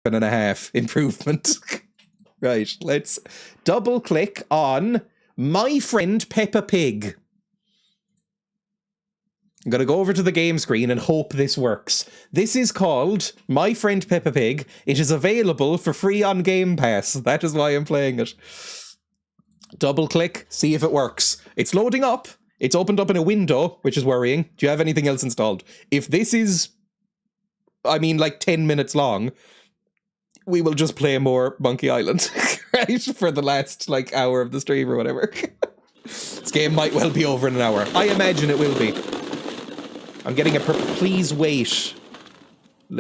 7.5 improvement. Right, let's double click on My Friend Peppa Pig. I'm going to go over to the game screen and hope this works. This is called My Friend Peppa Pig. It is available for free on Game Pass. That is why I'm playing it. Double click, see if it works. It's loading up. It's opened up in a window, which is worrying. Do you have anything else installed? If this is, like 10 minutes long, we will just play more Monkey Island, right? For the last, hour of the stream or whatever. This game might well be over in an hour. I imagine it will be. I'm getting a please wait.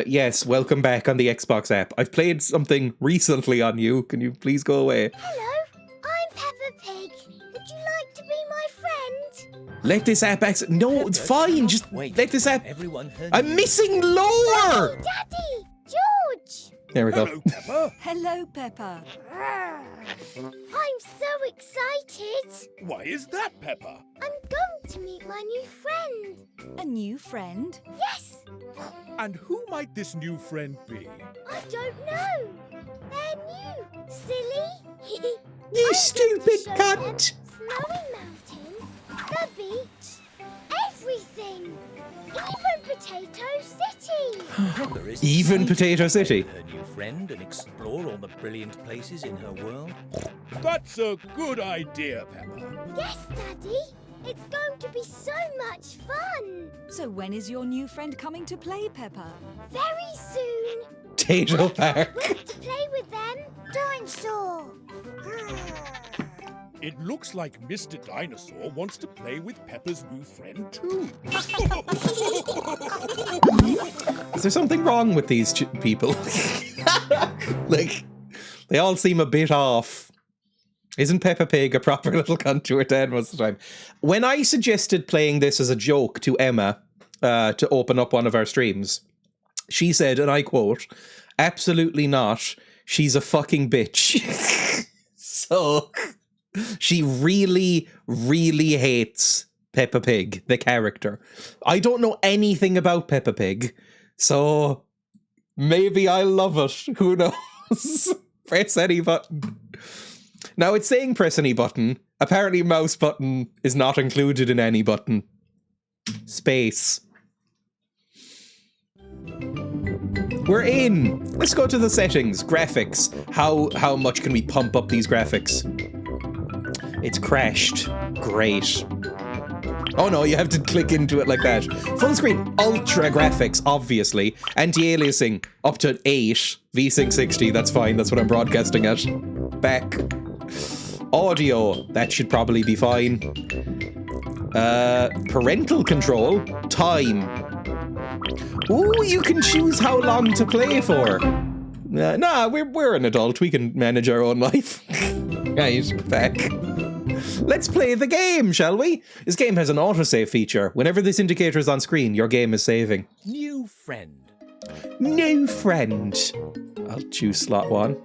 Yes, welcome back on the Xbox app. I've played something recently on you. Can you please go away? Hello, I'm Peppa Pig. Would you like to be my friend? Let this app No, it's fine. Just wait. Let this app. I'm missing lore. Hey, Daddy! George! There we go. Hello, Peppa. Hello, Peppa. I'm so excited. Why is that, Peppa? I'm going to meet my new friend. A new friend? Yes! And who might this new friend be? I don't know. They're new. Silly. You stupid cunt. Snowy Mountain, the beach, everything. Even Potato City. Even Potato City. Her new friend and explore all the brilliant places in her world. That's a good idea, Peppa. Yes, Daddy. It's going to be so much fun. So when is your new friend coming to play, Peppa? Very soon. Potato Park. Wait to play with them. Dinosaur. It looks like Mr. Dinosaur wants to play with Peppa's new friend, too. Is there something wrong with these people? They all seem a bit off. Isn't Peppa Pig a proper little cunt to her dad most of the time? When I suggested playing this as a joke to Emma to open up one of our streams, she said, and I quote, "Absolutely not. She's a fucking bitch." So she really, really hates Peppa Pig, the character. I don't know anything about Peppa Pig, so maybe I love it. Who knows? Press any button. Now it's saying press any button. Apparently mouse button is not included in any button. Space. We're in. Let's go to the settings. Graphics. How much can we pump up these graphics? It's crashed. Great. Oh no, you have to click into it like that. Full screen, ultra graphics, obviously. Anti-aliasing, up to 8. VSync 60, that's fine, that's what I'm broadcasting at. Back. Audio, that should probably be fine. Parental control, time. Ooh, you can choose how long to play for. Nah, we're an adult, we can manage our own life. Right, back. Let's play the game, shall we? This game has an autosave feature. Whenever this indicator is on screen, your game is saving. New friend. New friend. I'll choose slot 1.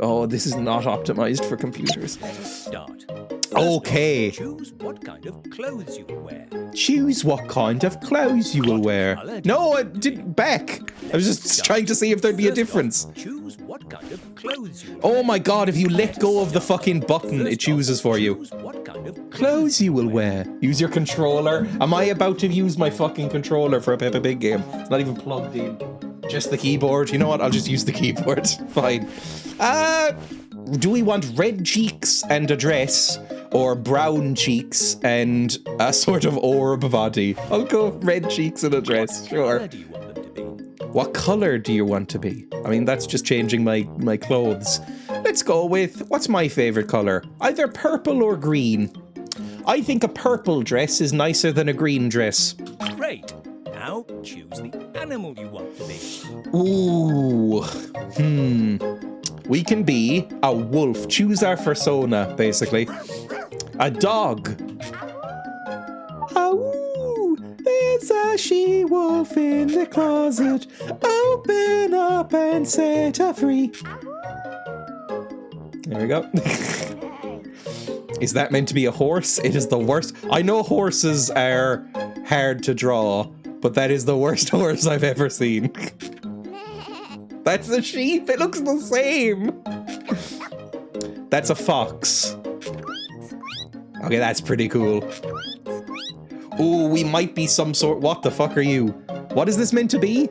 Oh, this is not optimized for computers. Start. Okay. Choose what kind of clothes you will wear. Choose what kind of clothes you will wear. No, I didn't back. I was just trying to see if there'd be a difference. Choose what kind of clothes you will Oh my god, if you let go of the fucking button, it chooses for you. Choose what kind of Clothes you will wear. Use your controller. Am I about to use my fucking controller for a Peppa Pig game? It's not even plugged in. Just the keyboard. You know what? I'll just use the keyboard. Fine. Do we want red cheeks and a dress, or brown cheeks and a sort of orb body? I'll go red cheeks and a dress, sure. do you want them to be? What color do you want to be? I mean, that's just changing my clothes. Let's go with, what's my favorite color? Either purple or green. I think a purple dress is nicer than a green dress. Great. Now choose the animal you want to be. Ooh. We can be a wolf. Choose our persona, basically. A dog. Oh, there's a she-wolf in the closet. Open up and set her free. There we go. Is that meant to be a horse? It is the worst. I know horses are hard to draw, but that is the worst horse I've ever seen. That's a sheep. It looks the same. That's a fox. Okay, that's pretty cool. Ooh, we might be some sort... What the fuck are you? What is this meant to be?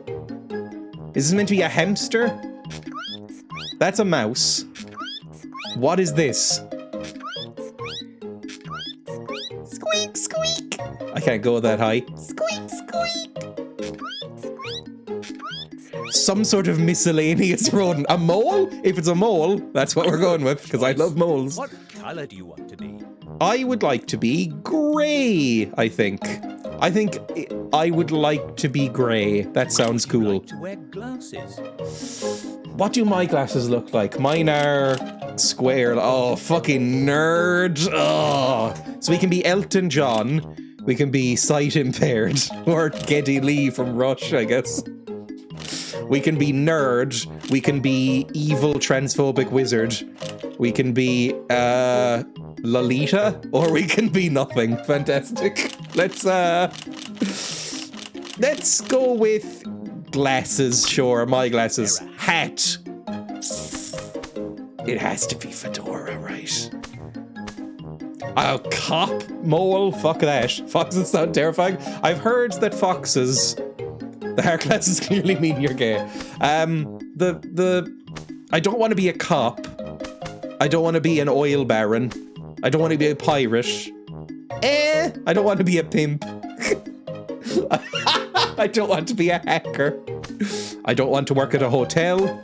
Is this meant to be a hamster? That's a mouse. What is this? Squeak, squeak. I can't go that high. Squeak, squeak. Some sort of miscellaneous rodent. A mole? If it's a mole, that's what we're going with, because I love moles. What colour do you want to be? I would like to be grey, I think. I think I would like to be grey. That sounds Do you cool. like to wear glasses? What do my glasses look like? Mine are square. Oh, fucking nerd. Oh. So we can be Elton John. We can be sight impaired. Or Geddy Lee from Rush, I guess. We can be nerd. We can be evil transphobic wizard. We can be Lolita, or we can be nothing. Fantastic. Let's go with glasses. Sure, my glasses. Hat. It has to be fedora, right? A cop mole? Fuck that. Foxes sound terrifying. I've heard that foxes. The hair glasses clearly mean you're gay. I don't want to be a cop. I don't want to be an oil baron. I don't want to be a pirate. I don't want to be a pimp. I don't want to be a hacker. I don't want to work at a hotel.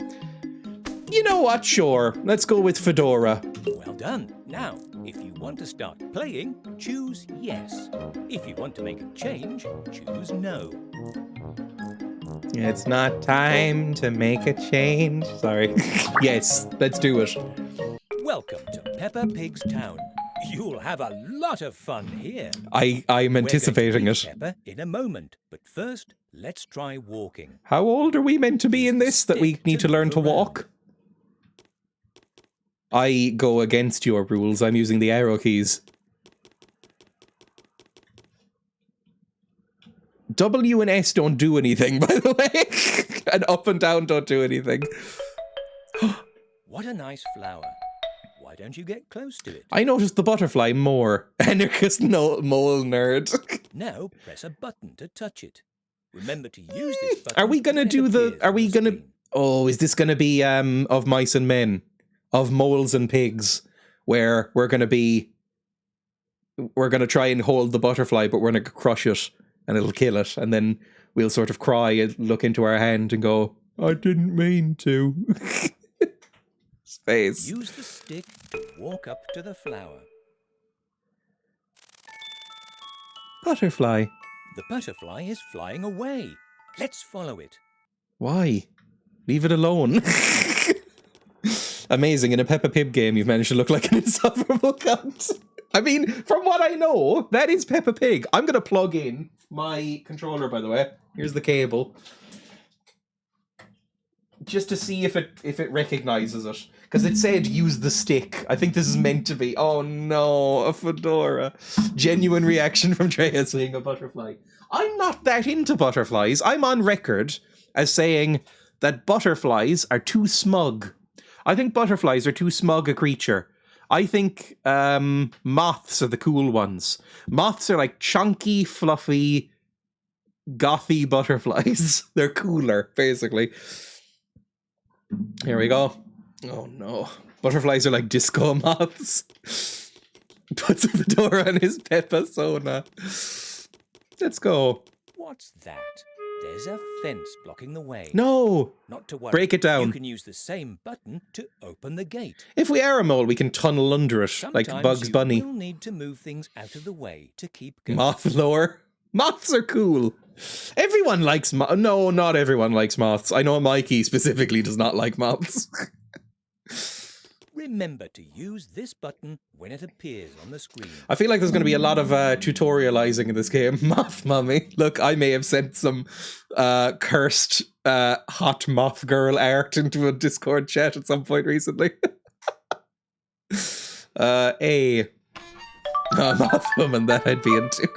You know what? Sure. Let's go with fedora. Well done. Now, if you want to start playing, choose yes. If you want to make a change, choose no. It's not time to make a change. Sorry. Yes, let's do it. Welcome to Peppa Pig's town. You'll have a lot of fun here. I'm anticipating We're it. going to meet Peppa in a moment, but first, let's try walking. How old are we meant to be in this that we need to learn to walk? I go against your rules. I'm using the arrow keys. W and S don't do anything, by the way. And up and down don't do anything. What a nice flower. Why don't you get close to it? I noticed the butterfly more. Anarchist mole nerd. Now press a button to touch it. Remember to use this button. Are we gonna when it do the... appears Are on we the gonna... screen. Oh, is this gonna be of mice and men? Of moles and pigs? Where we're gonna be... We're gonna try and hold the butterfly, but we're gonna crush it. And it'll kill it. And then we'll sort of cry and look into our hand and go, I didn't mean to. Space. Use the stick to walk up to the flower. Butterfly. The butterfly is flying away. Let's follow it. Why? Leave it alone. Amazing. In a Peppa Pig game, you've managed to look like an insufferable cunt. I mean, from what I know, that is Peppa Pig. I'm going to plug in my controller, by the way. Here's the cable. Just to see if it recognizes it. Because it said use the stick. I think this is meant to be. Oh no, a fedora. Genuine reaction from Dreya seeing a butterfly. I'm not that into butterflies. I'm on record as saying that butterflies are too smug. I think butterflies are too smug a creature. I think moths are the cool ones. Moths are like chunky, fluffy, gothy butterflies. They're cooler, basically. Here we go. Oh no. Butterflies are like disco moths. Puts a fedora on his Peppa Sona. Let's go. What's that? There's a fence blocking the way. No! Not to worry. Break it down. You can use the same button to open the gate. If we are a mole, we can tunnel under it, Sometimes like Bugs Bunny. You'll need to move things out of the way to keep going. Moth lore. Moths are cool. Everyone likes No, not everyone likes moths. I know Mikey specifically does not like moths. Remember to use this button when it appears on the screen. I feel like there's going to be a lot of tutorializing in this game. Moth mummy. Look, I may have sent some cursed hot moth girl art into a Discord chat at some point recently. Moth woman that I'd be into.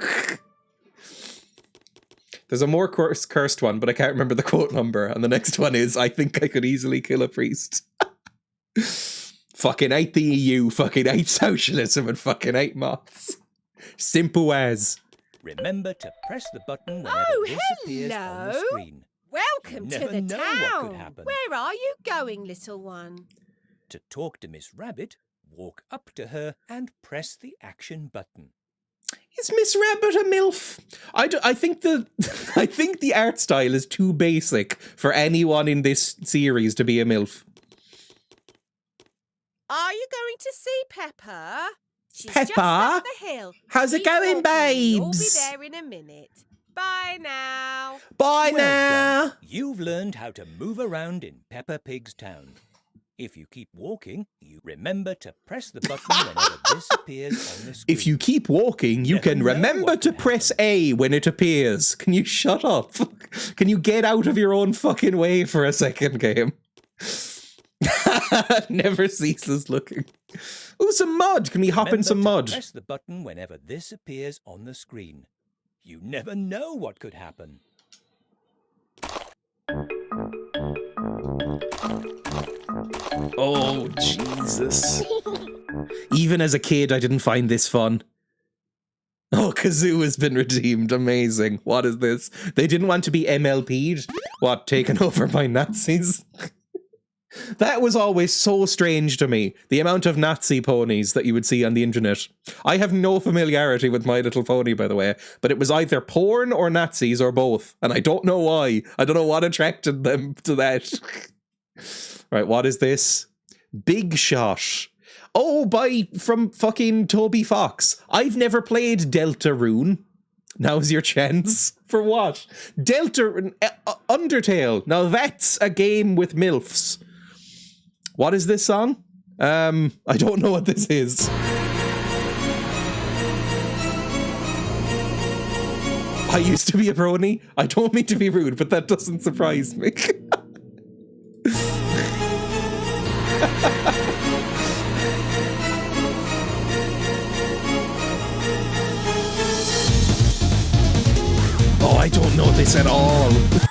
There's a more cursed one, but I can't remember the quote number. And the next one is, I think I could easily kill a priest. Fucking hate the EU, fucking hate socialism, and fucking hate moths. Simple as. Remember to press the button whenever this appears on the screen. Welcome You to never the know what could town. happen. Where are you going, little one? To talk to Miss Rabbit, walk up to her and press the action button. Is Miss Rabbit a MILF? I think I think the art style is too basic for anyone in this series to be a MILF. Are you going to see Peppa? She's Peppa? just up the hill. How's it Keep going, walking. babes? You'll be there in a minute. Bye now. Bye Well now. done. You've learned how to move around in Peppa Pig's town. If you keep walking, you remember to press the button whenever this appears on the screen. If you keep walking, you Never can know remember what to can press A when it appears. Can you shut up? Can you get out of your own fucking way for a second, game? Never ceases looking. Ooh, some mud. Can we hop in Remember some to mud? Press the button whenever this appears on the screen. You never know what could happen. Oh, Jesus. Even as a kid, I didn't find this fun. Oh, Kazoo has been redeemed. Amazing. What is this? They didn't want to be MLP'd? What, taken over by Nazis? That was always so strange to me, the amount of Nazi ponies that you would see on the internet. I have no familiarity with My Little Pony, by the way, but it was either porn or Nazis or both, and I don't know why. I don't know what attracted them to that. Right, what is this? Big Shot. Oh, from fucking Toby Fox. I've never played Deltarune. Now's your chance. For what? Undertale. Now that's a game with MILFs. What is this song? I don't know what this is. I used to be a brony. I don't mean to be rude, but that doesn't surprise me. Oh, I don't know this at all.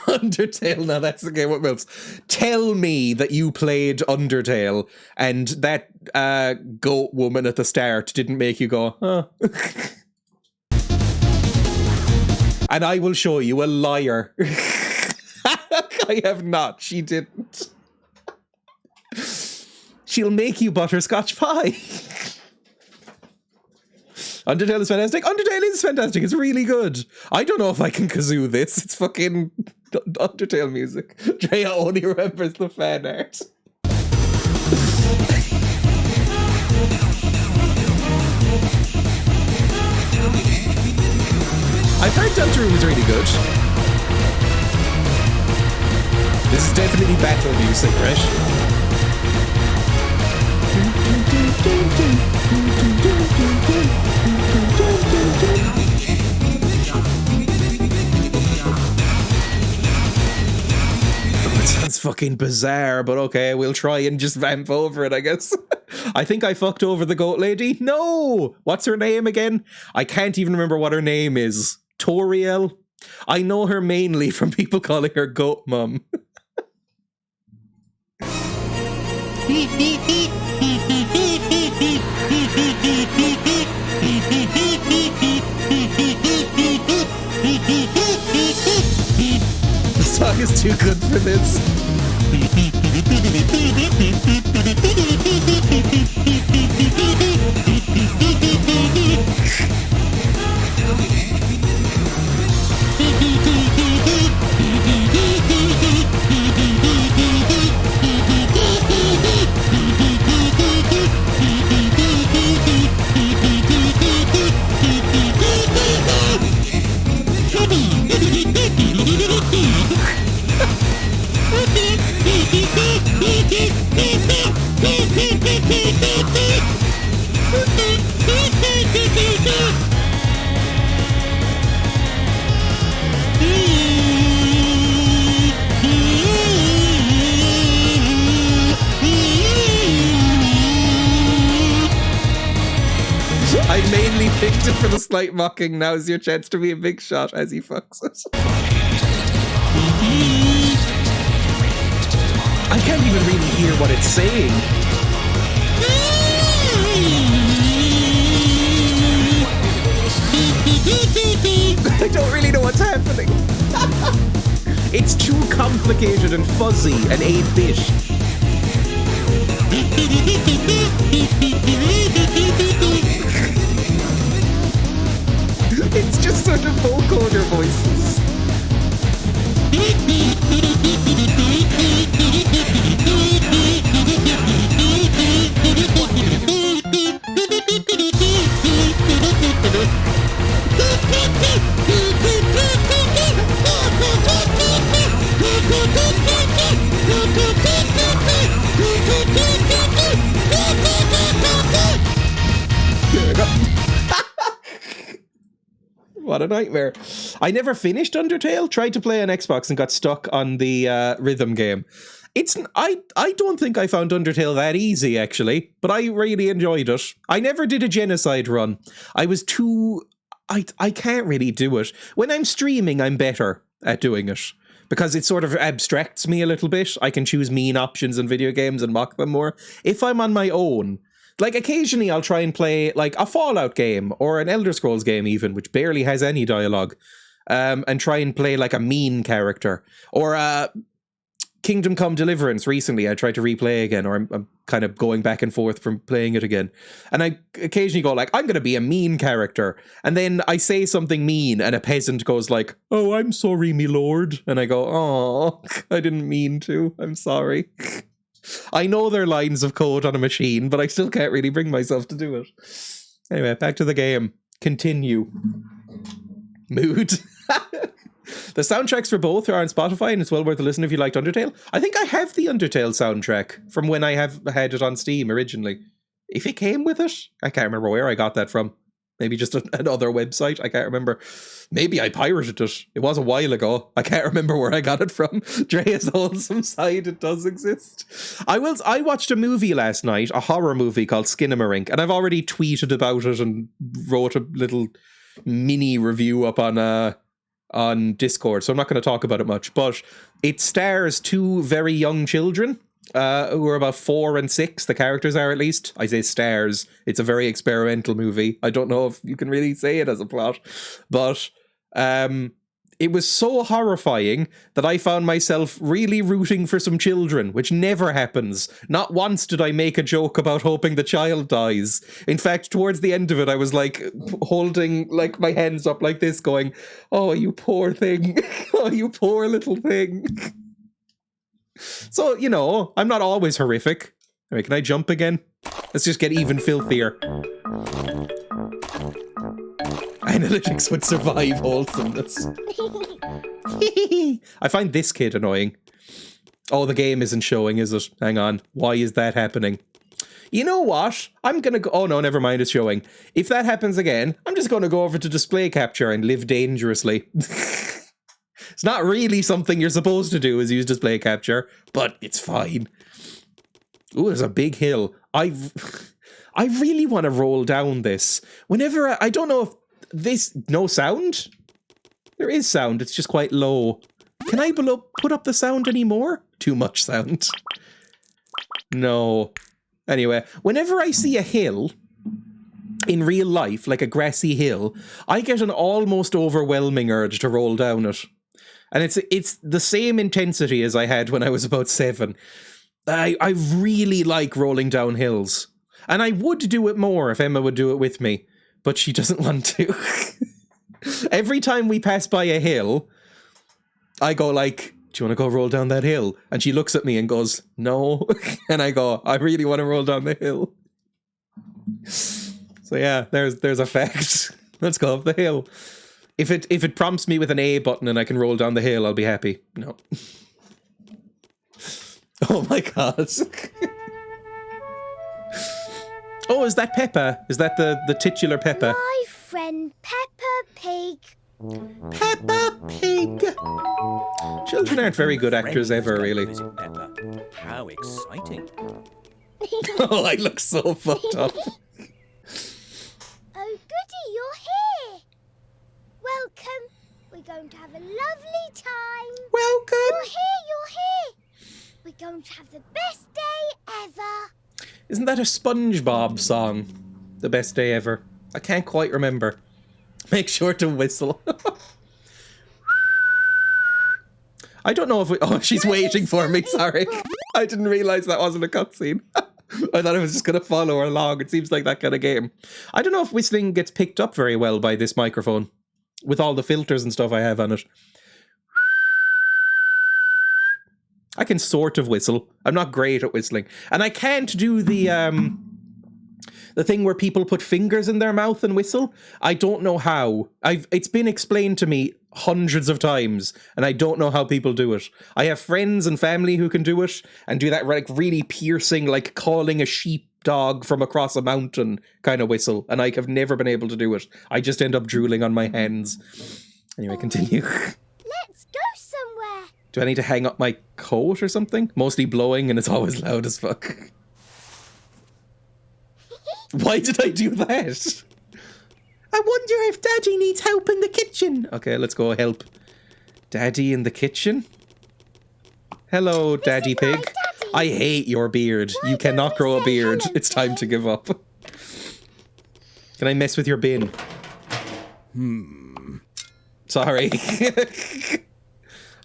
Undertale, now that's the game with MILFs. Tell me that you played Undertale and that goat woman at the start didn't make you go, huh? And I will show you a liar. I have not. She didn't. She'll make you butterscotch pie. Undertale is fantastic. Undertale is fantastic. It's really good. I don't know if I can kazoo this. It's fucking Undertale music. Dreya only remembers the fan art. I've heard Deltarune was really good. This is definitely battle music, right? It sounds fucking bizarre, but okay, we'll try and just vamp over it, I guess. I think I fucked over the goat lady. No! What's her name again? I can't even remember what her name is. Toriel? I know her mainly from people calling her Goat Mum. The song is too good for this. Victim for the slight mocking. Now's your chance to be a big shot as he fucks it. I can't even really hear what it's saying. I don't really know what's happening. It's too complicated and fuzzy and 8-bit. It's just sort of vocoder voices. What a nightmare. I never finished Undertale, tried to play on Xbox and got stuck on the rhythm game. I don't think I found Undertale that easy, actually, but I really enjoyed it. I never did a genocide run. I was too... I can't really do it. When I'm streaming, I'm better at doing it, because it sort of abstracts me a little bit. I can choose mean options in video games and mock them more. If I'm on my own... Like, occasionally I'll try and play, like, a Fallout game, or an Elder Scrolls game even, which barely has any dialogue, and try and play, like, a mean character. Or, Kingdom Come Deliverance recently I tried to replay again, or I'm kind of going back and forth from playing it again. And I occasionally go, like, I'm going to be a mean character. And then I say something mean, and a peasant goes, like, oh, I'm sorry, me lord. And I go, oh, I didn't mean to. I'm sorry. I know they're lines of code on a machine, but I still can't really bring myself to do it. Anyway, back to the game. Continue. Mood. The soundtracks for both are on Spotify, and it's well worth a listen if you liked Undertale. I think I have the Undertale soundtrack from when I have had it on Steam originally. If it came with it, I can't remember where I got that from. Maybe just another website. I can't remember. Maybe I pirated it. It was a while ago. I can't remember where I got it from. Dreya's wholesome side, it does exist. I watched a movie last night, a horror movie called Skinamarink, and I've already tweeted about it and wrote a little mini review up on Discord, so I'm not going to talk about it much. But it stars two very young children. Who are about 4 and 6, the characters are at least. I say stars. It's a very experimental movie. I don't know if you can really say it as a plot. But it was so horrifying that I found myself really rooting for some children, which never happens. Not once did I make a joke about hoping the child dies. In fact, towards the end of it, I was like holding like my hands up like this going, oh, you poor thing. Oh, you poor little thing. So, you know, I'm not always horrific. Anyway, can I jump again? Let's just get even filthier. Analytics would survive wholesomeness. I find this kid annoying. Oh, the game isn't showing, is it? Hang on. Why is that happening? You know what? I'm gonna go... Oh, no, never mind, it's showing. If that happens again, I'm just gonna go over to display capture and live dangerously. It's not really something you're supposed to do, is use display capture, but it's fine. Ooh, there's a big hill. I really want to roll down this. Whenever I don't know if this... No sound? There is sound, it's just quite low. Can I put up the sound anymore? Too much sound. No. Anyway, whenever I see a hill in real life, like a grassy hill, I get an almost overwhelming urge to roll down it. And it's the same intensity as I had when I was about 7. I really like rolling down hills. And I would do it more if Emma would do it with me. But she doesn't want to. Every time we pass by a hill, I go like, do you want to go roll down that hill? And she looks at me and goes, no. And I go, I really want to roll down the hill. So yeah, there's a fact. Let's go up the hill. If it prompts me with an A button and I can roll down the hill, I'll be happy. No. Oh my god. Oh, is that Peppa? Is that the titular Peppa? My friend Peppa Pig. Peppa Pig! Children aren't very good actors ever, really. Visit Peppa. How exciting. Oh, I look so fucked up. Oh, goody, going to have a lovely time. Welcome. You're here. We're going to have the best day ever. Isn't that a SpongeBob song? The best day ever. I can't quite remember. Make sure to whistle. I don't know if we... Oh, she's waiting for me, sorry. I didn't realise that wasn't a cutscene. I thought I was just going to follow her along. It seems like that kind of game. I don't know if whistling gets picked up very well by this microphone. With all the filters and stuff I have on it. I can sort of whistle. I'm not great at whistling. And I can't do the thing where people put fingers in their mouth and whistle. I don't know how. It's been explained to me hundreds of times, and I don't know how people do it. I have friends and family who can do it, and do that like really piercing, like calling a sheepdog from across a mountain kind of whistle, and I have never been able to do it. I just end up drooling on my hands. Anyway, continue. Let's go somewhere. Do I need to hang up my coat or something? Mostly blowing, and it's always loud as fuck. Why did I do that? I wonder if Daddy needs help in the kitchen. Okay, let's go help Daddy in the kitchen. Hello, Daddy Pig. Daddy. I hate your beard. Why You cannot don't we grow a say beard. hello, It's time Pig? to give up. Can I mess with your bin? Sorry.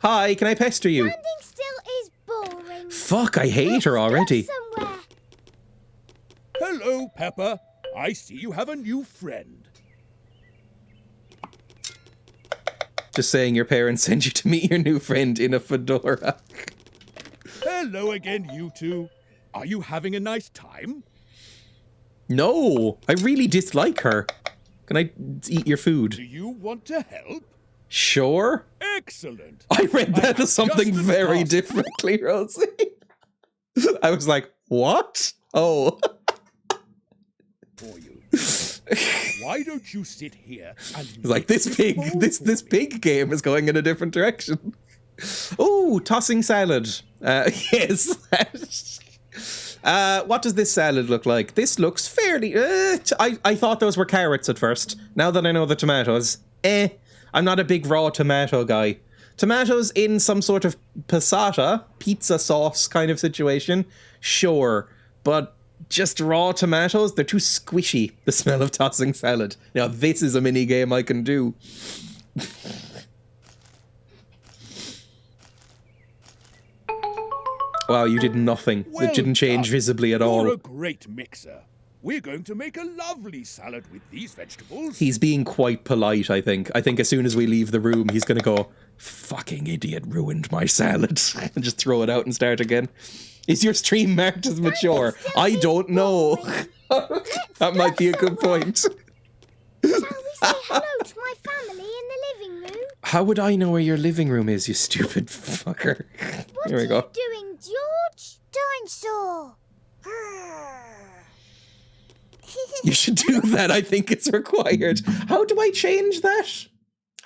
Hi, can I pester you? Standing still is boring. Fuck, I hate her already. Go somewhere. Hello, Peppa. I see you have a new friend. Just saying your parents sent you to meet your new friend in a fedora. Hello again, you two. Are you having a nice time? No, I really dislike her. Can I eat your Do food? you want to help? Sure. Excellent. I read that have as something just the very task differently, Rosie. I was like, what? Oh. for you. Why don't you sit here and It's like, this pig game is going in a different direction. Oh, tossing salad. Yes. What does this salad look like? This looks fairly... I thought those were carrots at first. Now that I know the tomatoes. I'm not a big raw tomato guy. Tomatoes in some sort of passata, pizza sauce kind of situation, sure. But just raw tomatoes, they're too squishy, the smell of tossing salad. Now, this is a mini game I can do. Wow, you did nothing. Well It didn't change done. visibly at You're all. a great mixer. We're going to make a lovely salad with these vegetables. He's being quite polite, I think. I think as soon as we leave the room, he's going to go, fucking idiot, ruined my salad. And just throw it out and start again. Is your stream marked as mature? I don't know. That might be a good point. Shall we say hello to my family in the living room? How would I know where your living room is, you stupid fucker? What Here we are go. you doing, George? Dinosaur. You should do that. I think it's required. How do I change that?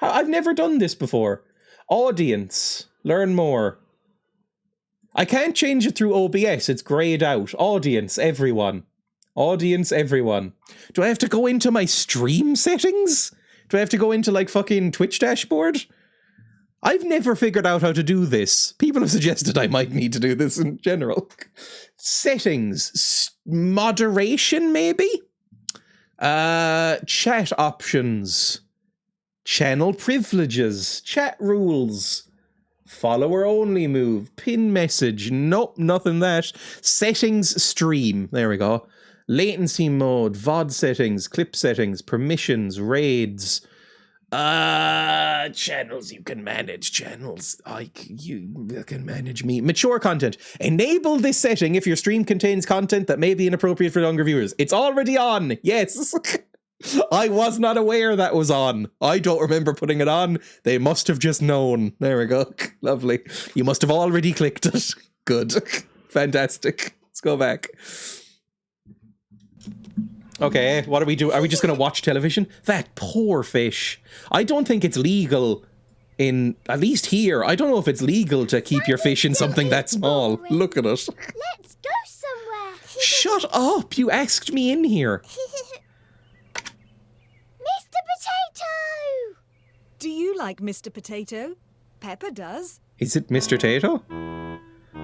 I've never done this before. Audience. Learn more. I can't change it through OBS. It's grayed out. Audience, everyone. Audience, everyone. Do I have to go into my stream settings? Do I have to go into, like, fucking Twitch dashboard? I've never figured out how to do this. People have suggested I might need to do this in general. Settings. Moderation, maybe? Chat options. Channel privileges. Chat rules. Follower only move. Pin message. Nope, nothing that. Settings stream. There we go. Latency mode. VOD settings. Clip settings. Permissions. Raids. Channels you can manage. Channels you can manage me. Mature content. Enable this setting if your stream contains content that may be inappropriate for younger viewers. It's already on. Yes. I was not aware that was on. I don't remember putting it on. They must have just known. There we go. Lovely. You must have already clicked it. Good. Fantastic. Let's go back. Okay, what do we do? Are we just going to watch television? That poor fish. I don't think it's legal in, at least here, I don't know if it's legal to keep your fish in something that small. Look at it. Let's go somewhere. Shut up! You asked me in here. Mr. Potato! Do you like Mr. Potato. Peppa does. Is it Mr. Tato?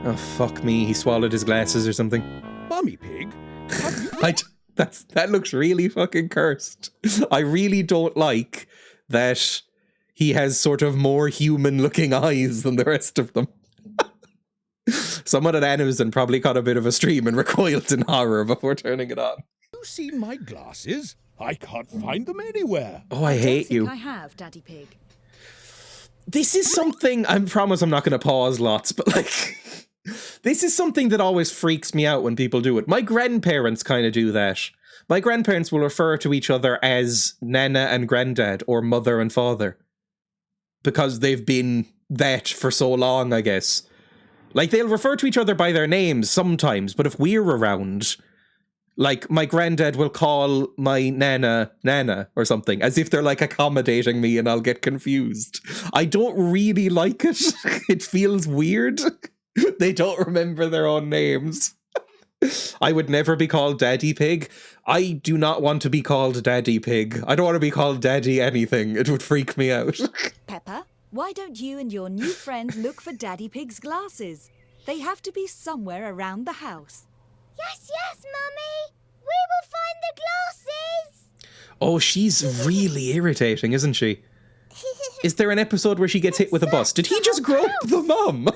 Oh, fuck me. He swallowed his glasses or something. Mummy Pig, That looks really fucking cursed. I really don't like that he has sort of more human-looking eyes than the rest of them. Someone at Amazon probably caught a bit of a stream and recoiled in horror before turning it on. you seen my glasses? I can't find them anywhere. Oh, I hate you. I have, Daddy Pig. This is something, I promise I'm not going to pause lots, but like, this is something that always freaks me out when people do it. My grandparents kind of do that. My grandparents will refer to each other as Nana and Granddad or Mother and Father. Because they've been that for so long, I guess. Like, they'll refer to each other by their names sometimes, but if we're around, like, my granddad will call my Nana Nana or something, as if they're, like, accommodating me and I'll get confused. I don't really like it. It feels weird. They don't remember their own names. I would never be called Daddy Pig. I do not want to be called Daddy Pig. I don't want to be called Daddy anything. It would freak me out. Peppa, why don't you and your new friend look for Daddy Pig's glasses? They have to be somewhere around the house. Yes, Mummy. We will find the glasses. Oh, she's really irritating, isn't she? Is there an episode where she gets hit with a bus? Did he just grope the mum?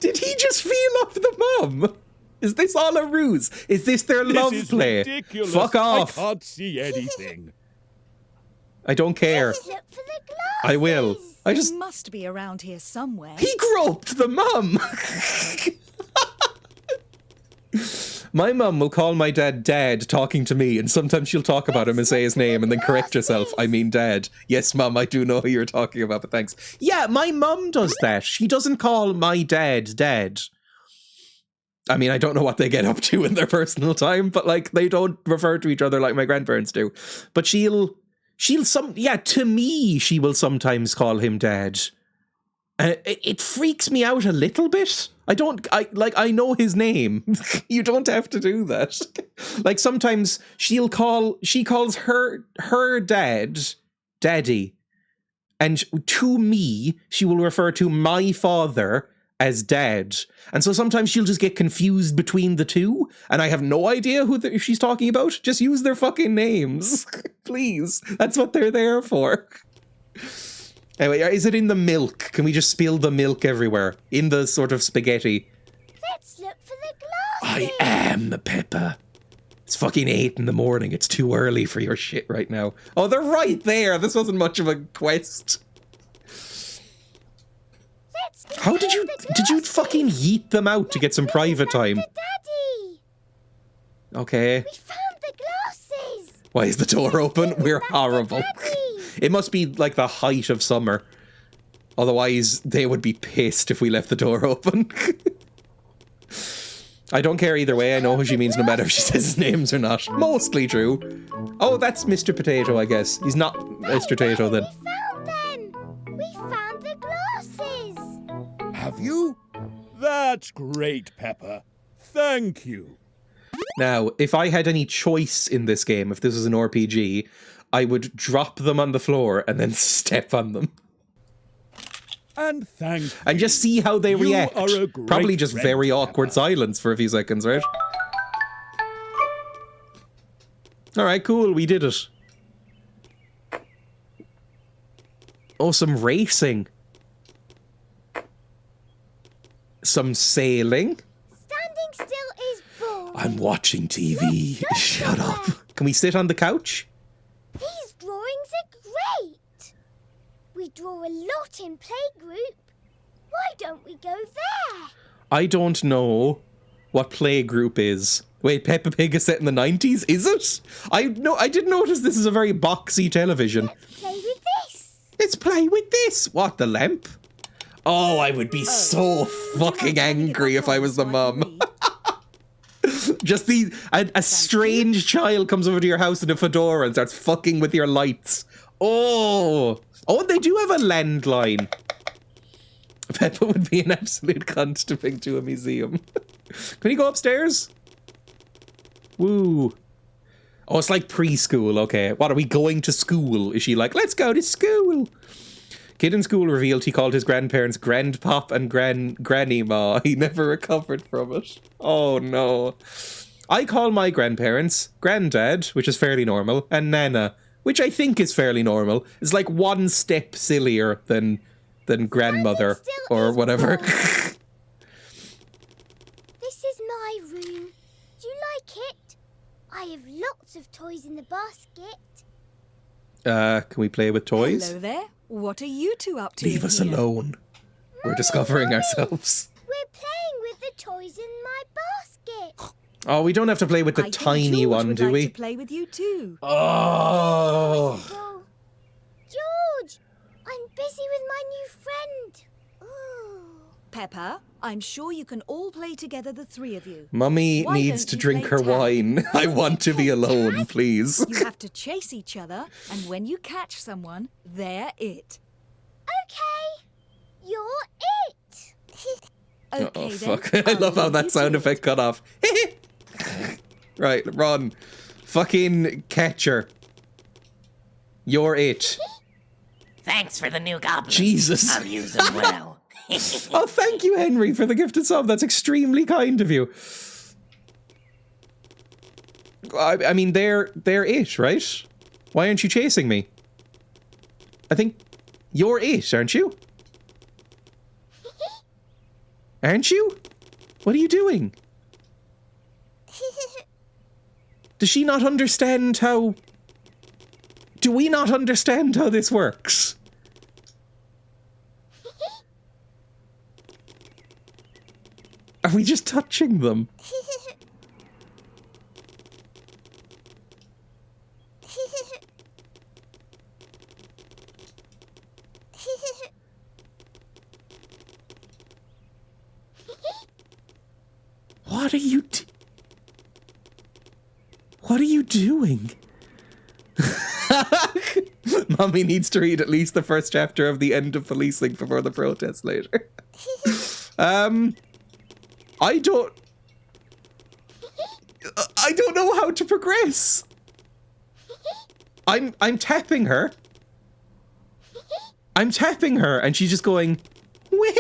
Did he just feel off the mum? Is this all a ruse? Is this their love This is play? ridiculous. Fuck off. I can't see anything. I don't care. Let's look for the glasses. I will. I just... They must be around here somewhere. He groped the mum! My mum will call my dad Dad talking to me, and sometimes she'll talk about him and say his name and then correct herself. I mean Dad. Yes, Mum, I do know who you're talking about, but thanks. Yeah, my mum does that. She doesn't call my dad Dad. I mean, I don't know what they get up to in their personal time, but, like, they don't refer to each other like my grandparents do. But to me, she will sometimes call him Dad. It freaks me out a little bit. I know his name. You don't have to do that. Like, sometimes she calls her dad Daddy. And to me, she will refer to my father as Dad. And so sometimes she'll just get confused between the two, and I have no idea who she's talking about. Just use their fucking names. Please. That's what they're there for. Anyway, is it in the milk? Can we just spill the milk everywhere? In the sort of spaghetti? Let's look for the glasses. I am Peppa. It's fucking 8 in the morning. It's too early for your shit right now. Oh, they're right there. This wasn't much of a quest. How did you fucking yeet them out to get some private time? Daddy. Okay. We found the glasses. Why is the door open? We're horrible. It must be like the height of summer. Otherwise, they would be pissed if we left the door open. I don't care either way. I know who she means no matter if she says his names or not. Mostly true. Oh, that's Mr. Potato, I guess. He's not Mr. Potato then. We found them. We found the glasses. Have you? That's great, Peppa. Thank you. Now, if I had any choice in this game, if this was an RPG, I would drop them on the floor and then step on them. And thank you. And just see how they You react. are a great Probably just friend, very awkward Peppa. silence for a few seconds, right? Alright, cool, we did it. Oh, some racing. Some sailing. Standing still is boring. I'm watching TV. Shut up. Can we sit on the couch? These drawings are great. We draw a lot in playgroup. Why don't we go there? I don't know what playgroup is. Wait, Peppa Pig is set in the 90s? Is it? I did notice this is a very boxy television. Let's play with this. Let's play with this. What, the lamp? Oh, I would be so fucking angry if I was the mum. Just a strange child comes over to your house in a fedora and starts fucking with your lights. Oh, they do have a landline. Peppa would be an absolute cunt to bring to a museum. Can you go upstairs? Woo. Oh, it's like preschool. Okay. What, are we going to school? Is she like, let's go to school? Kid in school revealed he called his grandparents Grandpop and Granny Ma. He never recovered from it. Oh no. I call my grandparents Granddad, which is fairly normal, and Nana, which I think is fairly normal. It's like one step sillier than grandmother or whatever. This is my room. Do you like it? I have lots of toys in the basket. Can we play with toys? Hello there. What are you two up to? Leave us here? alone. We're discovering ourselves. We're playing with the toys in my basket. Oh, we don't have to play with the I think tiny George one, would do like we? to play with you too. Oh. Well, George, I'm busy with my new friend. Ooh. Peppa, I'm sure you can all play together, the three of you. Mummy Why needs don't to you drink play her tag? wine. I want to be alone, please. You have to chase each other, and when you catch someone, they're it. Okay, you're it. Okay, Oh, then. fuck. I I'll love how leave that you sound to effect it. cut off. Right, run. Fucking catcher. You're it. Thanks for the new goblin. Jesus. I'll use them well. Oh, thank you, Henry, for the gifted sub. That's extremely kind of you. I mean, they're it, right? Why aren't you chasing me? I think you're it, aren't you? Aren't you? What are you doing? Does she not understand how... Do we not understand how this works? Are we just touching them? What are you What are you doing? Mummy needs to read at least the first chapter of The End of Policing before the protest later. I don't know how to progress. I'm tapping her. I'm tapping her and she's just going, weh.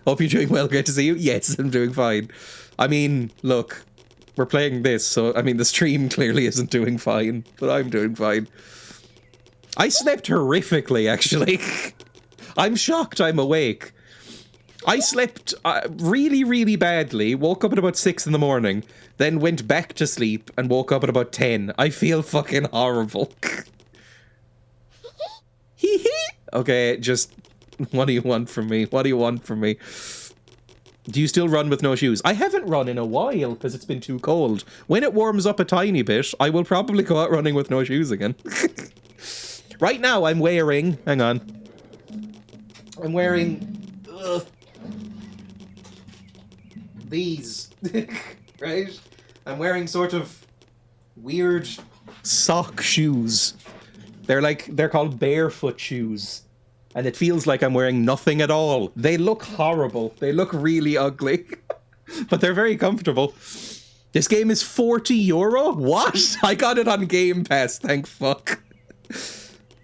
Hope you're doing well, great to see you. Yes, I'm doing fine. I mean, look, we're playing this, so I mean the stream clearly isn't doing fine, but I'm doing fine. I slept horrifically, actually. I'm shocked I'm awake. I slept really, really badly, woke up at about 6 in the morning, then went back to sleep and woke up at about 10. I feel fucking horrible. Hee hee. Okay, just, what do you want from me? What do you want from me? Do you still run with no shoes? I haven't run in a while because it's been too cold. When it warms up a tiny bit, I will probably go out running with no shoes again. Right now, I'm wearing... Hang on. I'm wearing... these. Right? I'm wearing sort of weird sock shoes. They're called barefoot shoes. And it feels like I'm wearing nothing at all. They look horrible. They look really ugly. But they're very comfortable. This game is €40? What? I got it on Game Pass, thank fuck.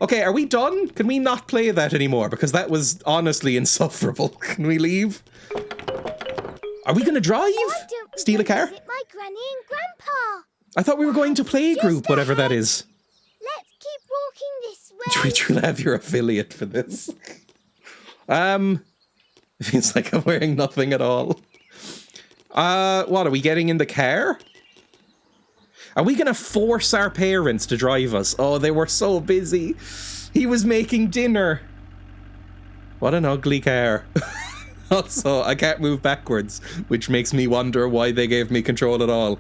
Okay, are we done? Can we not play that anymore? Because that was honestly insufferable. Can we leave? Are we gonna drive? Why don't we Steal a go car? visit my granny and grandpa? I thought we were going to playgroup, Just whatever that ahead. is. Let's keep walking this way. You'll have your affiliate for this. It feels like I'm wearing nothing at all. What, are we getting in the car? Are we gonna force our parents to drive us? Oh, they were so busy. He was making dinner. What an ugly car. Also, I can't move backwards, which makes me wonder why they gave me control at all.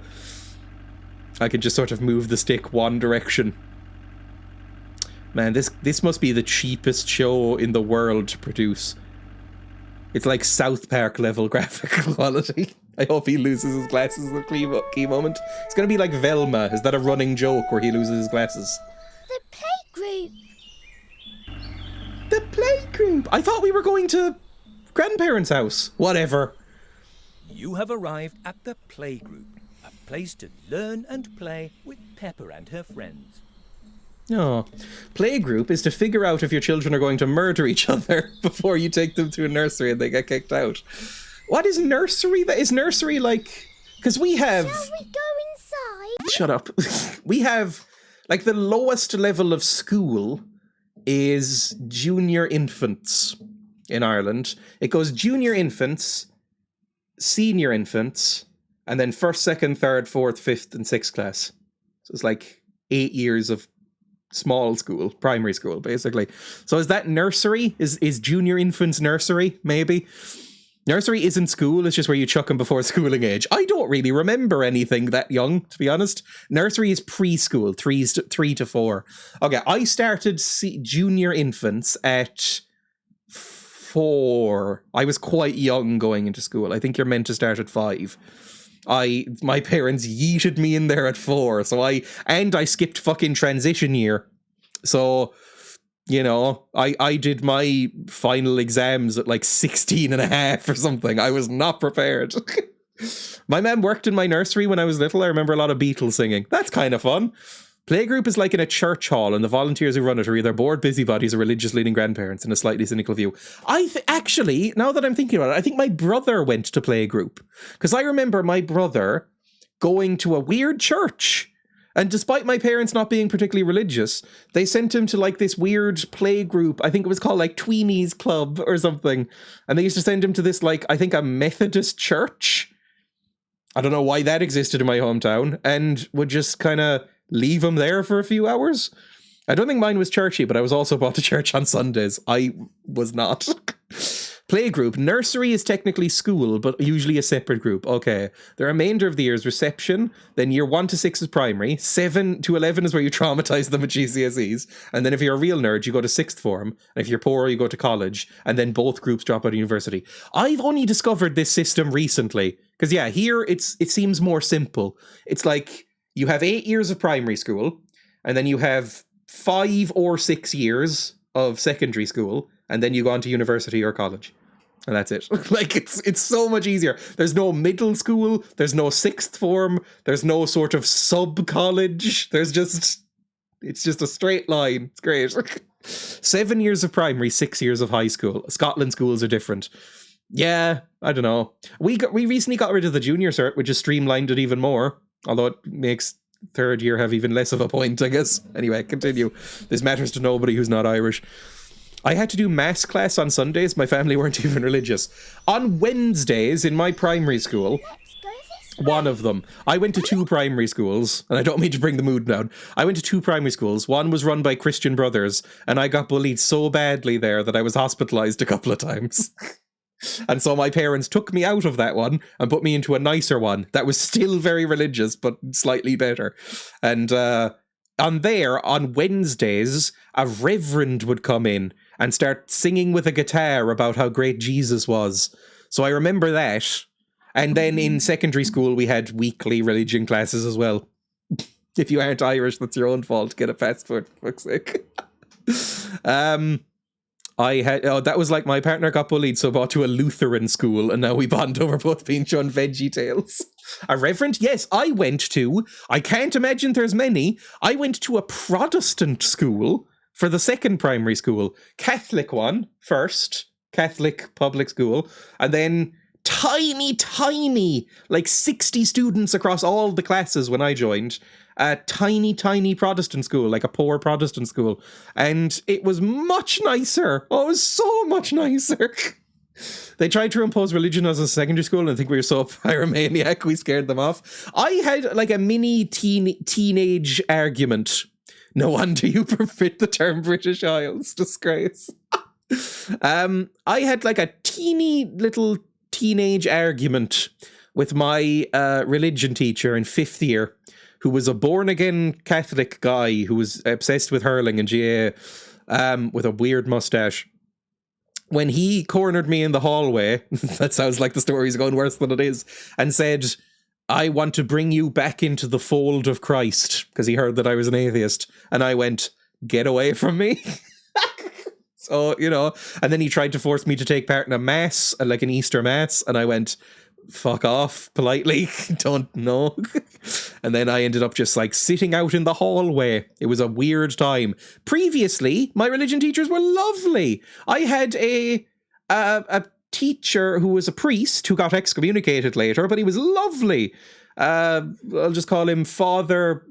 I can just sort of move the stick one direction. Man, this must be the cheapest show in the world to produce. It's like South Park level graphical quality. I hope he loses his glasses at the key moment. It's gonna be like Velma. Is that a running joke where he loses his glasses? The playgroup. The playgroup! I thought we were going to grandparents' house. Whatever. You have arrived at the playgroup, a place to learn and play with Peppa and her friends. Oh. Playgroup is to figure out if your children are going to murder each other before you take them to a nursery and they get kicked out. What is nursery? Is nursery like... Because we have... Shall we go inside? Shut up. We have... Like, the lowest level of school is junior infants in Ireland. It goes junior infants, senior infants, and then first, second, third, fourth, fifth, and sixth class. So it's like 8 years of small school, primary school, basically. So is that nursery? Is junior infants nursery, maybe? Nursery isn't school, it's just where you chuck them before schooling age. I don't really remember anything that young, to be honest. Nursery is preschool, 3 to 4. Okay, I started junior infants at 4. I was quite young going into school. I think you're meant to start at 5. My parents yeeted me in there at 4, so I skipped fucking transition year. So, you know, I did my final exams at like 16 and a half or something. I was not prepared. My mum worked in my nursery when I was little. I remember a lot of Beatles singing. That's kind of fun. Playgroup is like in a church hall, and the volunteers who run it are either bored busybodies or religious leading grandparents in a slightly cynical view. Actually, now that I'm thinking about it, I think my brother went to playgroup. Because I remember my brother going to a weird church. And despite my parents not being particularly religious, they sent him to like this weird playgroup. I think it was called like Tweenies Club or something. And they used to send him to this like, I think a Methodist church. I don't know why that existed in my hometown. And would just kind of leave him there for a few hours. I don't think mine was churchy, but I was also brought to church on Sundays. I was not. Playgroup. Nursery is technically school, but usually a separate group. Okay. The remainder of the year is reception. Then year 1 to 6 is primary. 7 to 11 is where you traumatize them at GCSEs. And then if you're a real nerd, you go to 6th form. And if you're poor, you go to college. And then both groups drop out of university. I've only discovered this system recently. Because yeah, here it seems more simple. It's like you have 8 years of primary school. And then you have 5 or 6 years of secondary school. And then you go on to university or college. And that's it. Like, it's so much easier. There's no middle school. There's no 6th form. There's no sort of sub-college. It's just a straight line. It's great. 7 years of primary, 6 years of high school. Scotland schools are different. Yeah, I don't know. We recently got rid of the junior cert, which has streamlined it even more. Although it makes third year have even less of a point, I guess. Anyway, continue. This matters to nobody who's not Irish. I had to do maths class on Sundays. My family weren't even religious. On Wednesdays in my primary school, one of them, I went to 2 primary schools, and I don't mean to bring the mood down. I went to 2 primary schools. One was run by Christian brothers, and I got bullied so badly there that I was hospitalized a couple of times. And so my parents took me out of that one and put me into a nicer one that was still very religious, but slightly better. And on Wednesdays, a reverend would come in and start singing with a guitar about how great Jesus was. So I remember that. And then in secondary school, we had weekly religion classes as well. If you aren't Irish, that's your own fault. Get a passport, for fuck's sake. That was like my partner got bullied, so brought to a Lutheran school, and now we bond over both being shown Veggie Tales. A reverend? Yes, I can't imagine there's many. I went to a Protestant school for the second primary school. Catholic one first, Catholic public school, and then tiny, like 60 students across all the classes when I joined. A tiny Protestant school, like a poor Protestant school. And it was much nicer. Oh, it was so much nicer. They tried to impose religion as a secondary school, and I think we were so pyromaniac we scared them off. I had like a mini teenage argument. No wonder you permit the term British Isles. Disgrace. I had like a teeny little teenage argument with my religion teacher in 5th year, who was a born-again Catholic guy who was obsessed with hurling and GAA, with a weird mustache. When he cornered me in the hallway, that sounds like the story's going worse than it is, and said, "I want to bring you back into the fold of Christ," because he heard that I was an atheist. And I went, "Get away from me." So, you know, and then he tried to force me to take part in a mass, like an Easter mass, and I went, "Fuck off," politely. Don't know. And then I ended up just like sitting out in the hallway. It was a weird time. Previously, my religion teachers were lovely. I had a teacher who was a priest who got excommunicated later, but he was lovely. I'll just call him Father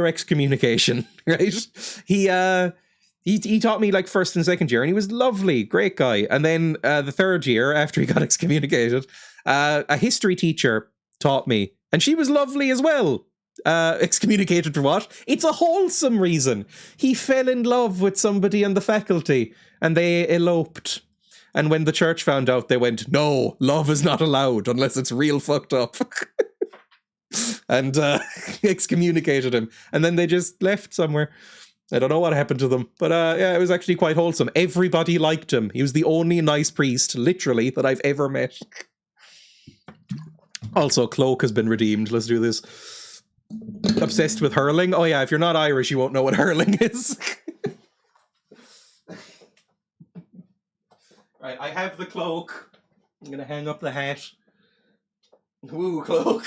Excommunication, right? He taught me like first and second year, and he was lovely, great guy. And then the third year, after he got excommunicated, a history teacher taught me, and she was lovely as well. Excommunicated for what? It's a wholesome reason. He fell in love with somebody in the faculty, and they eloped. And when the church found out, they went, no, love is not allowed unless it's real fucked up. And excommunicated him. And then they just left somewhere. I don't know what happened to them. But yeah, it was actually quite wholesome. Everybody liked him. He was the only nice priest, literally, that I've ever met. Also, Cloak has been redeemed. Let's do this. Obsessed with hurling? Oh yeah, if you're not Irish, you won't know what hurling is. Right, I have the cloak. I'm gonna hang up the hat. Woo, Cloak.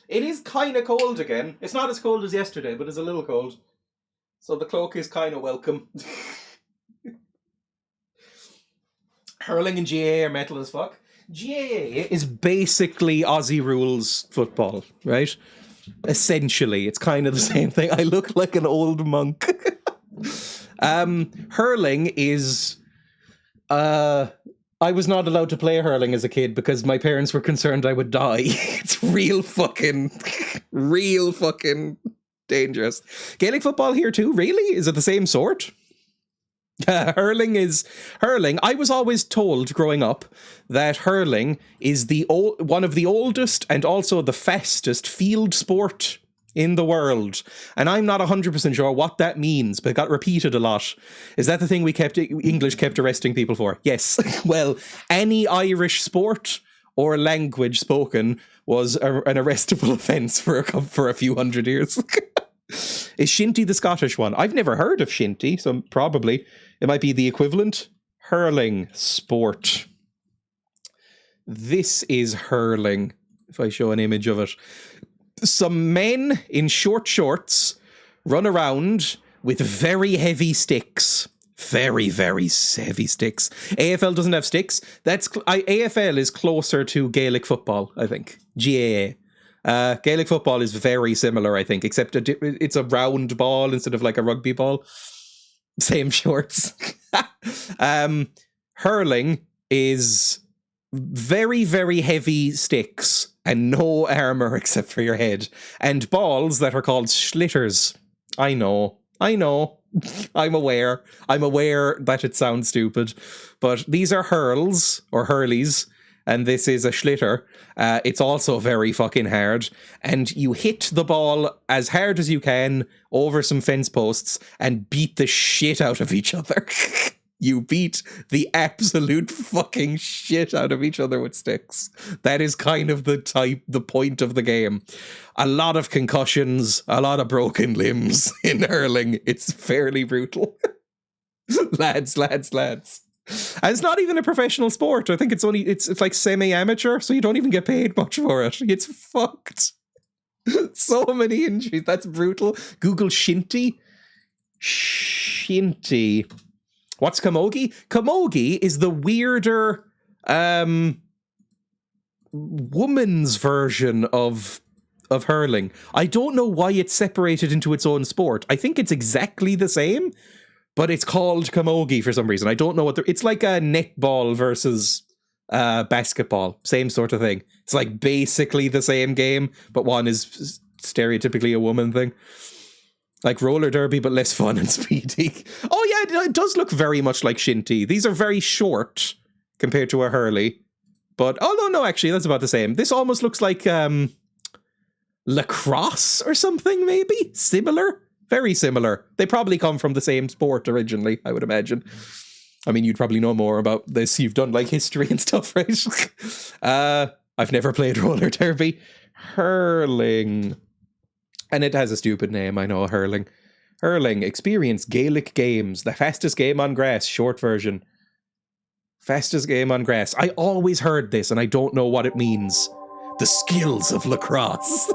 It is kind of cold again. It's not as cold as yesterday, but it's a little cold. So the cloak is kind of welcome. Hurling and GAA are metal as fuck. GAA is basically Aussie rules football, right? Essentially, it's kind of the same thing. I look like an old monk. Hurling is... I was not allowed to play hurling as a kid because my parents were concerned I would die. It's real fucking dangerous. Gaelic football here too, really? Is it the same sort? Hurling. I was always told growing up that hurling is one of the oldest and also the fastest field sport in the world. And I'm not 100% sure what that means, but it got repeated a lot. Is that the thing English kept arresting people for? Yes. Well, any Irish sport or language spoken was an arrestable offence for a few hundred years. Is shinty the Scottish one? I've never heard of shinty, so probably it might be the equivalent. Hurling sport. This is hurling, if I show an image of it. Some men in short shorts run around with very heavy sticks. Very, very heavy sticks. AFL doesn't have sticks. AFL is closer to Gaelic football, I think. GAA. Gaelic football is very similar, I think, except it's a round ball instead of like a rugby ball. Same shorts. Hurling is very, very heavy sticks and no armor except for your head, and balls that are called schlitters. I know. I'm aware that it sounds stupid, but these are hurls or hurleys, and this is a schlitter. It's also very fucking hard, and you hit the ball as hard as you can over some fence posts and beat the shit out of each other. You beat the absolute fucking shit out of each other with sticks. That is kind of the point of the game. A lot of concussions, a lot of broken limbs in hurling. It's fairly brutal. lads. And it's not even a professional sport. I think it's like semi-amateur, so you don't even get paid much for it. It's fucked. So many injuries. That's brutal. Google shinty. Shinty. What's camogie? Camogie is the weirder woman's version of hurling. I don't know why it's separated into its own sport. I think it's exactly the same, but it's called camogie for some reason. I don't know it's like a netball versus basketball. Same sort of thing. It's like basically the same game, but one is stereotypically a woman thing. Like roller derby, but less fun and speedy. Oh yeah, it does look very much like shinty. These are very short compared to a hurley. But, no, actually, that's about the same. This almost looks like lacrosse or something, maybe? Similar? Very similar. They probably come from the same sport originally, I would imagine. I mean, you'd probably know more about this. You've done, like, history and stuff, right? I've never played roller derby. Hurling. And it has a stupid name, I know, hurling. Hurling, experience Gaelic games. The fastest game on grass, short version. Fastest game on grass. I always heard this, and I don't know what it means. the skills of lacrosse.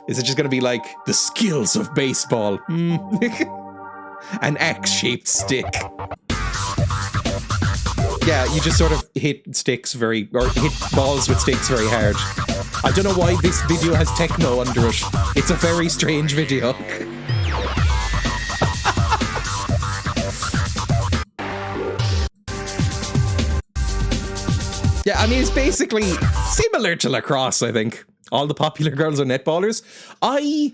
Is it just going to be like the skills of baseball? An X-shaped stick. Yeah, you just sort of hit balls with sticks very hard. I don't know why this video has techno under it. It's a very strange video. Yeah, I mean, it's basically similar to lacrosse, I think. All the popular girls are netballers.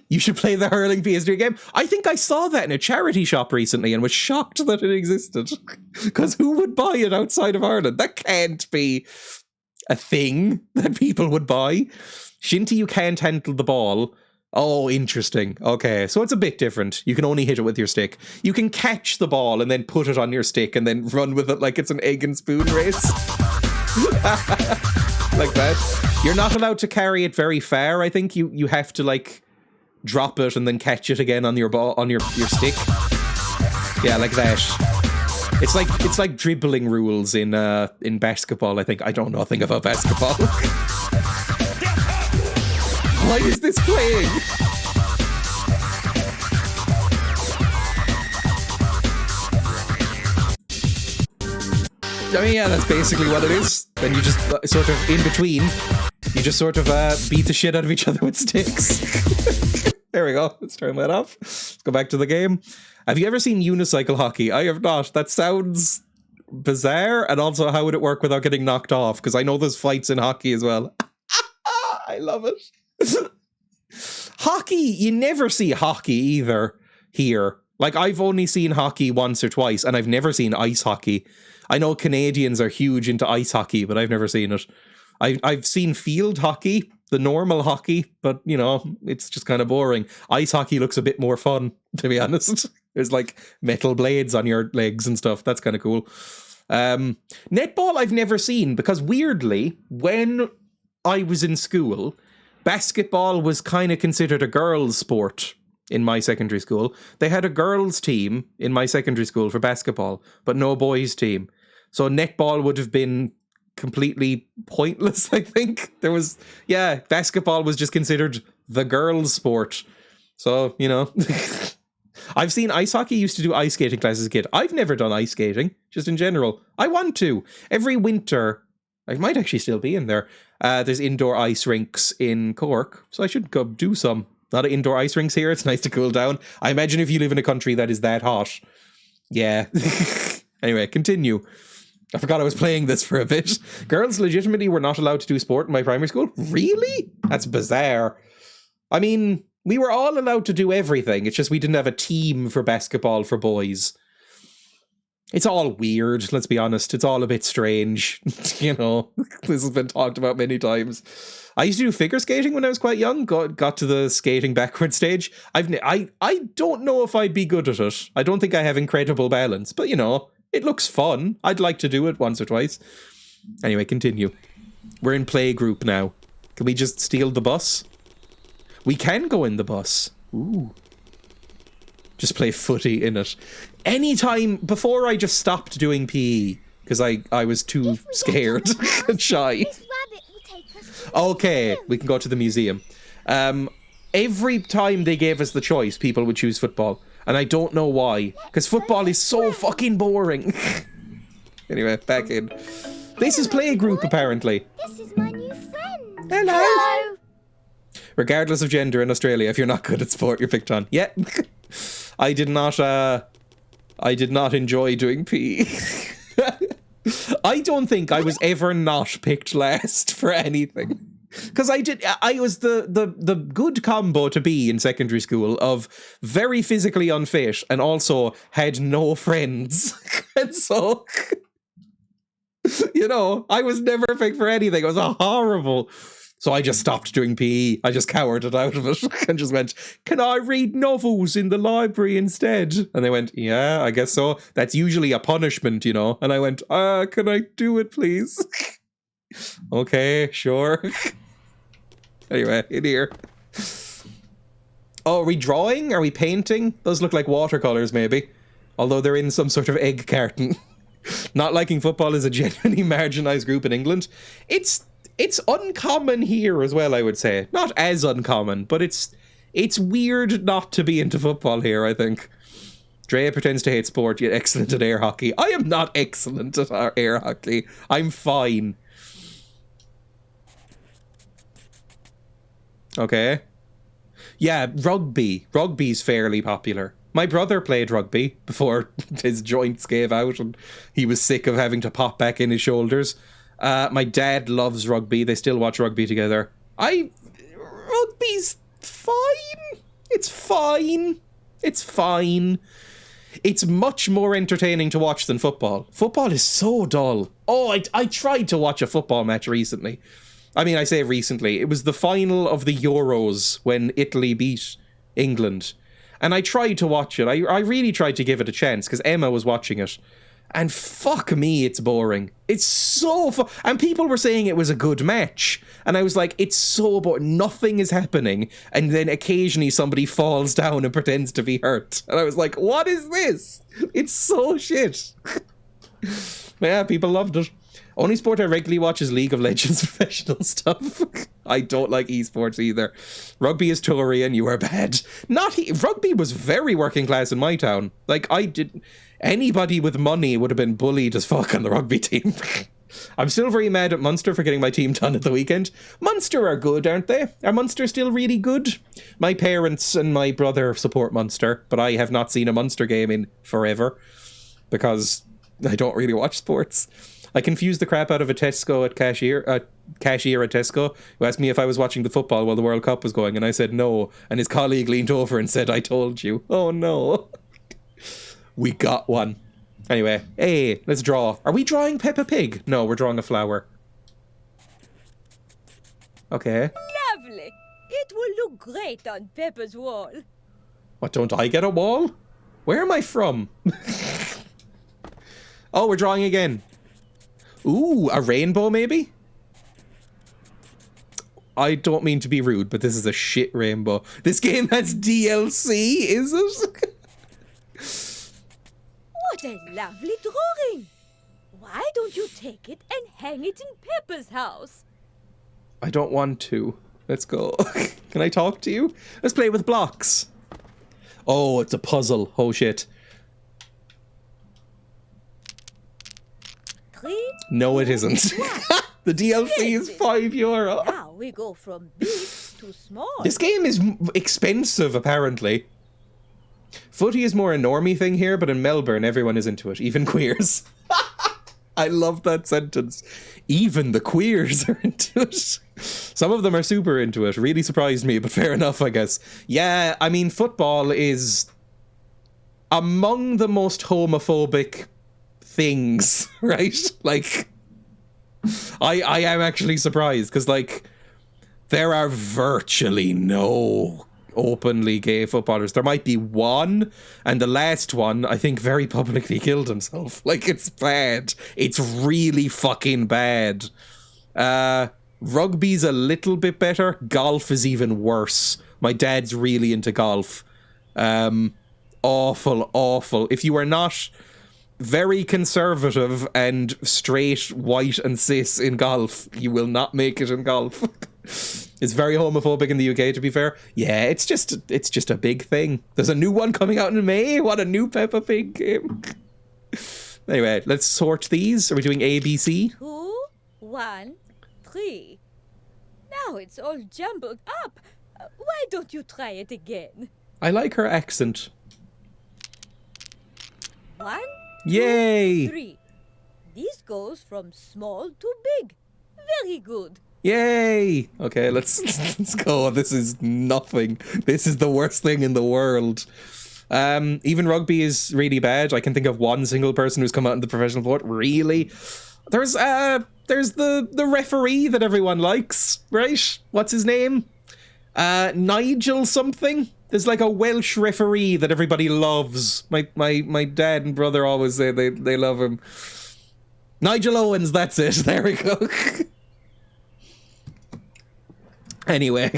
You should play the hurling PS3 game. I think I saw that in a charity shop recently and was shocked that it existed. Because who would buy it outside of Ireland? That can't be a thing that people would buy. Shinty, you can't handle the ball. Oh, interesting. Okay, so it's a bit different. You can only hit it with your stick. You can catch the ball and then put it on your stick and then run with it like it's an egg and spoon race. Like that. You're not allowed to carry it very far. I think you have to like drop it and then catch it again on your ball on your stick. Yeah, like that. It's like dribbling rules in basketball. I think I don't know nothing about basketball. Why is this playing? I mean, yeah, that's basically what it is. Then you just sort of, in between, you just sort of beat the shit out of each other with sticks. There we go. Let's turn that off. Let's go back to the game. Have you ever seen unicycle hockey? I have not. That sounds bizarre. And also, how would it work without getting knocked off? Because I know there's fights in hockey as well. I love it. Hockey, you never see hockey either here. Like, I've only seen hockey once or twice, and I've never seen ice hockey. I know Canadians are huge into ice hockey, but I've never seen it. I've seen field hockey, the normal hockey, but, you know, it's just kind of boring. Ice hockey looks a bit more fun, to be honest. There's, like, metal blades on your legs and stuff. That's kind of cool. Netball I've never seen, because weirdly, when I was in school, basketball was kind of considered a girls' sport. In my secondary school, they had a girls' team in my secondary school for basketball, but no boys' team. So netball would have been completely pointless, I think. Basketball was just considered the girls' sport. So, you know, I've seen ice hockey, used to do ice skating classes as a kid. I've never done ice skating, just in general. I want to. Every winter, I might actually still be in there. There's indoor ice rinks in Cork, so I should go do some. A lot of indoor ice rinks here. It's nice to cool down. I imagine if you live in a country that is that hot. Yeah. Anyway, continue. I forgot I was playing this for a bit. Girls legitimately were not allowed to do sport in my primary school? Really? That's bizarre. I mean, we were all allowed to do everything. It's just we didn't have a team for basketball for boys. It's all weird, let's be honest. It's all a bit strange. You know, this has been talked about many times. I used to do figure skating when I was quite young. Got to the skating backward stage. I don't know if I'd be good at it. I don't think I have incredible balance. But, you know, it looks fun. I'd like to do it once or twice. Anyway, continue. We're in playgroup now. Can we just steal the bus? We can go in the bus. Ooh. Just play footy in it. Anytime before I just stopped doing PE because I was too scared and shy. This rabbit will take us to Okay, we can go to the museum. Every time they gave us the choice, people would choose football. And I don't know why. Because football is so fucking boring. Anyway, back in. This is playgroup, apparently. This is my new friend. Hello. Regardless of gender in Australia, if you're not good at sport, you're picked on. Yeah. I did not enjoy doing PE. I don't think I was ever not picked last for anything. Because I was the good combo to be in secondary school of very physically unfit and also had no friends. And so, you know, I was never picked for anything. It was horrible. So I just stopped doing PE. I just cowered it out of it and just went, can I read novels in the library instead? And they went, yeah, I guess so. That's usually a punishment, you know. And I went, can I do it, please? Okay, sure. Anyway, in here. Oh, are we drawing? Are we painting? Those look like watercolors, maybe. Although they're in some sort of egg carton. Not liking football is a genuinely marginalised group in England. It's uncommon here as well, I would say. Not as uncommon, but it's weird not to be into football here, I think. Dreya pretends to hate sport, yet excellent at air hockey. I am not excellent at air hockey. I'm fine. Okay. Yeah, rugby. Rugby's fairly popular. My brother played rugby before his joints gave out and he was sick of having to pop back in his shoulders. My dad loves rugby. They still watch rugby together. Rugby's fine. It's fine. It's fine. It's much more entertaining to watch than football. Football is so dull. Oh, I tried to watch a football match recently. I mean, I say recently. It was the final of the Euros when Italy beat England. And I tried to watch it. I really tried to give it a chance because Emma was watching it. And fuck me, it's boring. It's so and people were saying it was a good match. And I was like, it's so boring. Nothing is happening. And then occasionally somebody falls down and pretends to be hurt. And I was like, what is this? It's so shit. But yeah, people loved it. Only sport I regularly watch is League of Legends professional stuff. I don't like esports either. Rugby is Tory and you are bad. Rugby was very working class in my town. Like, anybody with money would have been bullied as fuck on the rugby team. I'm still very mad at Munster for getting my team done at the weekend. Munster are good, aren't they? Are Munster still really good? My parents and my brother support Munster, but I have not seen a Munster game in forever because I don't really watch sports. I confused the crap out of a cashier at Tesco, who asked me if I was watching the football while the World Cup was going, and I said no, and his colleague leaned over and said, I told you. Oh no. We got one. Anyway, hey, let's draw. Are we drawing Peppa Pig? No, we're drawing a flower. Okay. Lovely. It will look great on Peppa's wall. What, don't I get a wall? Where am I from? Oh, we're drawing again. Ooh, a rainbow maybe? I don't mean to be rude, but this is a shit rainbow. This game has DLC, is it? What a lovely drawing. Why don't you take it and hang it in Peppa's house? I don't want to. Let's go. Can I talk to you? Let's play with blocks. Oh, it's a puzzle. Oh shit. No, it isn't. The DLC is €5. Now we go from big to small. This game is expensive, apparently. Footy is more a normie thing here, but in Melbourne, everyone is into it, even queers. I love that sentence. Even the queers are into it. Some of them are super into it. Really surprised me, but fair enough, I guess. Yeah, I mean, football is among the most homophobic things, right? Like, I am actually surprised, because, like, there are virtually no openly gay footballers. There might be one, and the last one, I think, very publicly killed himself. Like, it's bad. It's really fucking bad. Rugby's a little bit better. Golf is even worse. My dad's really into golf. Awful. If you are not very conservative and straight, white and cis in golf, you will not make it in golf. It's very homophobic in the UK, to be fair. Yeah, it's just a big thing. There's a new one coming out in May. What a new Peppa Pig game. Anyway, let's sort these. Are we doing A, B, C? 2, 1, 3. Now it's all jumbled up. Why don't you try it again? I like her accent. 1, Yay! 2, 3. This goes from small to big. Very good. Yay! Okay, let's go. This is nothing. This is the worst thing in the world. Even rugby is really bad. I can think of one single person who's come out in the professional sport. Really? There's the referee that everyone likes, right? What's his name? Nigel something? There's like a Welsh referee that everybody loves. My dad and brother always say they love him. Nigel Owens, that's it. There we go. Anyway,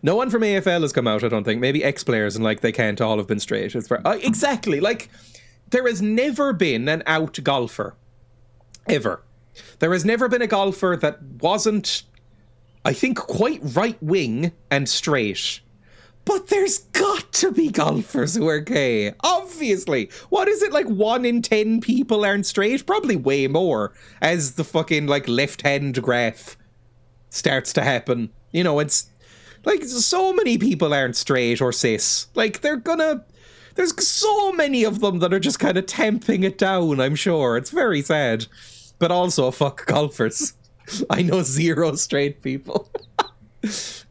no one from AFL has come out, I don't think. Maybe ex-players, and like they can't all have been straight. It's exactly, like there has never been an out golfer, ever. There has never been a golfer that wasn't, I think, quite right-wing and straight. But there's got to be golfers who are gay. Obviously. What is it, like 1 in 10 people aren't straight? Probably way more, as the fucking, like, left-hand graph starts to happen. You know, it's, like, so many people aren't straight or cis. Like, there's so many of them that are just kind of tamping it down, I'm sure. It's very sad. But also, fuck golfers. I know 0 straight people.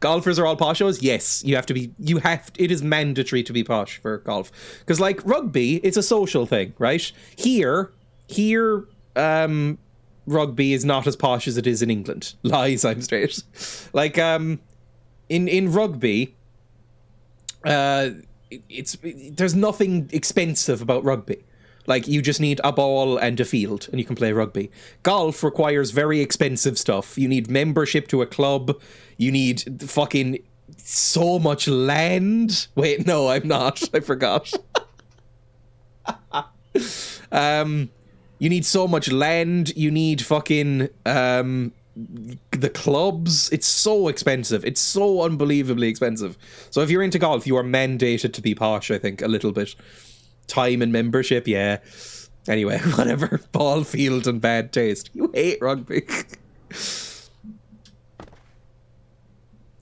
Golfers are all poshos? Yes, it is mandatory to be posh for golf. Because, like, rugby, it's a social thing, right? Here, rugby is not as posh as it is in England. Lies, I'm straight. Like, in rugby, there's nothing expensive about rugby. Like, you just need a ball and a field, and you can play rugby. Golf requires very expensive stuff. You need membership to a club. You need fucking so much land. Wait, no, I'm not. I forgot. You need so much land. You need fucking the clubs. It's so expensive. It's so unbelievably expensive. So if you're into golf, you are mandated to be posh, I think, a little bit. Time and membership, yeah. Anyway, whatever. Ball, field, and bad taste. You hate rugby.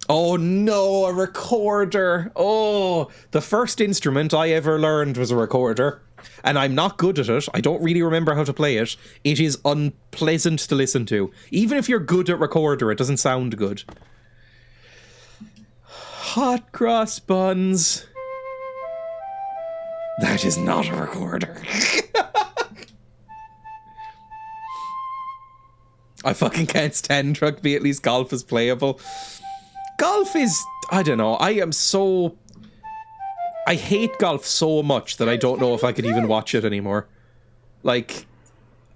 Oh no, a recorder. Oh, the first instrument I ever learned was a recorder. And I'm not good at it. I don't really remember how to play it. It is unpleasant to listen to. Even if you're good at recorder, it doesn't sound good. Hot cross buns. That is not a recorder. I fucking can't stand rugby. At least golf is playable. Golf is, I don't know. I hate golf so much that I don't know if I could even watch it anymore. Like,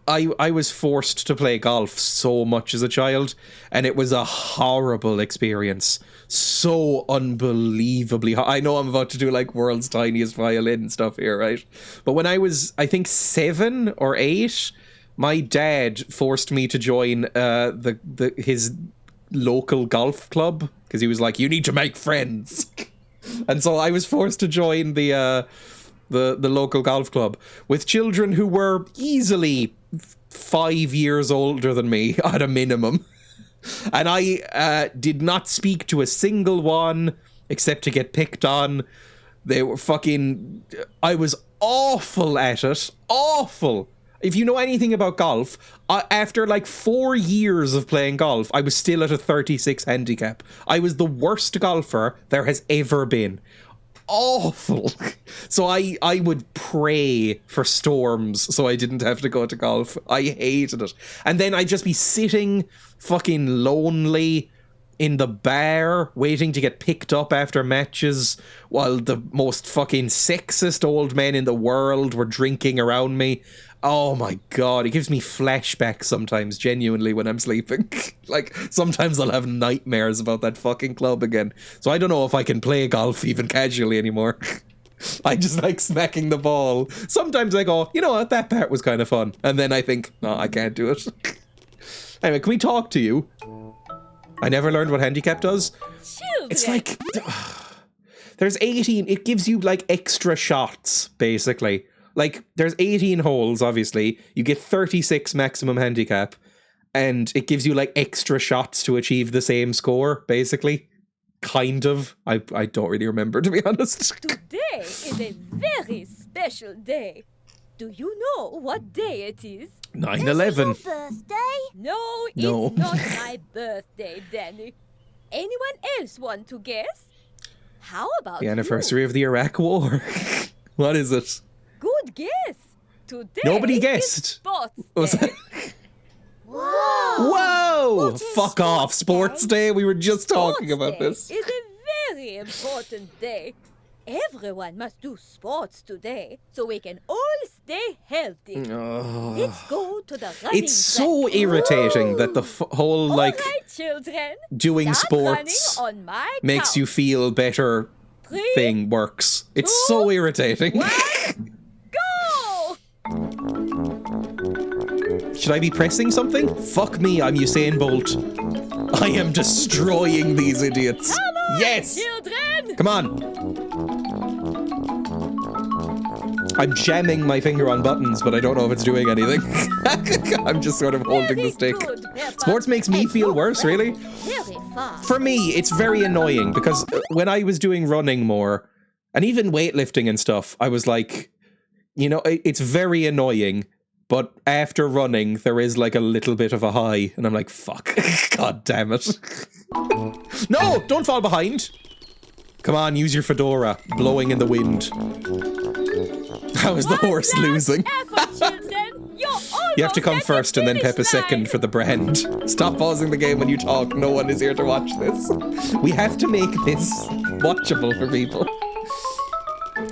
I was forced to play golf so much as a child, and it was a horrible experience. So unbelievably I know I'm about to do like world's tiniest violin stuff here, right? But when I was, I think 7 or 8, my dad forced me to join his local golf club, because he was like, you need to make friends. And so I was forced to join the local golf club with children who were easily 5 years older than me at a minimum. And I did not speak to a single one except to get picked on. They were fucking... I was awful at it. Awful. If you know anything about golf, after like 4 years of playing golf, I was still at a 36 handicap. I was the worst golfer there has ever been. Awful. So I would pray for storms so I didn't have to go to golf. I hated it. And then I'd just be sitting fucking lonely in the bar waiting to get picked up after matches while the most fucking sexist old men in the world were drinking around me. Oh my god, it gives me flashbacks sometimes, genuinely, when I'm sleeping. Like, sometimes I'll have nightmares about that fucking club again. So I don't know if I can play golf even casually anymore. I just like smacking the ball. Sometimes I go, you know what, that part was kind of fun. And then I think, no, I can't do it. Anyway, can we talk to you? I never learned what handicap does. Children. It's like, there's 18, it gives you like extra shots, basically. Like, there's 18 holes, obviously. You get 36 maximum handicap, and it gives you, like, extra shots to achieve the same score, basically. Kind of. I don't really remember, to be honest. Today is a very special day. Do you know what day it is? 9/11. Is it your birthday? No, No. it's not my birthday, Danny. Anyone else want to guess? How about The anniversary of the Iraq War. What is it? Good guess. Today Nobody is guessed. Sports Was Day. Whoa! Whoa! What is Fuck off, Sports Day. We were just talking Sports about Day this. is a very important day. Everyone must do sports today so we can all stay healthy. Oh. Let's go to the running It's so track. irritating that the whole, like, All right, children. doing Start running sports on my makes count. you feel better 3, thing works. It's 2, so irritating. 1, go! Should I be pressing something? Fuck me, I'm Usain Bolt. I am destroying these idiots. Yes! Children! Come on. I'm jamming my finger on buttons, but I don't know if it's doing anything. I'm just sort of holding the stick. Good, Peppa. Sports makes me feel worse, really. Very fast. For me, it's very annoying because when I was doing running more, and even weightlifting and stuff, I was like, you know, it's very annoying. But after running, there is like a little bit of a high, and I'm like, fuck, god damn it. No, don't fall behind. Come on, use your fedora, blowing in the wind. How is the horse losing? Effort, children. You're You have to come almost at first the and then finish Peppa second line. for the brand. Stop pausing the game when you talk. No one is here to watch this. We have to make this watchable for people.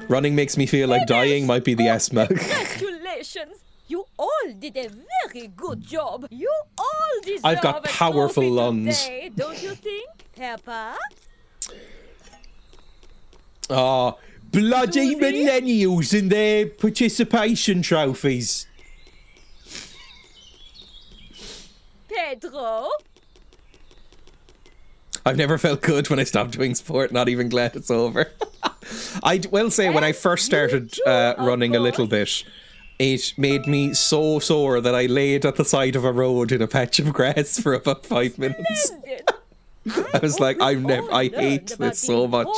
Running makes me feel like dying might be the asthma. Congratulations. You all did a very good job. You all deserve I've got a powerful trophy lungs. today, don't you think, Peppa? Oh, bloody Susie? millennials and their participation trophies. Pedro? I've never felt good when I stopped doing sport, not even glad it's over. I will say when I first started running a little bit, it made me so sore that I laid at the side of a road in a patch of grass for about 5 minutes. Splendid. I was like, I hate this so much.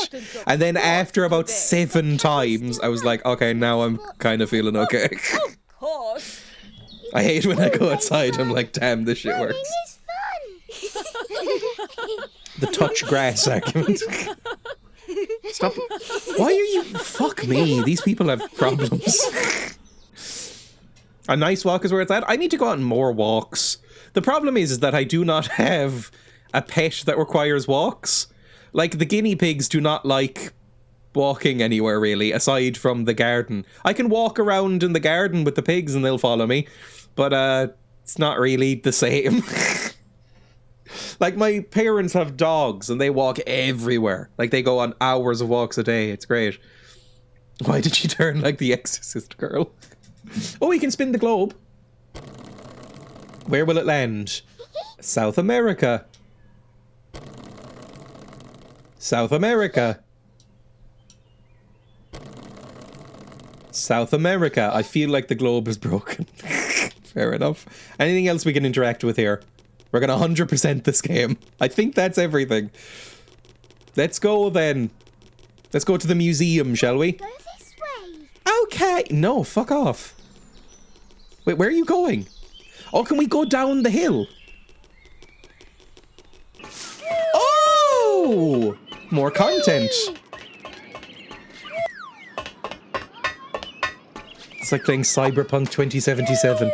And then after about 7 times, I was like, okay, now I'm kind of feeling okay. Of course. I hate when I go outside, I'm like, damn, this shit works. Running is fun. The touch grass argument. Stop. Why are you... Fuck me, these people have problems. A nice walk is where it's at. I need to go on more walks. The problem is that I do not have a pet that requires walks. Like, the guinea pigs do not like walking anywhere, really, aside from the garden. I can walk around in the garden with the pigs and they'll follow me, but it's not really the same. Like, my parents have dogs and they walk everywhere. Like, they go on hours of walks a day. It's great. Why did she turn like the Exorcist girl? Oh, we can spin the globe. Where will it land? South America. South America. South America. I feel like the globe is broken. Fair enough. Anything else we can interact with here? We're gonna 100% this game. I think that's everything. Let's go then. Let's go to the museum, shall we? Go this way. Okay. No, fuck off. Wait, where are you going? Oh, can we go down the hill? Oh! More content. It's like playing Cyberpunk 2077.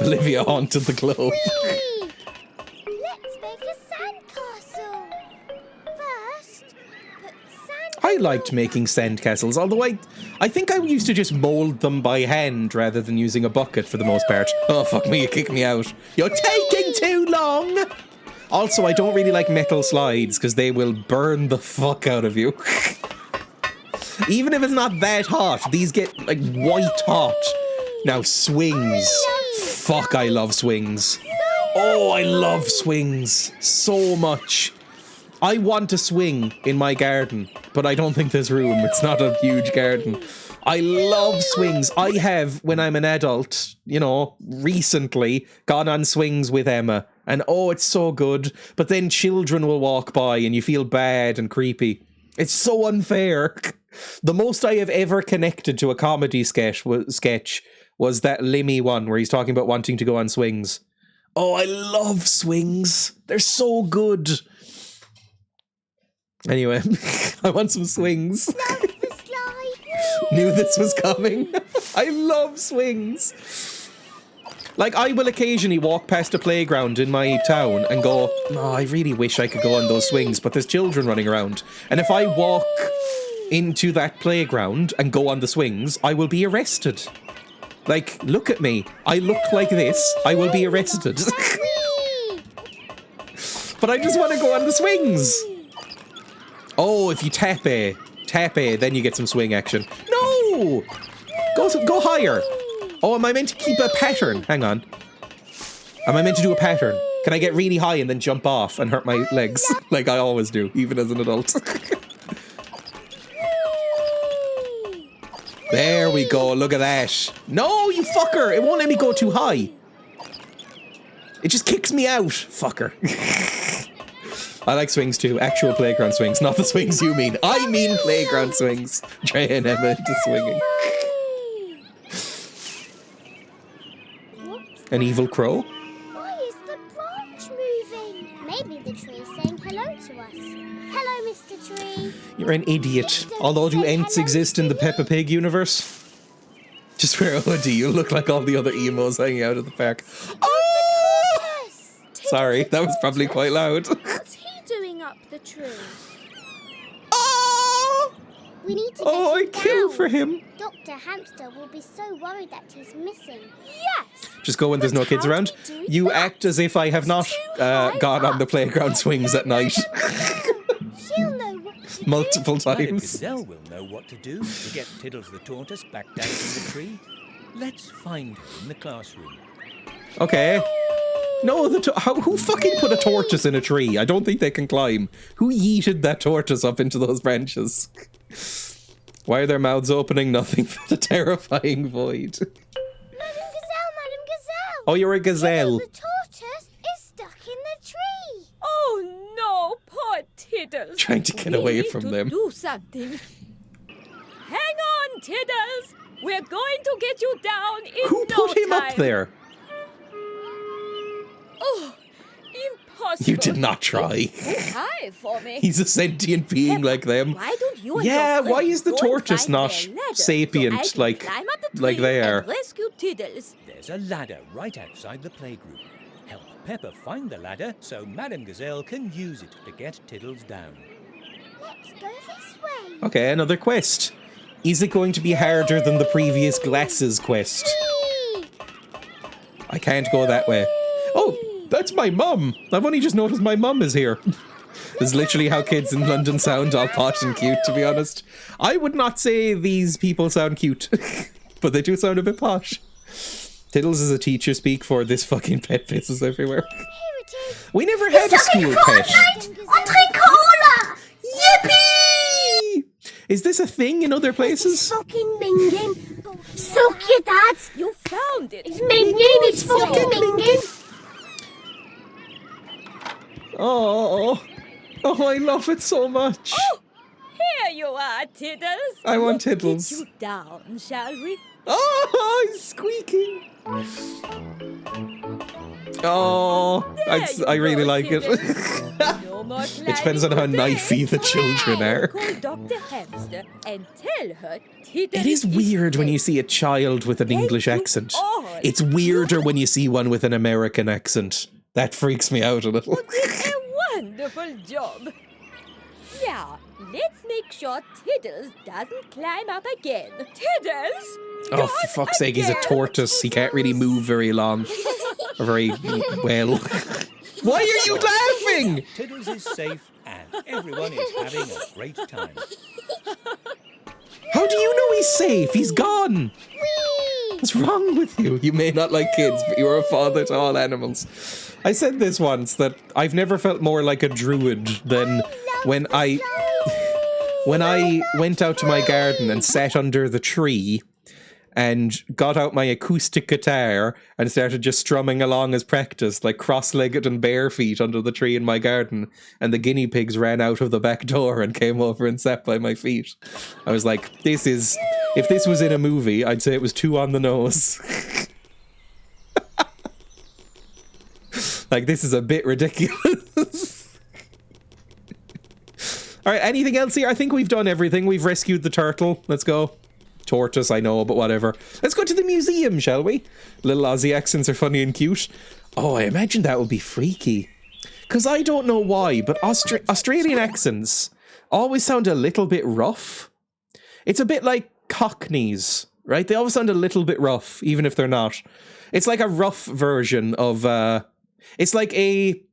Olivia haunted the globe. Whee! Let's make a sandcastle. First, put sand. I liked making sandcastles, although I think I used to just mold them by hand rather than using a bucket for the most part. Oh, fuck me, you kick me out. You're taking too long! Also, I don't really like metal slides because they will burn the fuck out of you. Even if it's not that hot, these get like white hot. Now, swings. Fuck, I love swings. Oh, I love swings so much. I want a swing in my garden, but I don't think there's room. It's not a huge garden. I love swings. I have, when I'm an adult, you know, recently gone on swings with Emma. And oh, it's so good. But then children will walk by and you feel bad and creepy. It's so unfair. The most I have ever connected to a comedy sketch was that Limmy one where he's talking about wanting to go on swings. Oh, I love swings. They're so good. Anyway, I want some swings. Love the slide. Knew this was coming. I love swings. Like, I will occasionally walk past a playground in my town and go, oh, I really wish I could go on those swings, but there's children running around. And if I walk into that playground and go on the swings, I will be arrested. Like, look at me. I look like this. I will be arrested. Whee! But I just want to go on the swings. Oh, if you tap A, then you get some swing action. No! Go higher. Oh, am I meant to keep a pattern? Hang on. Am I meant to do a pattern? Can I get really high and then jump off and hurt my legs? Like I always do, even as an adult. There we go, look at that. No, you fucker! It won't let me go too high. It just kicks me out, fucker. I like swings too, actual playground swings, not the swings you mean. I mean playground swings. Dreya and Emma into swinging. An evil crow? Why is the branch moving? Maybe the tree's saying hello to us. Hello, Mr. Tree. You're an idiot. Although do Ents exist in the Peppa Pig universe? Just wear a hoodie, you look like all the other emos hanging out at the park. Oh! Sorry, that was probably quite loud. What's he doing up the tree? Oh! We need to get Oh, I him kill down. for him. Dr. Hamster will be so worried that he's missing. Yes. Just go when there's no kids how around. do we do You that? act as if I have not gone on the playground swings at night. She'll know what to do. Multiple Madam times. Gazelle will know what to do to get Tiddles the tortoise back down from the tree. Let's find her in the classroom. Okay. No, who fucking put a tortoise in a tree? I don't think they can climb. Who yeeted that tortoise up into those branches? Why are their mouths opening? Nothing but a terrifying void. Madam Gazelle! Oh, you're a gazelle. The tortoise is stuck in the tree. Oh no, poor Tiddles. Trying to get We away need from to them. Do something. Hang on, Tiddles. We're going to get you down in Who no put him time. up there? Oh, impossible. You did not try. Too high for me. He's a sentient being like them. Why don't you and Yeah, your why friend is the go and tortoise find not their ladder sapient so I can like climb up the like tree they and are? rescue Tiddles. There's a ladder right outside the playgroup. Help Peppa find the ladder so Madam Gazelle can use it to get Tiddles down. Let's go this way. Okay, another quest. Is it going to be harder than the previous glasses quest? Whee! I can't go that way. Oh, that's my mum. I've only just noticed my mum is here. This is literally how kids in London sound, all posh and cute, to be honest. I would not say these people sound cute, but they do sound a bit posh. Tiddles is a teacher speak for this fucking pet pisses everywhere. Here it is. We never had a school pet. Yippee! Is this a thing in other places? Fucking minging. Suck your dad. You found it. It's minging. It's fucking minging. Oh, I love it so much. Here you are, Tiddles. I want Let's Tiddles. Get you down, shall we? Oh, he's squeaking. Oh, I really like it. No more It depends on how climbing knifey the today. children are. Call Dr. Hamster and tell her Tiddles It is weird when you dead. see a child with an English you accent. are. It's weirder when you see one with an American accent. That freaks me out a little. You did a wonderful job. Now, let's make sure Tiddles doesn't climb up again. Tiddles! Oh, for fuck's sake, he's a tortoise. He can't really move very long. Or very well. Why are you laughing? Tiddles is safe and everyone is having a great time. How do you know he's safe? He's gone. What's wrong with you? You may not like kids, but you are a father to all animals. I said this once, that I've never felt more like a druid than when I went out to my garden and sat under the tree and got out my acoustic guitar and started just strumming along as practice, like cross-legged and bare feet under the tree in my garden, and the guinea pigs ran out of the back door and came over and sat by my feet. I was like, if this was in a movie, I'd say it was too on the nose. Like, this is a bit ridiculous. All right, anything else here? I think we've done everything. We've rescued the turtle. Let's go. Tortoise, I know, but whatever. Let's go to the museum, shall we? Little Aussie accents are funny and cute. Oh, I imagine that would be freaky. Because I don't know why, but Australian accents always sound a little bit rough. It's a bit like Cockneys, right? They always sound a little bit rough, even if they're not. It's like a rough version of... it's like a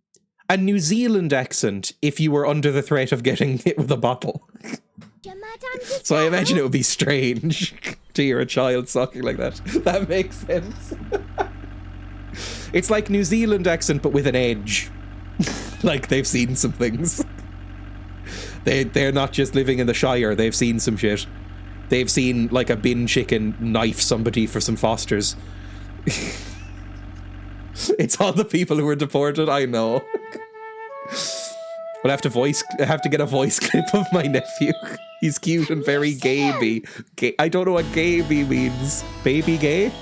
New Zealand accent if you were under the threat of getting hit with a bottle. So I imagine it would be strange to hear a child talking like that. That makes sense. It's like New Zealand accent, but with an edge. Like they've seen some things. They're not just living in the Shire, they've seen some shit. They've seen like a bin chicken knife somebody for some Fosters. It's all the people who were deported, I know. I'll have to get a voice clip of my nephew. He's cute and very gay-y. I don't know what gay-y means. Baby gay?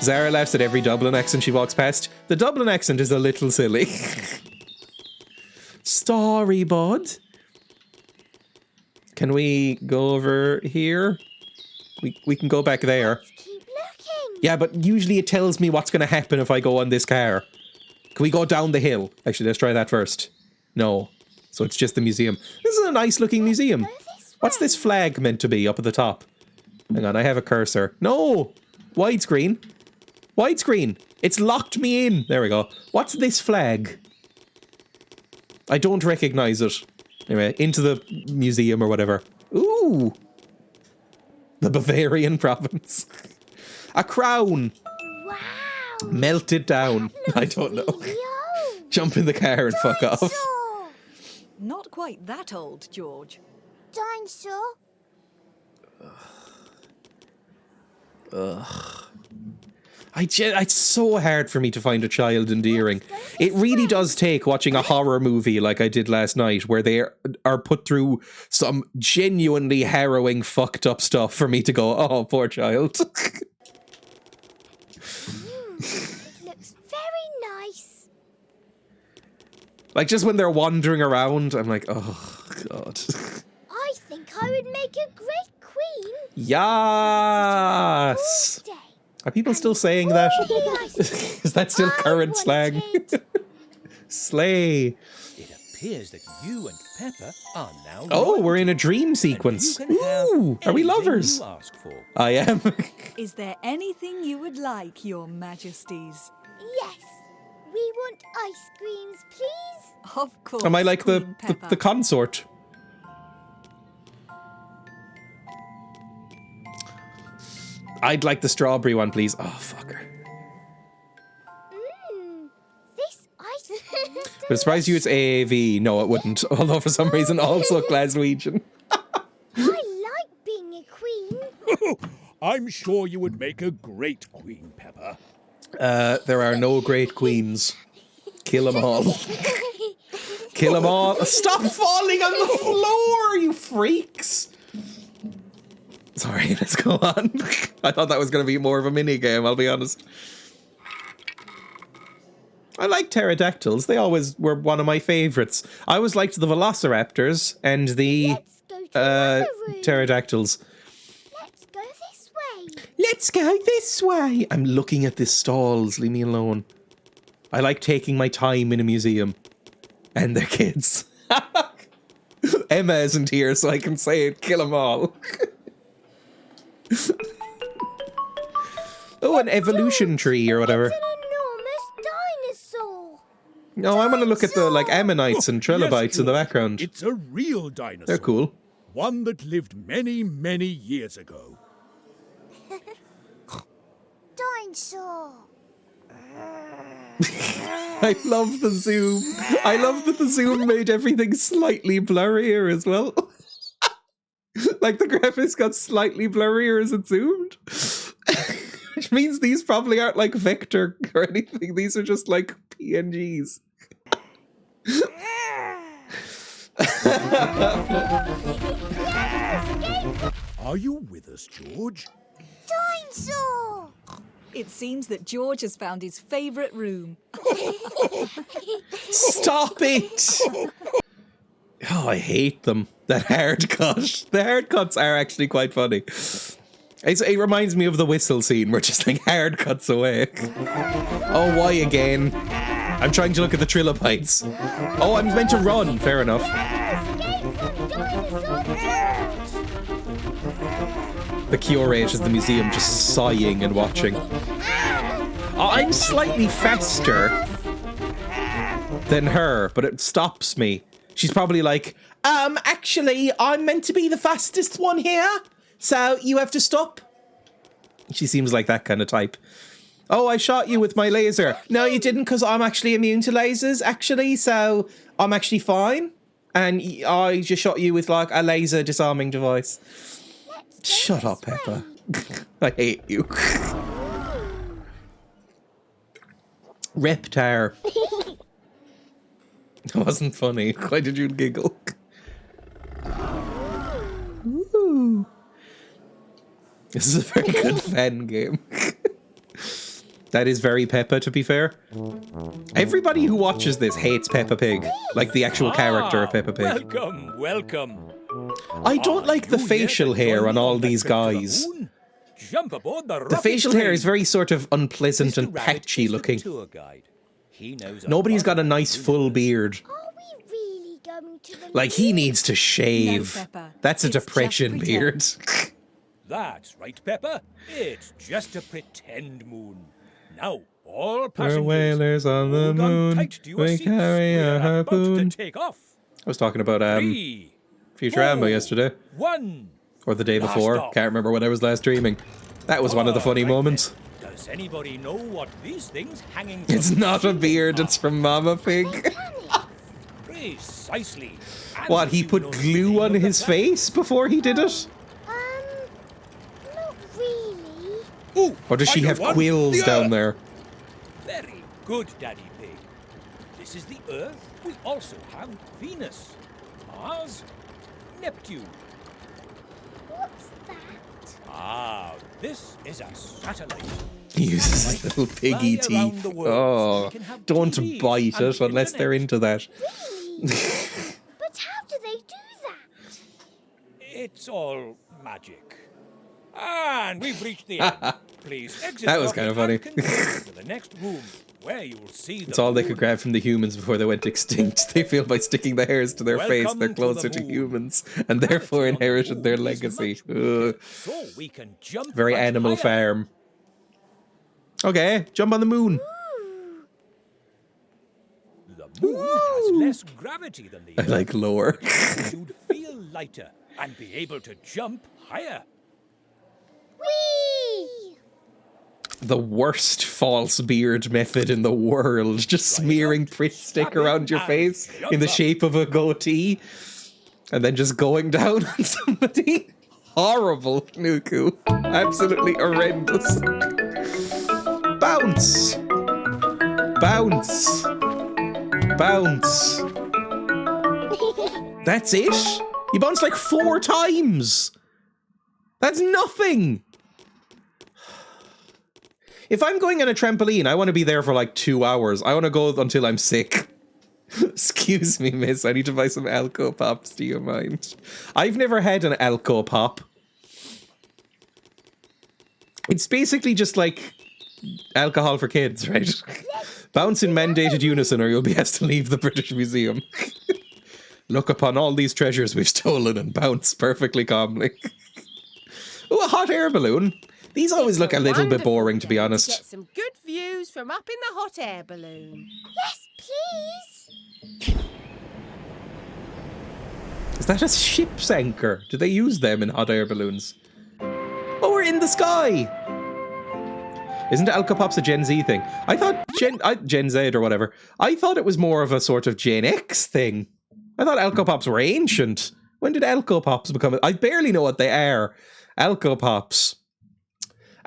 Zara laughs at every Dublin accent she walks past. The Dublin accent is a little silly. Sorry, bud. Can we go over here? We can go back there. Let's keep looking. Yeah, but usually it tells me what's going to happen if I go on this car. Can we go down the hill? Actually, let's try that first. No. So it's just the museum. This is a nice looking museum. What's this flag meant to be up at the top? Hang on, I have a cursor. No! Widescreen. Widescreen. It's locked me in. There we go. What's this flag? I don't recognize it. Anyway, into the museum or whatever. Ooh! The Bavarian province. A crown. Wow. Melt it down. I don't know. Really old. Jump in the car and fuck off. Dinosaur. Not quite that old, George. Dinosaur. It's so hard for me to find a child endearing. It really does take watching a horror movie like I did last night, where they are put through some genuinely harrowing, fucked up stuff for me to go, oh, poor child. It looks very nice. Like, just when they're wandering around, I'm like, oh, God. I think I would make a great queen. Yes! All day. Are people still saying that? Yes. Is that still current I slang? wanted. Slay. It appears that you and Peppa are now. Oh, we're in a dream and sequence. you can have Ooh, are we anything lovers? You ask for. I am. Is there anything you would like, Your Majesties? Yes. We want ice creams, please. Of course. Am I like Queen the Peppa. consort? I'd like the strawberry one, please. Oh, fucker. This ice cream is But it surprised you it's AAV. No, it wouldn't. Although for some reason also Glaswegian. I like being a queen. I'm sure you would make a great queen, Peppa. There are no great queens. Kill them all. Kill them all. Stop falling on the floor, you freaks. Sorry, let's go on. I thought that was going to be more of a mini game, I'll be honest. I like pterodactyls. They always were one of my favourites. I always liked the velociraptors and the Let's go to another room. pterodactyls. Let's go this way. Let's go this way. I'm looking at the stalls. Leave me alone. I like taking my time in a museum. And their kids. Emma isn't here, so I can say it. Kill them all. Oh, an evolution tree or whatever. It's an enormous dinosaur. No, I want to look at the like ammonites and trilobites in the George. background. It's a real dinosaur. They're cool. One that lived many, many years ago. Dinosaur. I love the zoom. I love that the zoom made everything slightly blurrier as well. Like the graphics got slightly blurrier as it zoomed. Which means these probably aren't like vector or anything. These are just like PNGs. Are you with us, George? Dinosaur. It seems that George has found his favourite room. Stop it! Oh, I hate them. That hard cut. The hard cuts are actually quite funny. It reminds me of the whistle scene where just like hard cuts away. Oh, why again? I'm trying to look at the trilobites. Oh, I'm meant to run. Fair enough. The curate of the museum just sighing and watching. Oh, I'm slightly faster than her, but it stops me. She's probably like, actually, I'm meant to be the fastest one here, so you have to stop. She seems like that kind of type. Oh, I shot you with my laser. No, you didn't, because I'm actually immune to lasers, actually, so I'm actually fine. And I just shot you with, like, a laser disarming device. Shut up, Peppa. I hate you. Reptar. It wasn't funny. Why did you giggle? Ooh. This is a very good fan game. That is very Peppa, to be fair. Everybody who watches this hates Peppa Pig. Like the actual character of Peppa Pig. Welcome, welcome. I don't like the facial hair on all these guys. Jump aboard The facial hair is very sort of unpleasant and patchy looking. Nobody's got a nice full beard. Are we really going to the Like, he needs to shave. No, Peppa. That's a It's just depression beard. That's right, Peppa. It's just a pretend moon. Now, all We're passengers, whalers on the hold on moon. tight to your We seats. carry We're a about harpoon. to take off. I was talking about 3, Futurama 4, yesterday. 1. Or the day Blast before. off. Can't remember when I was last dreaming. That was one of the funny All right, moments. then. Does anybody know what these things hanging? It's from not the a beard, it's from Mama Pig. Precisely. And What, he you put know the glue name on of the his planet? face before he did it? Not really. Ooh, Or does she I have know one. quills The down Earth. there? Very good, Daddy Pig. This is the Earth. We also have Venus, Mars, Neptune. What's that? Ah, this is a satellite. He uses his little piggy Fly around teeth. the world so we Oh, can have don't TVs bite and it unless they're internet. into that. Really? But how do they do that? It's all magic. And we've reached the end. Please exit. That was the kinda rocket funny. and continue to the next room, where you will see the It's all they could moon. grab from the humans before they went extinct. They feel by sticking the hairs to their face, Welcome they're to closer the to moon. humans, and therefore Gravity on the inherited their moon is legacy. much weaker, Ugh. so we can jump Very much Animal higher. Farm. Okay, jump on the moon. The moon has less gravity than the I Earth. like lower. You'd feel lighter and be able to jump higher. Whee! The worst false beard method in the world. Just smearing Pritt stick Stop it around your and face jump in the up. shape of a goatee. And then just going down on somebody. Horrible, Nuku. Absolutely horrendous. Bounce. Bounce. Bounce. That's it? You bounced like 4 times. That's nothing. If I'm going on a trampoline, I want to be there for like 2 hours. I want to go until I'm sick. Excuse me, miss. I need to buy some Alco Pops. Do you mind? I've never had an Alco Pop. It's basically just like alcohol for kids, right? Bounce in mandated unison or you'll be asked to leave the British Museum. Look upon all these treasures we've stolen and bounce perfectly calmly. Oh, a hot air balloon. These always look a little bit boring, to be honest. Get some good views from up in the hot air balloon. Yes, please. Is that a ship's anchor? Do they use them in hot air balloons? Oh, we're in the sky! Isn't Alcopops a Gen Z thing? I thought Gen Z or whatever. I thought it was more of a sort of Gen X thing. I thought Alcopops were ancient. When did Alcopops become? I barely know what they are. Alcopops.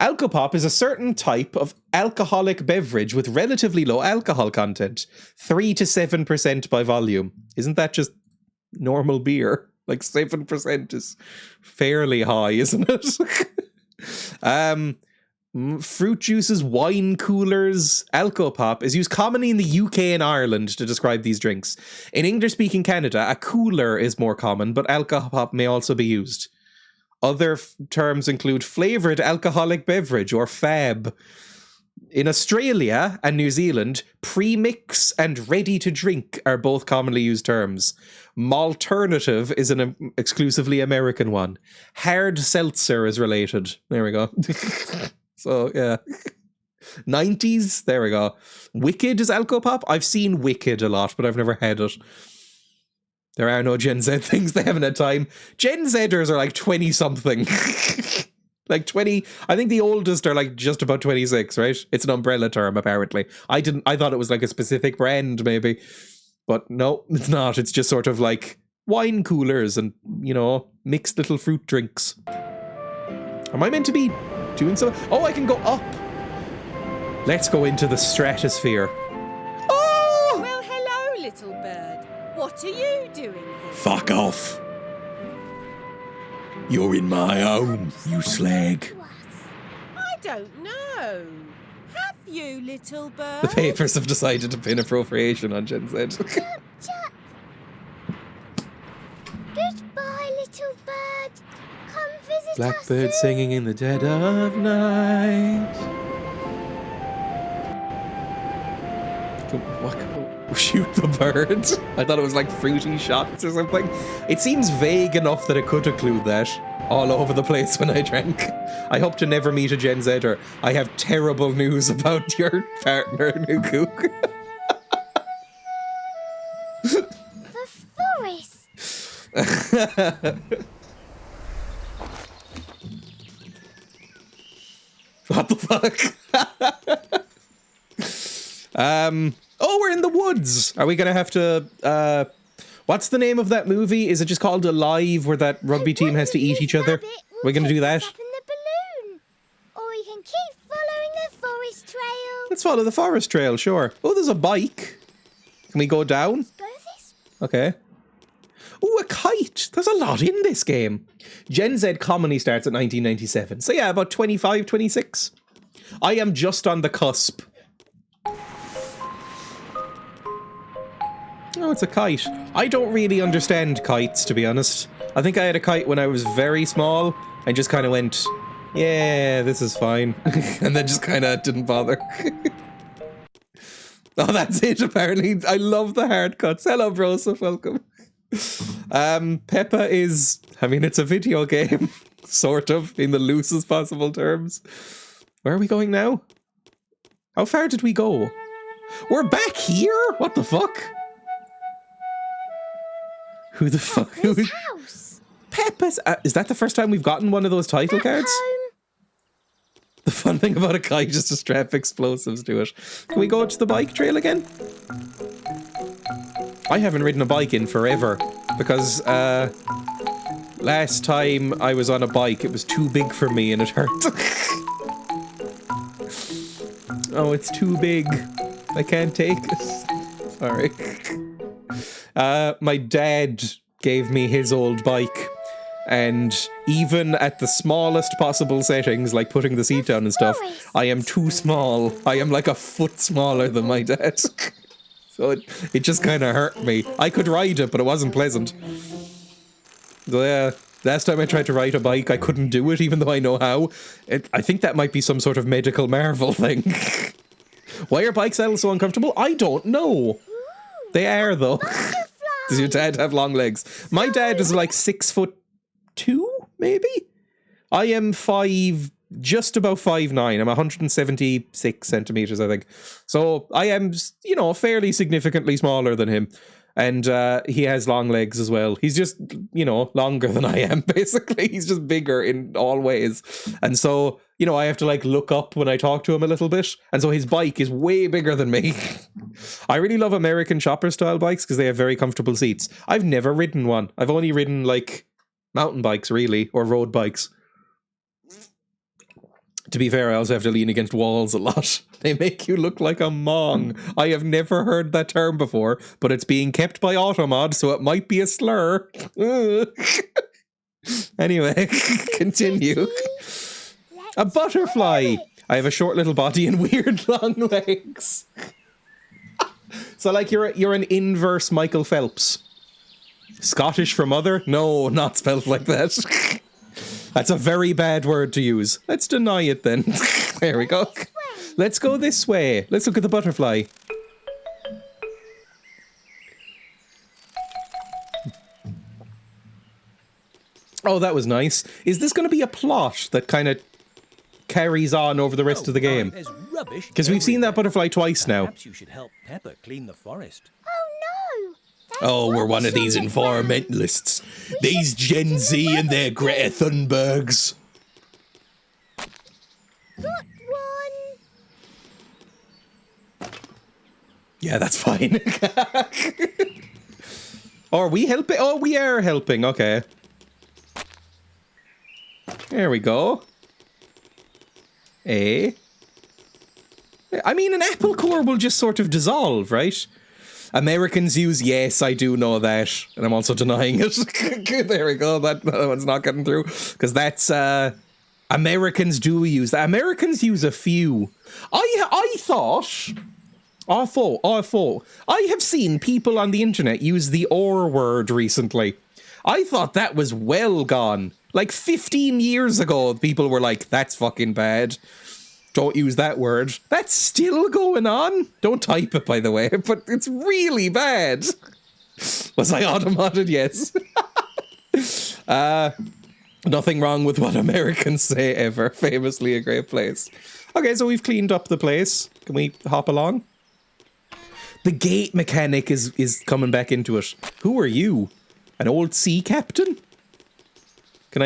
Alcopop is a certain type of alcoholic beverage with relatively low alcohol content, 3 to 7% by volume. Isn't that just normal beer? Like 7% is fairly high, isn't it? Fruit juices, wine coolers, Alcopop is used commonly in the UK and Ireland to describe these drinks. In English-speaking Canada, a cooler is more common, but Alcopop may also be used. Other terms include flavoured alcoholic beverage, or FAB. In Australia and New Zealand, premix and ready-to-drink are both commonly used terms. Malternative is an exclusively American one. Hard seltzer is related. There we go. So, yeah. 90s? There we go. Wicked is Alcopop? I've seen Wicked a lot, but I've never had it. There are no Gen Z things. They haven't had time. Gen Zers are like 20-something. Like 20, I think the oldest are like just about 26, right? It's an umbrella term, apparently. I thought it was like a specific brand, maybe. But no, it's not. It's just sort of like wine coolers and, you know, mixed little fruit drinks. Am I meant to be doing so? Oh, I can go up. Let's go into the stratosphere. Oh! Well, hello, little bird. What are you doing here? Fuck off. You're in my home, you slag. I don't know. Have you, little bird? The papers have decided to pin appropriation on Gen Z. Chirp. Goodbye, little bird. Come visit Blackbird us soon. singing in the dead of night. What? Shoot the bird? I thought it was like fruity shots or something. It seems vague enough that it could include that all over the place when I drank. I hope to never meet a Gen Zer. I have terrible news about your partner, Nuku. The forest. What the fuck? Oh, we're in the woods. Are we gonna have to, what's the name of that movie? Is it just called Alive, where that rugby team has to eat each other? We're gonna do that? Up in the balloon. Or we can keep following the forest trail. Let's follow the forest trail, sure. Oh, there's a bike. Can we go down? Go this Okay. Oh, a kite. There's a lot in this game. Gen Z commonly starts at 1997. So yeah, about 25, 26. I am just on the cusp. Oh, it's a kite. I don't really understand kites, to be honest. I think I had a kite when I was very small and just kind of went, yeah, this is fine. And then just kind of didn't bother. Oh, that's it, apparently. I love the hard cuts. Hello, Broseph, welcome. Peppa is, I mean, it's a video game, sort of, in the loosest possible terms. Where are we going now? How far did we go? We're back here? What the fuck? Who the fuck? Who is house. Peppa's? Is that the first time we've gotten one of those title cards? Home. The fun thing about a kite is to strap explosives to it. Can we go to the bike trail again? I haven't ridden a bike in forever because last time I was on a bike it was too big for me and it hurt. Oh, it's too big. I can't take it. Sorry. My dad gave me his old bike, and even at the smallest possible settings, like putting the seat down and stuff, I am too small. I am like a foot smaller than my dad. So it just kind of hurt me. I could ride it, but it wasn't pleasant. So yeah, last time I tried to ride a bike, I couldn't do it, even though I know how. I think that might be some sort of medical marvel thing. Why are bike saddles so uncomfortable? I don't know. They are, though. Does your dad have long legs? My dad is like 6'2", maybe? I am just about 5'9". I'm 176 centimeters, I think. So I am, you know, fairly significantly smaller than him. And he has long legs as well. He's just, you know, longer than I am, basically. He's just bigger in all ways. And so, you know, I have to like look up when I talk to him a little bit. And so his bike is way bigger than me. I really love American chopper style bikes because they have very comfortable seats. I've never ridden one. I've only ridden like mountain bikes, really, or road bikes. To be fair, I also have to lean against walls a lot. They make you look like a mong. I have never heard that term before, but it's being kept by Automod, so it might be a slur. Anyway, continue. A butterfly. I have a short little body and weird long legs. So like you're an inverse Michael Phelps. Scottish for mother? No, not spelled like that. That's a very bad word to use. Let's deny it then. There we go. Let's go this way. Let's look at the butterfly. Oh, that was nice. Is this going to be a plot that kind of carries on over the rest of the game? There's rubbish. Because we've seen that butterfly twice now. Perhaps you should help Peppa clean the forest. Oh no! Oh, we're one of these environmentalists. These Gen Z and their Greta Thunbergs. Yeah, that's fine. Are we helping? Oh, we are helping. Okay. There we go. I mean, an apple core will just sort of dissolve, right? Americans use yes, I do know that. And I'm also denying it. There we go. That one's not getting through. Because that's, Americans do use that. Americans use a few. I have seen people on the internet use the or word recently. I thought that was well gone. Like 15 years ago, people were like, that's fucking bad. Don't use that word. That's still going on. Don't type it, by the way, but it's really bad. Was I automated? Yes. Nothing wrong with what Americans say ever. Famously a great place. Okay, so we've cleaned up the place. Can we hop along? The gate mechanic is coming back into it. Who are you? An old sea captain? Can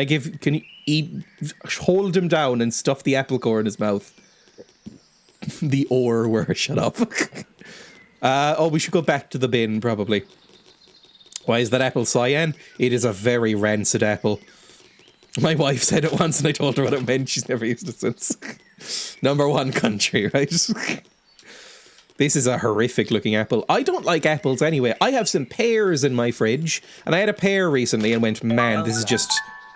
you hold him down and stuff the apple core in his mouth? The or were shut up. We should go back to the bin, probably. Why is that apple cyan? It is a very rancid apple. My wife said it once and I told her what it meant. She's never used it since. Number one country, right? This is a horrific looking apple. I don't like apples anyway. I have some pears in my fridge, and I had a pear recently and went, man, this is just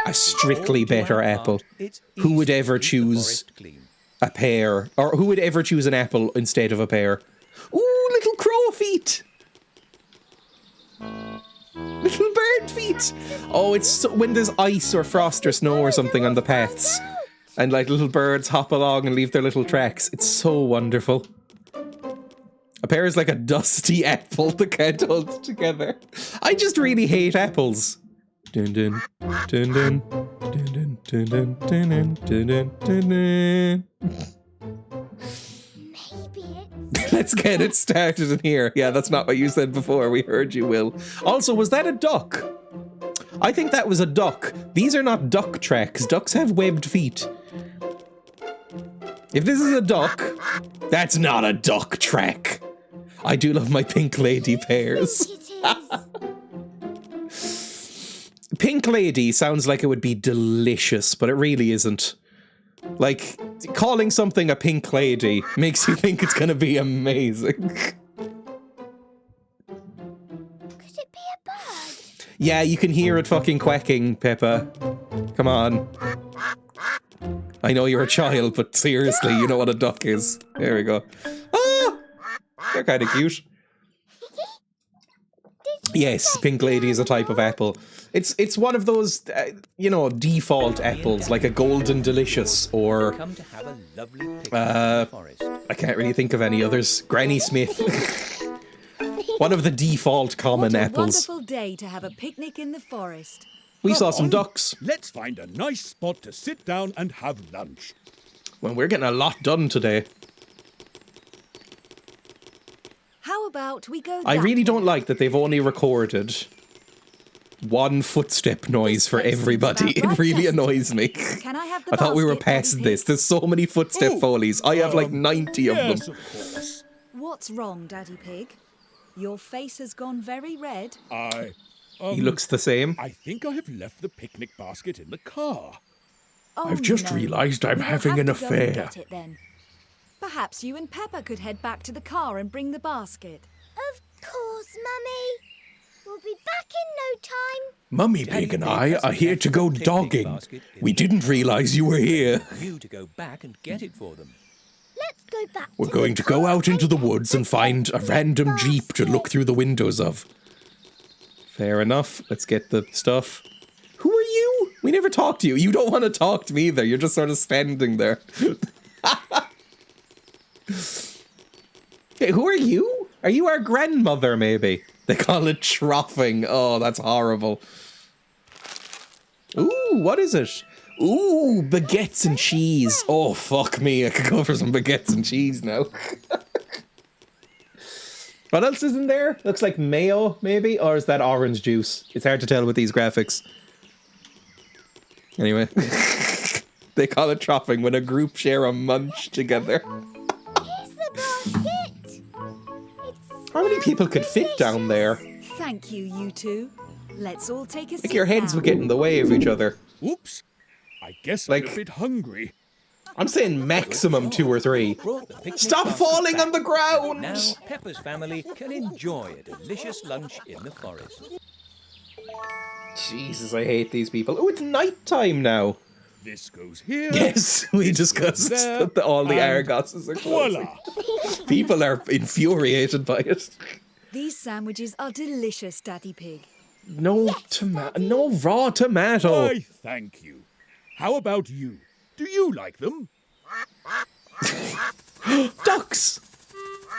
a strictly better apple. Who would ever choose a pear? Or who would ever choose an apple instead of a pear? Ooh, little crow feet! Little bird feet! Oh, it's so, when there's ice or frost or snow or something on the paths, and like little birds hop along and leave their little tracks. It's so wonderful. A pear is like a dusty apple that can't hold together. I just really hate apples. Dun dun dun dun dun dun dun dun dun dun dun. Let's get it started in here. Yeah, that's not what you said before. We heard you, Will. Also, was that a duck? I think that was a duck. These are not duck tracks. Ducks have webbed feet. If this is a duck, that's not a duck track. I do love my pink lady pears. Pink lady sounds like it would be delicious, but it really isn't. Like, calling something a pink lady makes you think it's gonna be amazing. Could it be a bird? Yeah, you can hear it fucking quacking, Peppa. Come on. I know you're a child, but seriously, you know what a duck is. There we go. Ah! They're kind of cute. Yes, pink lady is a type of apple. It's one of those, default apples, like a golden delicious, or Come to have a lovely picnic in the forest. I can't really think of any others. Granny Smith. One of the default common What a apples. wonderful day to have a picnic in the forest. We saw Come some on, ducks. Let's find a nice spot to sit down and have lunch. Well, we're getting a lot done today. How about we go I that really way? don't like that they've only recorded one footstep noise for place seems everybody. about It right, really doesn't it? annoys me. Can I have the I thought we were basket, Daddy past Pig? this. There's so many footstep follies. I have like 90 of Yes, them. of course. What's wrong, Daddy Pig? Your face has gone very red. He looks the same. I think I have left the picnic basket in the car. Oh, I've just no. realised I'm We will having have an to go and affair. get it then. Perhaps you and Peppa could head back to the car and bring the basket. Of course, Mummy. We'll be back in no time. Mummy Daddy Pig and Pig I hasn't are here left to the go picnic dogging. basket in We the didn't realise you were here. You to go back and get it for them. Let's go back. We're to going the to go car out into the get woods the and find a picnic random jeep to look basket. through the windows of. Fair enough. Let's get the stuff. Who are you? We never talked to you. You don't want to talk to me either. You're just sort of standing there. Hey, who are you? Are you our grandmother, maybe? They call it troughing. Oh, that's horrible. Ooh, what is it? Ooh, baguettes and cheese. Oh, fuck me. I could go for some baguettes and cheese now. What else is in there? Looks like mayo, maybe? Or is that orange juice? It's hard to tell with these graphics. Anyway. They call it troughing when a group share a munch together. Here's the basket. It's How many people could fit down there? Thank you, you two. Let's all take a seat Like your heads now. would get in the way of each other. Oops. I guess Like- I'm a bit hungry. I'm saying maximum 2 or 3. Brought the picnic Stop basket falling back. on the ground! Now Peppa's family can enjoy a delicious lunch in the forest. Jesus, I hate these people. Oh, it's night time now. This goes here. Yes, we discussed there, that all the and Argosses are closing. Voila. People are infuriated by it. These sandwiches are delicious, Daddy Pig. No no raw tomato. Why, thank you. How about you? Do you like them? Ducks!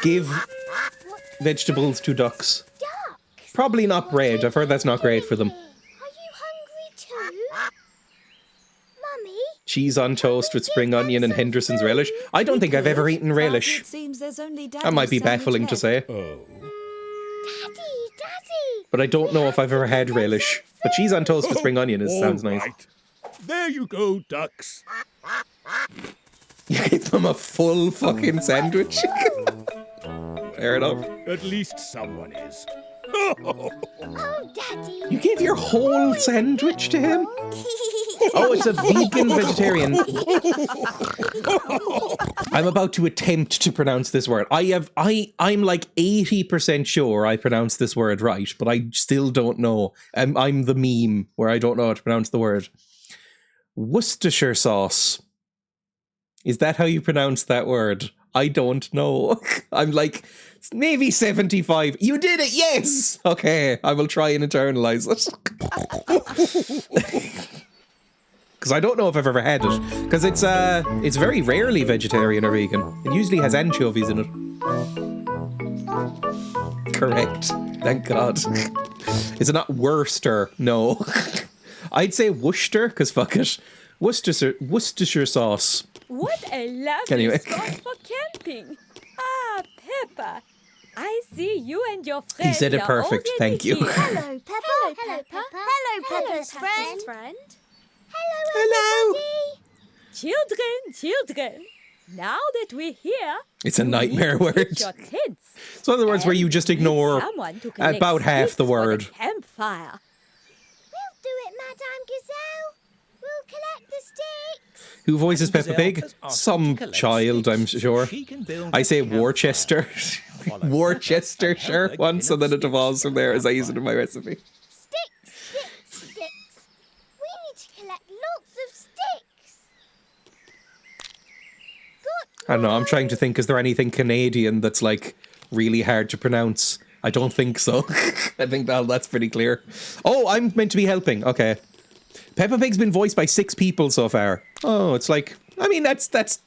Give vegetables to ducks. Ducks. Probably not bread. I've heard that's not great for them. Are you hungry too? Mummy? Cheese on toast with spring onion and Henderson's relish. I don't think I've ever eaten But relish. It seems there's only That might be Daddy's baffling to sandwich say. Oh. Daddy! But I don't know if I've ever had relish. But cheese on toast with spring onion sounds nice. Right. There you go, ducks. You gave them a full fucking sandwich. Fair enough. At least someone is. Oh, Daddy! You gave your whole sandwich to him? Oh, it's a vegan vegetarian. I'm about to attempt to pronounce this word. I'm like 80% sure I pronounced this word right, but I still don't know. I'm the meme where I don't know how to pronounce the word. Worcestershire sauce. Is that how you pronounce that word? I don't know. I'm like maybe 75. You did it, yes! Okay, I will try and internalize it. Because I don't know if I've ever had it. Because it's very rarely vegetarian or vegan. It usually has anchovies in it. Correct. Thank God. Is it not Worcester? No. I'd say Worcester, because fuck it. Worcestershire sauce. What a lovely Anyway. spot for camping. Ah, Peppa. I see you and your friend. said it are perfect, already thank you. here. Hello, Peppa. Hello, Peppa. Hello, Peppa's Peppa's friend. Hello. Children. Now that we're here, It's a you nightmare need to word. pitch your tents. It's one of the words where you just And ignore someone to collect about half sticks the for word. campfire. We'll do it, Madame Gazelle. We'll collect the sticks. Who voices Peppa Gazelle Pig? has asked Some to collect child, I'm sticks sure. she can build I a say campfire. Worcester. Follow Worcestershire Peppa once, and then it getting up evolves sticks from there as I for use it in my recipe. Sticks. We need to collect lots of sticks. I don't know, I'm trying to think, is there anything Canadian that's like really hard to pronounce? I don't think so. I think that's pretty clear. Oh, I'm meant to be helping. Okay. Peppa Pig's been voiced by 6 people so far. Oh, it's like, I mean, that's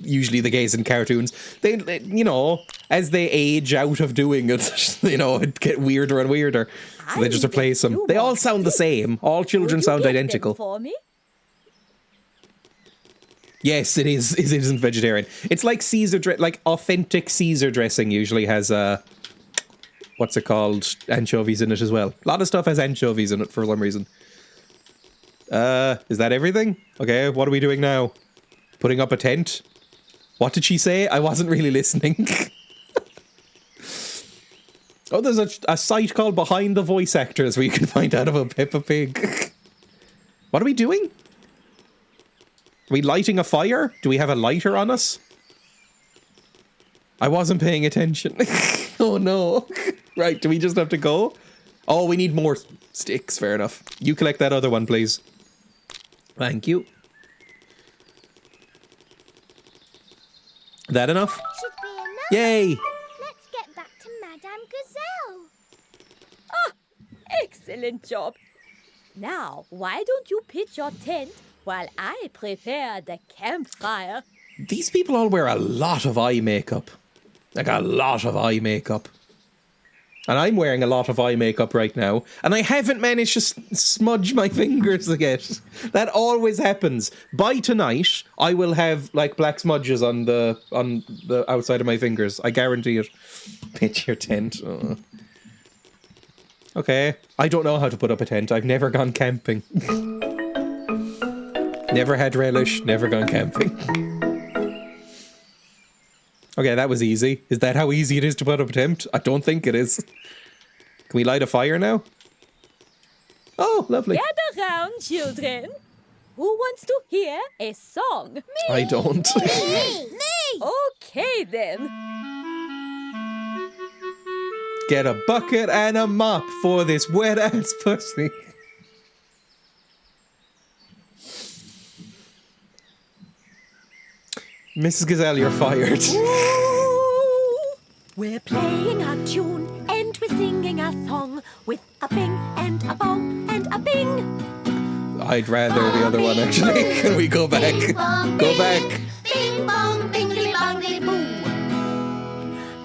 usually the case in cartoons. They, you know, as they age out of doing it, you know, it get weirder and weirder. So they just I need a replace them. few They all more sound the sticks. same. All children Would you sound get them identical. for me? Yes, it is. It isn't vegetarian. It's like Caesar, like authentic Caesar dressing usually has what's it called? Anchovies in it as well. A lot of stuff has anchovies in it for some reason. Is that everything? Okay, what are we doing now? Putting up a tent? What did she say? I wasn't really listening. Oh, there's a site called Behind the Voice Actors where you can find out about Peppa Pig. What are we doing? Are we lighting a fire? Do we have a lighter on us? I wasn't paying attention. Oh no. Right, do we just have to go? Oh, we need more sticks. Fair enough. You collect that other one, please. Thank you. That enough? Should be enough. Yay! Let's get back to Madame Gazelle. Excellent job. Now, why don't you pitch your tent while I prepare the campfire? These people all wear a lot of eye makeup. Like a lot of eye makeup. And I'm wearing a lot of eye makeup right now, and I haven't managed to smudge my fingers yet. That always happens. By tonight, I will have like black smudges on the outside of my fingers. I guarantee it. Pitch your tent. Oh. Okay, I don't know how to put up a tent. I've never gone camping. Never had relish. Never gone camping. Okay, that was easy. Is that how easy it is to put up a tent? I don't think it is. Can we light a fire now? Oh, lovely. Gather round, children. Who wants to hear a song? Me. I don't. Me! Okay, then. Get a bucket and a mop for this wet ass pussy. Mrs. Gazelle, you're fired. We're playing a tune and we're singing a song with a bing and a bong and a bing. I'd rather the other one, actually. Can we go back? Go back. Bing bong, bingly bongly boo.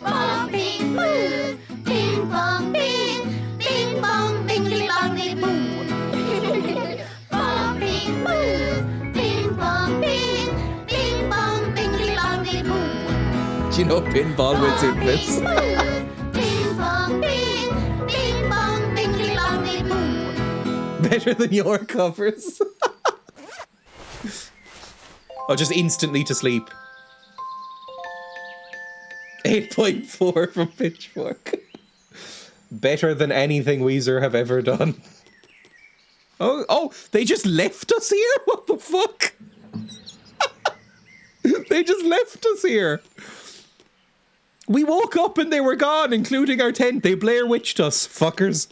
Bong bing boo. Bing bong bing. Bing bong, bingly bongly boo. Bong bing boo. Bing bong bing. Bing bong, bingly bongly boo. Do you know pinball was in this? Bing bong bing. Bing bong, bingly bongly boo. Better than your covers. Oh, just instantly to sleep. 8.4 from Pitchfork. Better than anything Weezer have ever done. Oh, they just left us here? What the fuck? They just left us here. We woke up and they were gone, including our tent. They Blair Witched us, fuckers.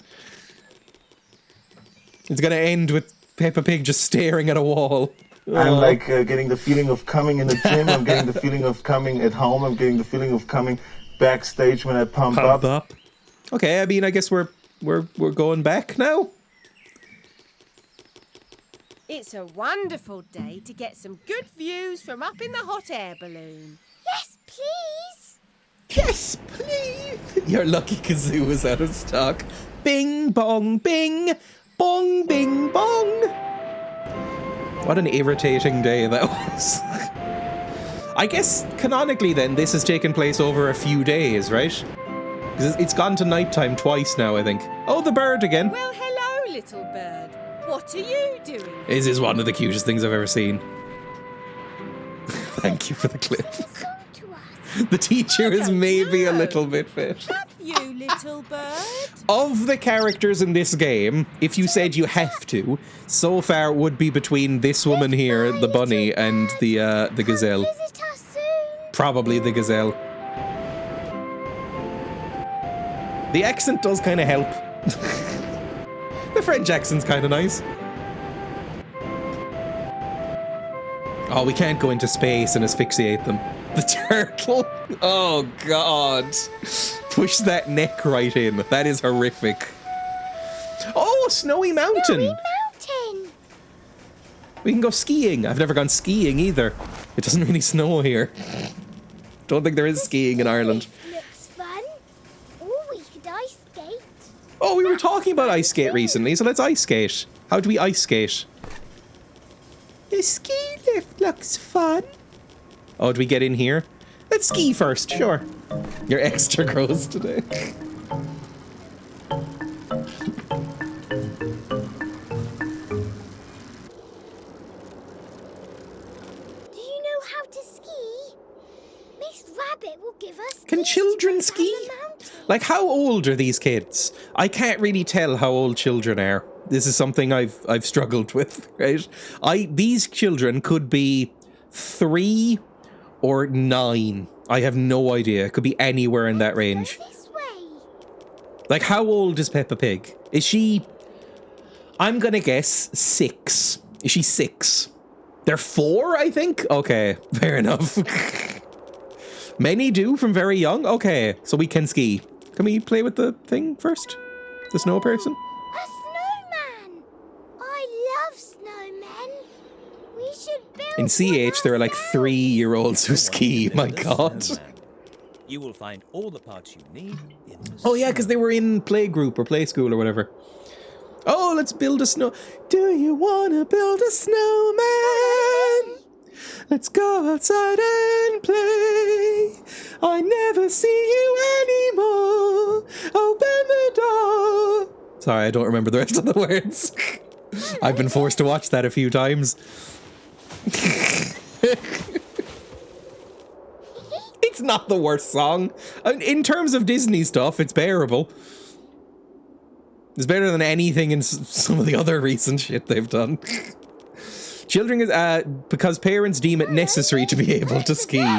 It's gonna end with Peppa Pig just staring at a wall. I'm like getting the feeling of coming in the gym. I'm getting the feeling of coming at home. I'm getting the feeling of coming backstage when I pump up. Okay, I mean, I guess we're going back now. It's a wonderful day to get some good views from up in the hot air balloon. Yes, please. Yes, please. Your lucky kazoo is out of stock. Bing, bong, bing. Bong, bing, bong. What an irritating day that was. I guess, canonically then, this has taken place over a few days, right? Because it's gone to nighttime twice now, I think. Oh, the bird again. Well, hello, little bird. What are you doing? This is one of the cutest things I've ever seen. Thank you for the clip. The teacher is maybe a little bit fit. Have you, little bird? Of the characters in this game, if you said you have to, so far it would be between this woman here, the bunny, and the gazelle. Visit us soon. Probably the gazelle. The accent does kind of help. The French accent's kind of nice. Oh, we can't go into space and asphyxiate them. The turtle. Oh, God. Push that neck right in. That is horrific. Oh, Snowy Mountain. Snowy Mountain. We can go skiing. I've never gone skiing either. It doesn't really snow here. Don't think there is skiing in Ireland. Looks fun. Or we could ice skate. Oh, we were talking about ice skate recently, so let's ice skate. How do we ice skate? The ski lift looks fun. Oh, do we get in here? Let's ski first, sure. You're extra gross today. Do you know how to ski? Miss Rabbit will give us. Can children ski? Like, how old are these kids? I can't really tell how old children are. This is something I've struggled with, right? These children could be 3 or 9. I have no idea. It could be anywhere in that range. This way. Like, how old is Peppa Pig? Is she... I'm gonna guess 6. Is she 6? They're 4, I think? Okay, fair enough. Many do from very young? Okay, so we can ski. Can we play with the thing first? The snow person? A snowman. I love snowmen. We should build In CH, there are like 3-year-olds who ski. My God. You will find all the parts you need in the Oh, yeah, because they were in playgroup or play school or whatever. Oh, let's build a snow... Do you want to build a snowman? Let's go outside and play. I never see you anymore. Open the door. Sorry, I don't remember the rest of the words. I've been forced to watch that a few times. It's It's not the worst song. In terms of Disney stuff, it's bearable. It's better than anything in some of the other recent shit they've done. Children is because parents deem it necessary to be able to ski.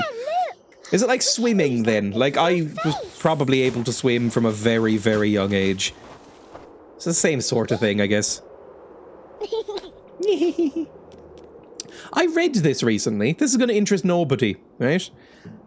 Is it like swimming then? Like I was probably able to swim from a very, very young age. It's the same sort of thing, I guess. I read this recently. This is going to interest nobody, right?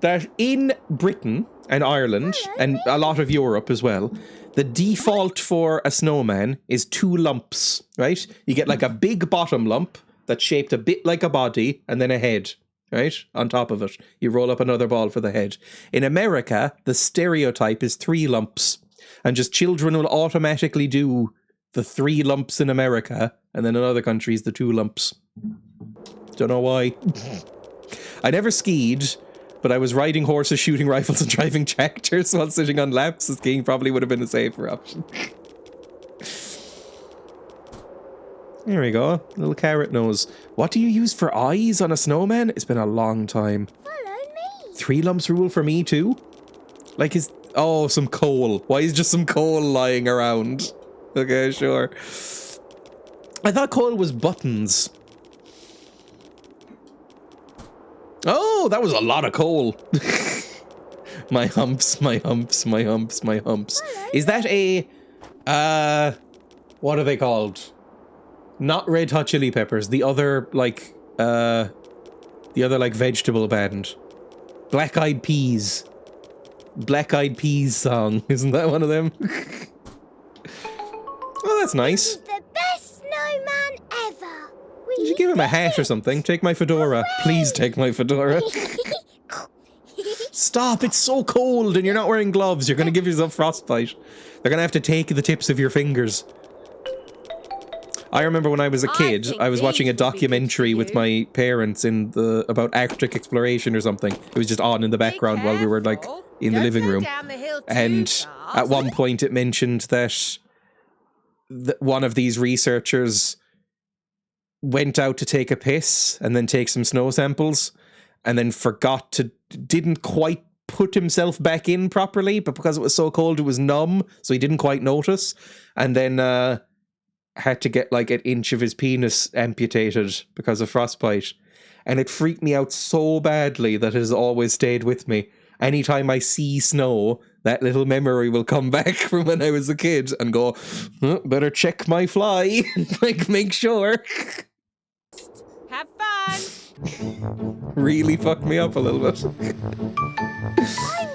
That in Britain and Ireland and a lot of Europe as well, the default for a snowman is 2 lumps, right? You get like a big bottom lump that's shaped a bit like a body and then a head, right? On top of it. You roll up another ball for the head. In America, the stereotype is 3 lumps. And just children will automatically do the 3 lumps in America, and then in other countries, the 2 lumps. Don't know why. I never skied, but I was riding horses, shooting rifles, and driving tractors while sitting on laps. So skiing probably would have been a safer option. There we go. Little carrot nose. What do you use for eyes on a snowman? It's been a long time. Follow me. 3 lumps rule for me too? Like is... Oh, some coal. Why is just some coal lying around? Okay, sure. I thought coal was buttons. Oh, that was a lot of coal. My humps, my humps, my humps, my humps. Is that a... what are they called? Not Red Hot Chili Peppers. The other, like... the other, like, vegetable band. Black Eyed Peas. Black Eyed Peas song. Isn't that one of them? Oh, that's nice. He's the best snowman ever. You should give him a hat or something. Take my fedora. Please take my fedora. Stop, it's so cold and you're not wearing gloves. You're going to give yourself frostbite. They're going to have to take the tips of your fingers. I remember when I was a kid, I was watching a documentary with my parents about Arctic exploration or something. It was just on in the background while we were like in the living room. And at one point it mentioned that one of these researchers went out to take a piss and then take some snow samples and then didn't quite put himself back in properly, but because it was so cold it was numb, so he didn't quite notice, and then had to get like an inch of his penis amputated because of frostbite. And it freaked me out so badly that it has always stayed with me. Anytime I see snow, that little memory will come back from when I was a kid and go, better check my fly. Like, make sure. Have fun. Really fucked me up a little bit. I'm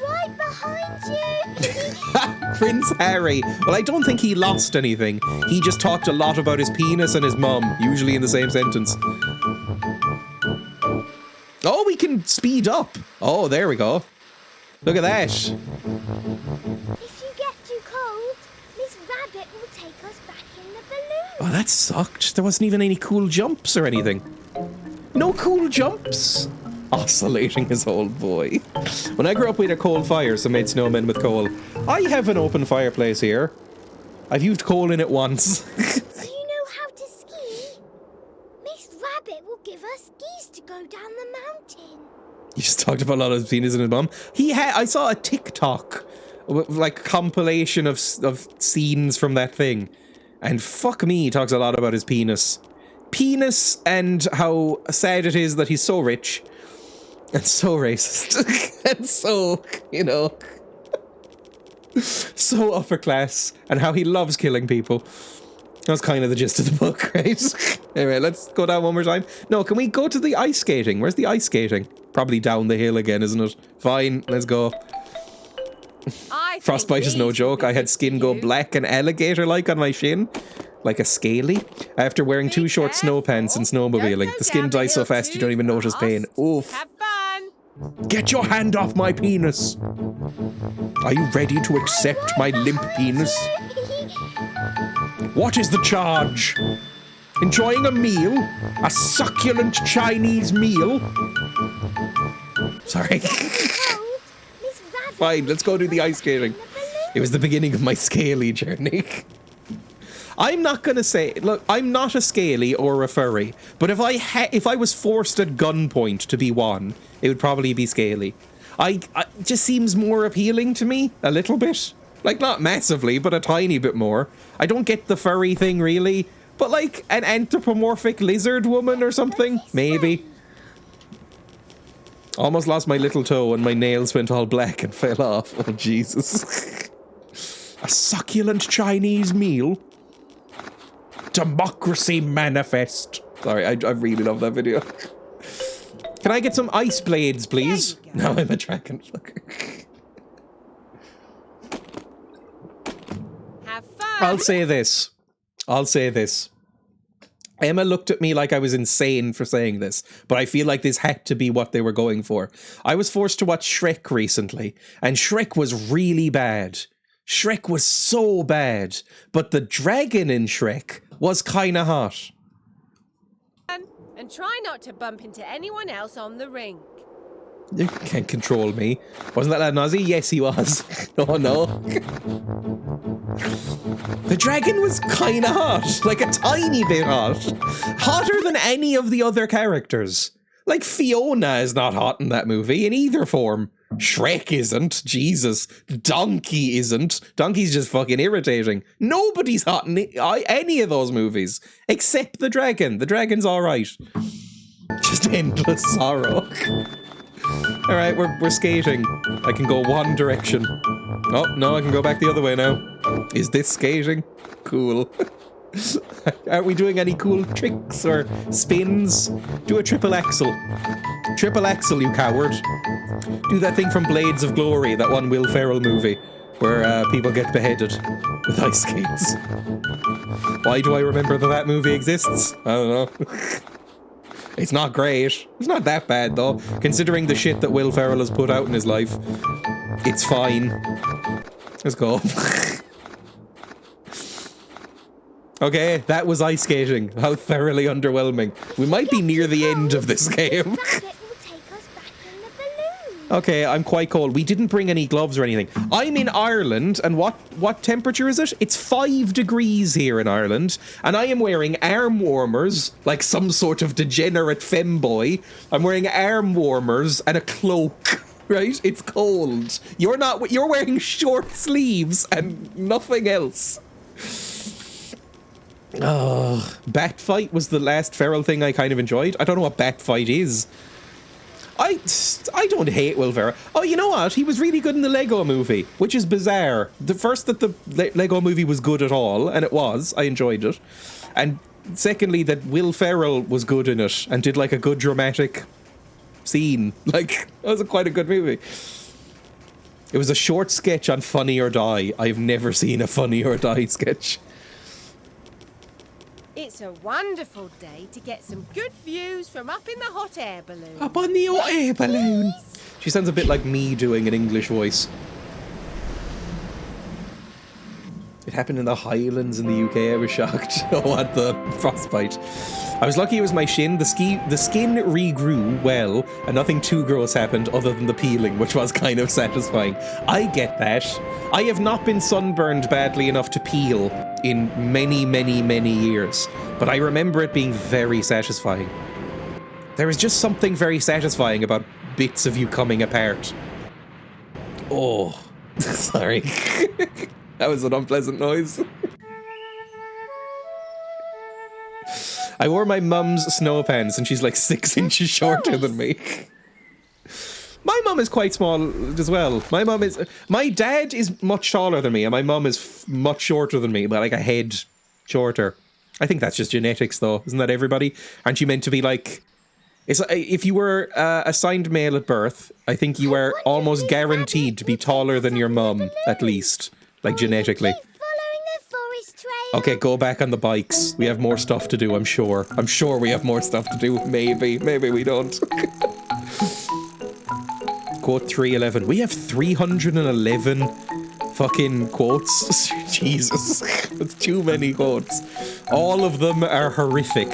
right behind you. Prince Harry. Well, I don't think he lost anything. He just talked a lot about his penis and his mum, usually in the same sentence. Oh, we can speed up. Oh, there we go. Look at that. If you get too cold, Miss Rabbit will take us back in the balloon. Oh, that sucked. There wasn't even any cool jumps or anything. No cool jumps. Oscillating his old boy. When I grew up, we had a coal fire, so made snowmen with coal. I have an open fireplace here. I've used coal in it once. Do you know how to ski? Miss Rabbit will give us skis to go down the mountain. You just talked about a lot of his penis and his mum. I saw a TikTok, like compilation of scenes from that thing, and fuck me, he talks a lot about his penis. Penis and how sad it is that he's so rich and so racist and so, so upper class, and how he loves killing people. That's kind of the gist of the book, right? Anyway, let's go down one more time. No, can we go to the ice skating? Where's the ice skating? Probably down the hill again, isn't it? Fine, let's go. Frostbite is no joke. I had skin go black and alligator-like on my shin. Like a scaly. After wearing 2 short snow pants and snowmobiling. The skin dies so fast you don't even notice pain. Oof. Have fun. Get your hand off my penis. Are you ready to accept my limp penis? What is the charge? Enjoying a meal? A succulent Chinese meal? Sorry. Fine, let's go do the ice skating. It was the beginning of my scaly journey. I'm not gonna say, look, I'm not a scaly or a furry, but if I was forced at gunpoint to be one, it would probably be scaly. I just seems more appealing to me a little bit. Like, not massively, but a tiny bit more. I don't get the furry thing, really. But, like, an anthropomorphic lizard woman or something? Maybe. Almost lost my little toe and my nails went all black and fell off. Oh, Jesus. A succulent Chinese meal? Democracy manifest. Sorry, I really love that video. Can I get some ice blades, please? Now I'm a dragon fucker. Have fun. I'll say this. Emma looked at me like I was insane for saying this, but I feel like this had to be what they were going for. I was forced to watch Shrek recently, and Shrek was really bad. Shrek was so bad, but the dragon in Shrek was kinda hot. And try not to bump into anyone else on the rink. You can't control me. Wasn't that Nazi? Yes, he was. Oh, no. The dragon was kinda hot. Like a tiny bit hot. Hotter than any of the other characters. Like, Fiona is not hot in that movie in either form. Shrek isn't. Jesus. Donkey isn't. Donkey's just fucking irritating. Nobody's hot in any of those movies. Except the dragon. The dragon's alright. Just endless sorrow. Alright, we're skating. I can go one direction. Oh, no, I can go back the other way now. Is this skating? Cool. Aren't we doing any cool tricks or spins? Do a triple axel. Triple axel, you coward. Do that thing from Blades of Glory, that one Will Ferrell movie, where people get beheaded with ice skates. Why do I remember that movie exists? I don't know. It's not great. It's not that bad, though. Considering the shit that Will Ferrell has put out in his life, it's fine. Let's go. Okay, that was ice skating. How thoroughly underwhelming. We might be near the end of this game. Okay, I'm quite cold. We didn't bring any gloves or anything. I'm in Ireland, and what temperature is it? It's 5 degrees here in Ireland, and I am wearing arm warmers, like some sort of degenerate femboy. I'm wearing arm warmers and a cloak, right? It's cold. You're wearing short sleeves and nothing else. Oh, Bat Fight was the last feral thing I kind of enjoyed. I don't know what Bat Fight is. I don't hate Will Ferrell. Oh, you know what? He was really good in the Lego movie, which is bizarre. The first that the Lego movie was good at all, and it was. I enjoyed it. And secondly, that Will Ferrell was good in it and did like a good dramatic scene. Like, that was quite a good movie. It was a short sketch on Funny or Die. I've never seen a Funny or Die sketch. It's a wonderful day to get some good views from up in the hot air balloon. Up on the hot air balloon. She sounds a bit like me doing an English voice. It happened in the Highlands in the UK. I was shocked. Oh, at the frostbite. I was lucky it was my shin. The skin regrew well, and nothing too gross happened other than the peeling, which was kind of satisfying. I get that. I have not been sunburned badly enough to peel in many, many, many years, but I remember it being very satisfying. There was just something very satisfying about bits of you coming apart. Oh, sorry. That was an unpleasant noise. I wore my mum's snow pants and she's like 6 inches shorter than me. My mum is quite small as well. My dad is much taller than me and my mum is much shorter than me, but like a head shorter. I think that's just genetics though. Isn't that everybody? Aren't you meant to be like... if you were assigned male at birth, I think you are almost guaranteed to be taller than your mum, at least. Like genetically. Okay, go back on the bikes. We have more stuff to do, I'm sure. I'm sure we have more stuff to do. Maybe we don't. Quote 311. We have 311 fucking quotes. Jesus. That's too many quotes. All of them are horrific.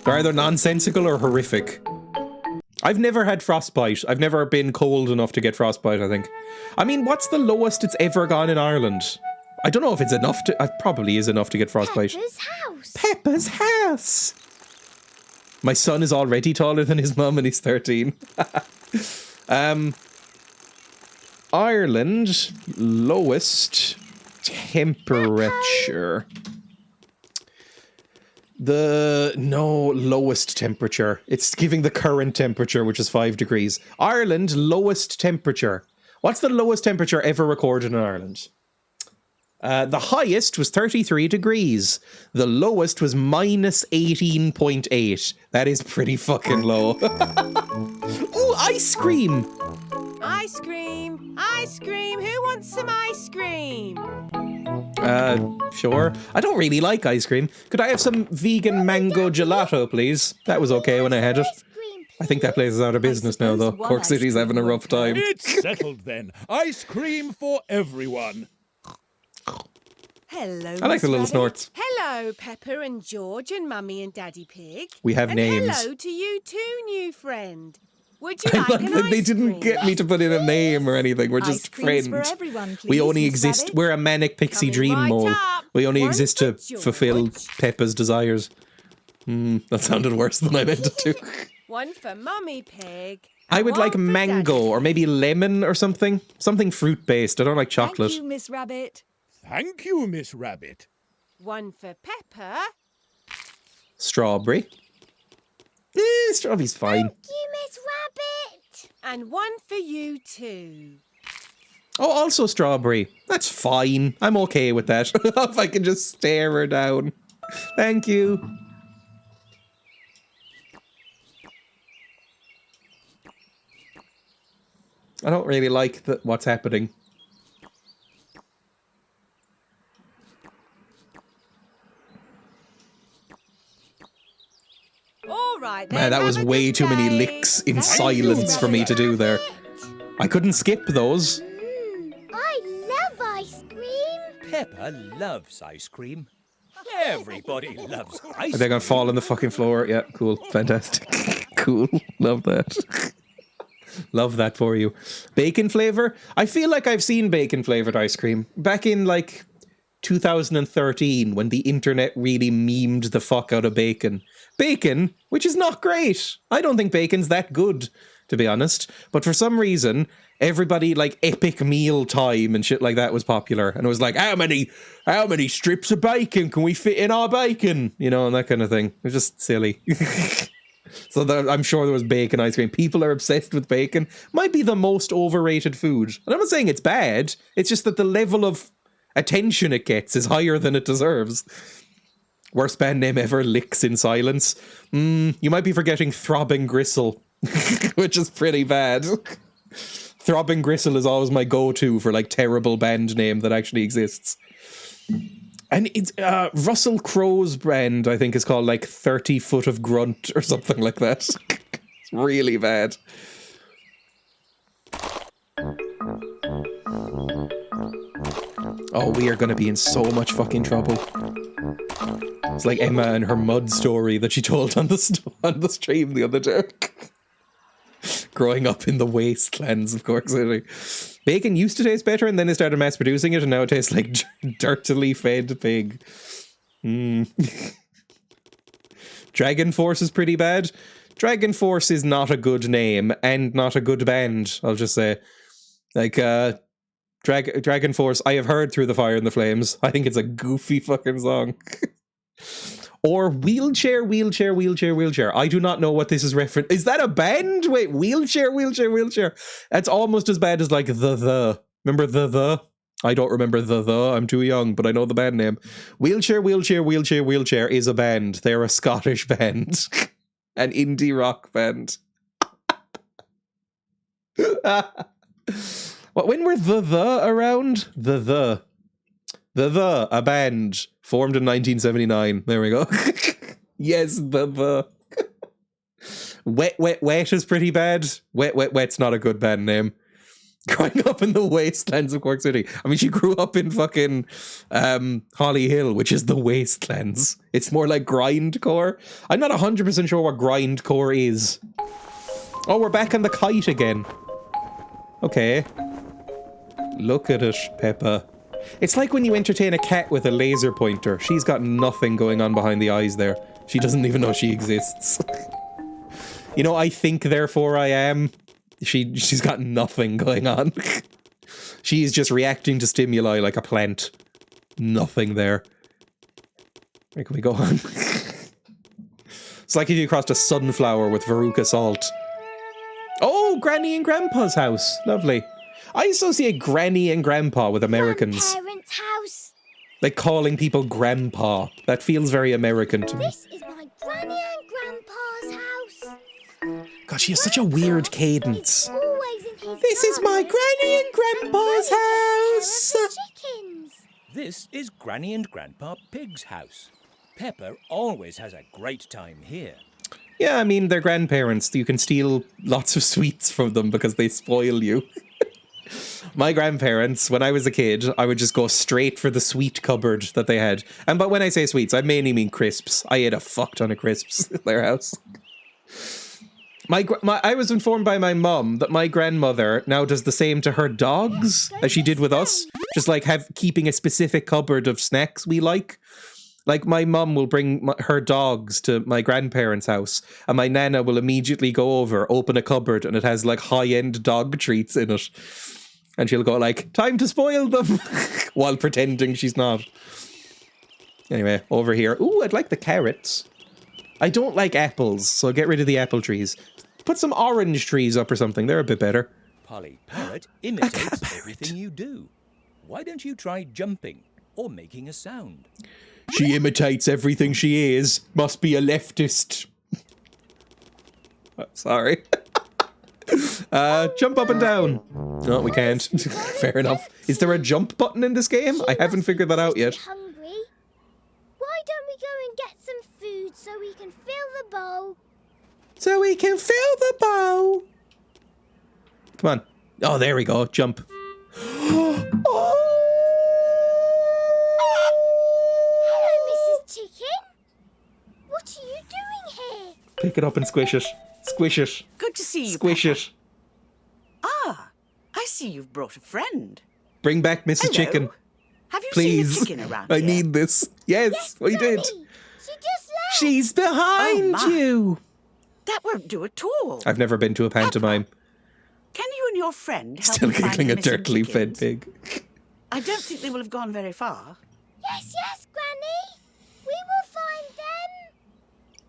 They're either nonsensical or horrific. I've never had frostbite. I've never been cold enough to get frostbite, I think. I mean, what's the lowest it's ever gone in Ireland? I don't know if it's enough to... It probably is enough to get frostbite. Peppa's house. Peppa's house. My son is already taller than his mum and he's 13. Ireland, lowest temperature. Lowest temperature. It's giving the current temperature, which is 5 degrees. Ireland, lowest temperature. What's the lowest temperature ever recorded in Ireland? The highest was 33 degrees. The lowest was minus 18.8. That is pretty fucking low. Ooh, ice cream! Ice cream! Ice cream! Who wants some ice cream? Sure. I don't really like ice cream. Could I have some vegan mango gelato, please? That was okay when I had it. I think that place is out of business now, though. Cork City's having a rough time. It's settled then. Ice cream for everyone. Hello, I like the little Miss snorts. Hello, Peppa and George and Mummy and Daddy Pig. We have and names. Hello to you too, new friend. Would you I like like an that ice they didn't cream? get me to put in a name or anything. We're Ice just creams friends. for everyone, please, We only Miss exist. Rabbit. We're a manic pixie Coming dream right mole. up. We only One exist for to fulfill George. Peppa's desires. That sounded worse than I meant it to. One for Mummy Pig. I would one like for mango Daddy or maybe lemon or something. Something fruit based. I don't like chocolate. Thank you, Miss Rabbit. Thank you, Miss Rabbit. One for Peppa. Strawberry. Strawberry's fine. Thank you, Miss Rabbit. And one for you too. Oh, also strawberry. That's fine. I'm okay with that. If I can just stare her down. Thank you. I don't really like what's happening. All right then. Man, that was have a way good too many day. licks in Thank silence you, for me Rabbit. to do there. I couldn't skip those. I love ice cream. Peppa loves ice cream. Everybody loves ice Are they gonna fall on the fucking floor? Yeah, cool. Fantastic. Cool. Love that. Love that for you. Bacon flavor? I feel like I've seen bacon flavored ice cream. Back in like 2013 when the internet really memed the fuck out of bacon. Bacon, which is not great. I don't think bacon's that good, to be honest. But for some reason, everybody like epic meal time and shit like that was popular. And it was like, how many strips of bacon can we fit in our bacon? You know, and that kind of thing. It was just silly. So I'm sure there was bacon ice cream. People are obsessed with bacon. Might be the most overrated food. And I'm not saying it's bad. It's just that the level of attention it gets is higher than it deserves. Worst band name ever, Licks in Silence. You might be forgetting Throbbing Gristle, which is pretty bad. Throbbing Gristle is always my go-to for like terrible band name that actually exists. And it's Russell Crowe's brand, I think, is called like 30 Foot of Grunt or something like that. It's really bad. Oh, we are going to be in so much fucking trouble. It's like Emma and her mud story that she told on the stream the other day. Growing up in the wastelands of Cork City. Bacon used to taste better and then they started mass producing it and now it tastes like dirtily fed pig. Dragon Force is pretty bad. Dragon Force is not a good name and not a good band, I'll just say. Like, Dragon Force, I have heard Through the Fire and the Flames. I think it's a goofy fucking song. Or Wheelchair, Wheelchair, Wheelchair, Wheelchair. I do not know what this is reference. Is that a band? Wait, Wheelchair, Wheelchair, Wheelchair. That's almost as bad as like The. Remember The? I don't remember The. I'm too young, but I know the band name. Wheelchair, Wheelchair, Wheelchair, Wheelchair is a band. They're a Scottish band. An indie rock band. What? When were The around? The, a band formed in 1979. There we go. Yes, The. Wet, Wet, Wet is pretty bad. Wet, Wet, Wet's not a good band name. Growing up in the wastelands of Cork City. I mean, she grew up in fucking Holly Hill, which is the wastelands. It's more like grindcore. I'm not 100% sure what grindcore is. Oh, we're back on the kite again. Okay. Look at it, Peppa. It's like when you entertain a cat with a laser pointer. She's got nothing going on behind the eyes there. She doesn't even know she exists. You know, I think, therefore I am. She's got nothing going on. She is just reacting to stimuli like a plant. Nothing there. Where can we go on? It's like if you crossed a sunflower with Veruca salt. Oh, Granny and Grandpa's house. Lovely. I associate Granny and Grandpa with Americans. Grandparents' house. Like calling people Grandpa. That feels very American to me. This is my Granny and Grandpa's house. God, she has such a weird cadence. Always in his This is my garden. Granny and Grandpa's house. Chickens. This is Granny and Grandpa Pig's house. Peppa always has a great time here. Yeah, I mean, they're grandparents. You can steal lots of sweets from them because they spoil you. My grandparents, when I was a kid, I would just go straight for the sweet cupboard that they had. But when I say sweets, I mainly mean crisps. I ate a fuck ton of crisps in their house. I was informed by my mum that my grandmother now does the same to her dogs as she did with us. Just like keeping a specific cupboard of snacks we like. Like my mum will bring her dogs to my grandparents' house and my nana will immediately go over, open a cupboard and it has like high-end dog treats in it. And she'll go like, time to spoil them, while pretending she's not. Anyway, over here. Ooh, I'd like the carrots. I don't like apples, so get rid of the apple trees. Put some orange trees up or something. They're a bit better. Polly Parrot imitates everything you do. Why don't you try jumping or making a sound? She imitates everything she is. Must be a leftist. Sorry. Jump up and down. No, we can't. Fair enough. Is there a jump button in this game? I haven't figured that out yet. Hungry? Why don't we go and get some food so we can fill the bowl? So we can fill the bowl. Come on. Oh, there we go. Jump. Oh. Hello, Mrs. Chicken. What are you doing here? Pick it up and squish it. Squish it. Good to see you, Squish Peppa. it. Ah, I see you've brought a friend. Bring back Mrs. Hello. Chicken. Have you Please. seen a chicken around I here? need this. Yes, we Granny. did. She just left. She's behind Oh, my. you. That won't do at all. I've never been to a pantomime. Can you and your friend help Still me find giggling the a missing dirtily fed chickens? pig. I don't think they will have gone very far. Yes, Granny. We will find them.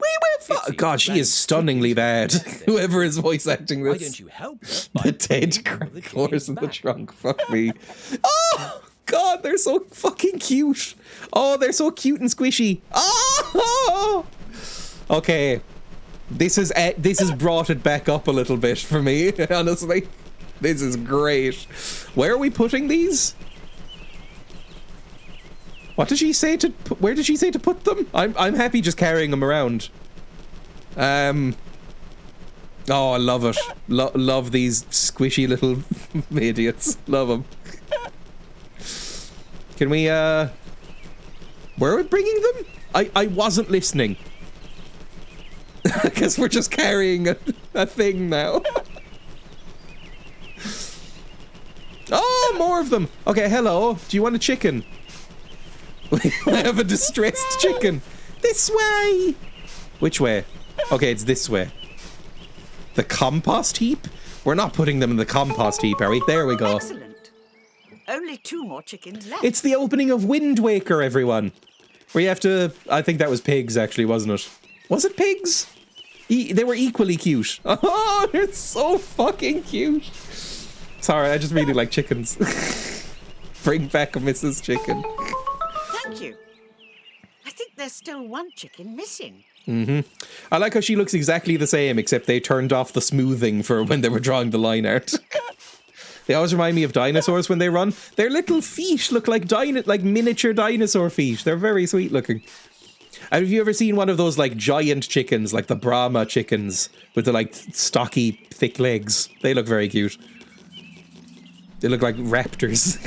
We went God, she is stunningly bad. Whoever is voice acting Why this. don't you help her The by dead putting all the cracklers chickens in the back? trunk. Fuck me. Oh, God, they're so fucking cute. Oh, they're so cute and squishy. Oh! Okay. This has brought it back up a little bit for me, honestly. This is great. Where are we putting these? What did she say to... Where did she say to put them? I'm happy just carrying them around. Oh, I love it. Love these squishy little idiots. Love them. Can we, Where are we bringing them? I wasn't listening. I guess we're just carrying a thing now. Oh, more of them. Okay, hello. Do you want a chicken? We have a distressed chicken. This way. Which way? Okay, it's this way. The compost heap? We're not putting them in the compost heap, are we? There we go. Excellent. Only 2 more chickens left. It's the opening of Wind Waker, everyone. Where you have to... I think that was pigs, actually, wasn't it? Was it pigs? They were equally cute. Oh, they're so fucking cute. Sorry, I just really like chickens. Bring back a Mrs. Chicken. Thank you. I think there's still 1 chicken missing. I like how she looks exactly the same, except they turned off the smoothing for when they were drawing the line art. They always remind me of dinosaurs when they run. Their little feet look like miniature dinosaur feet. They're very sweet looking. And have you ever seen one of those like giant chickens, like the Brahma chickens, with the like stocky, thick legs? They look very cute. They look like raptors.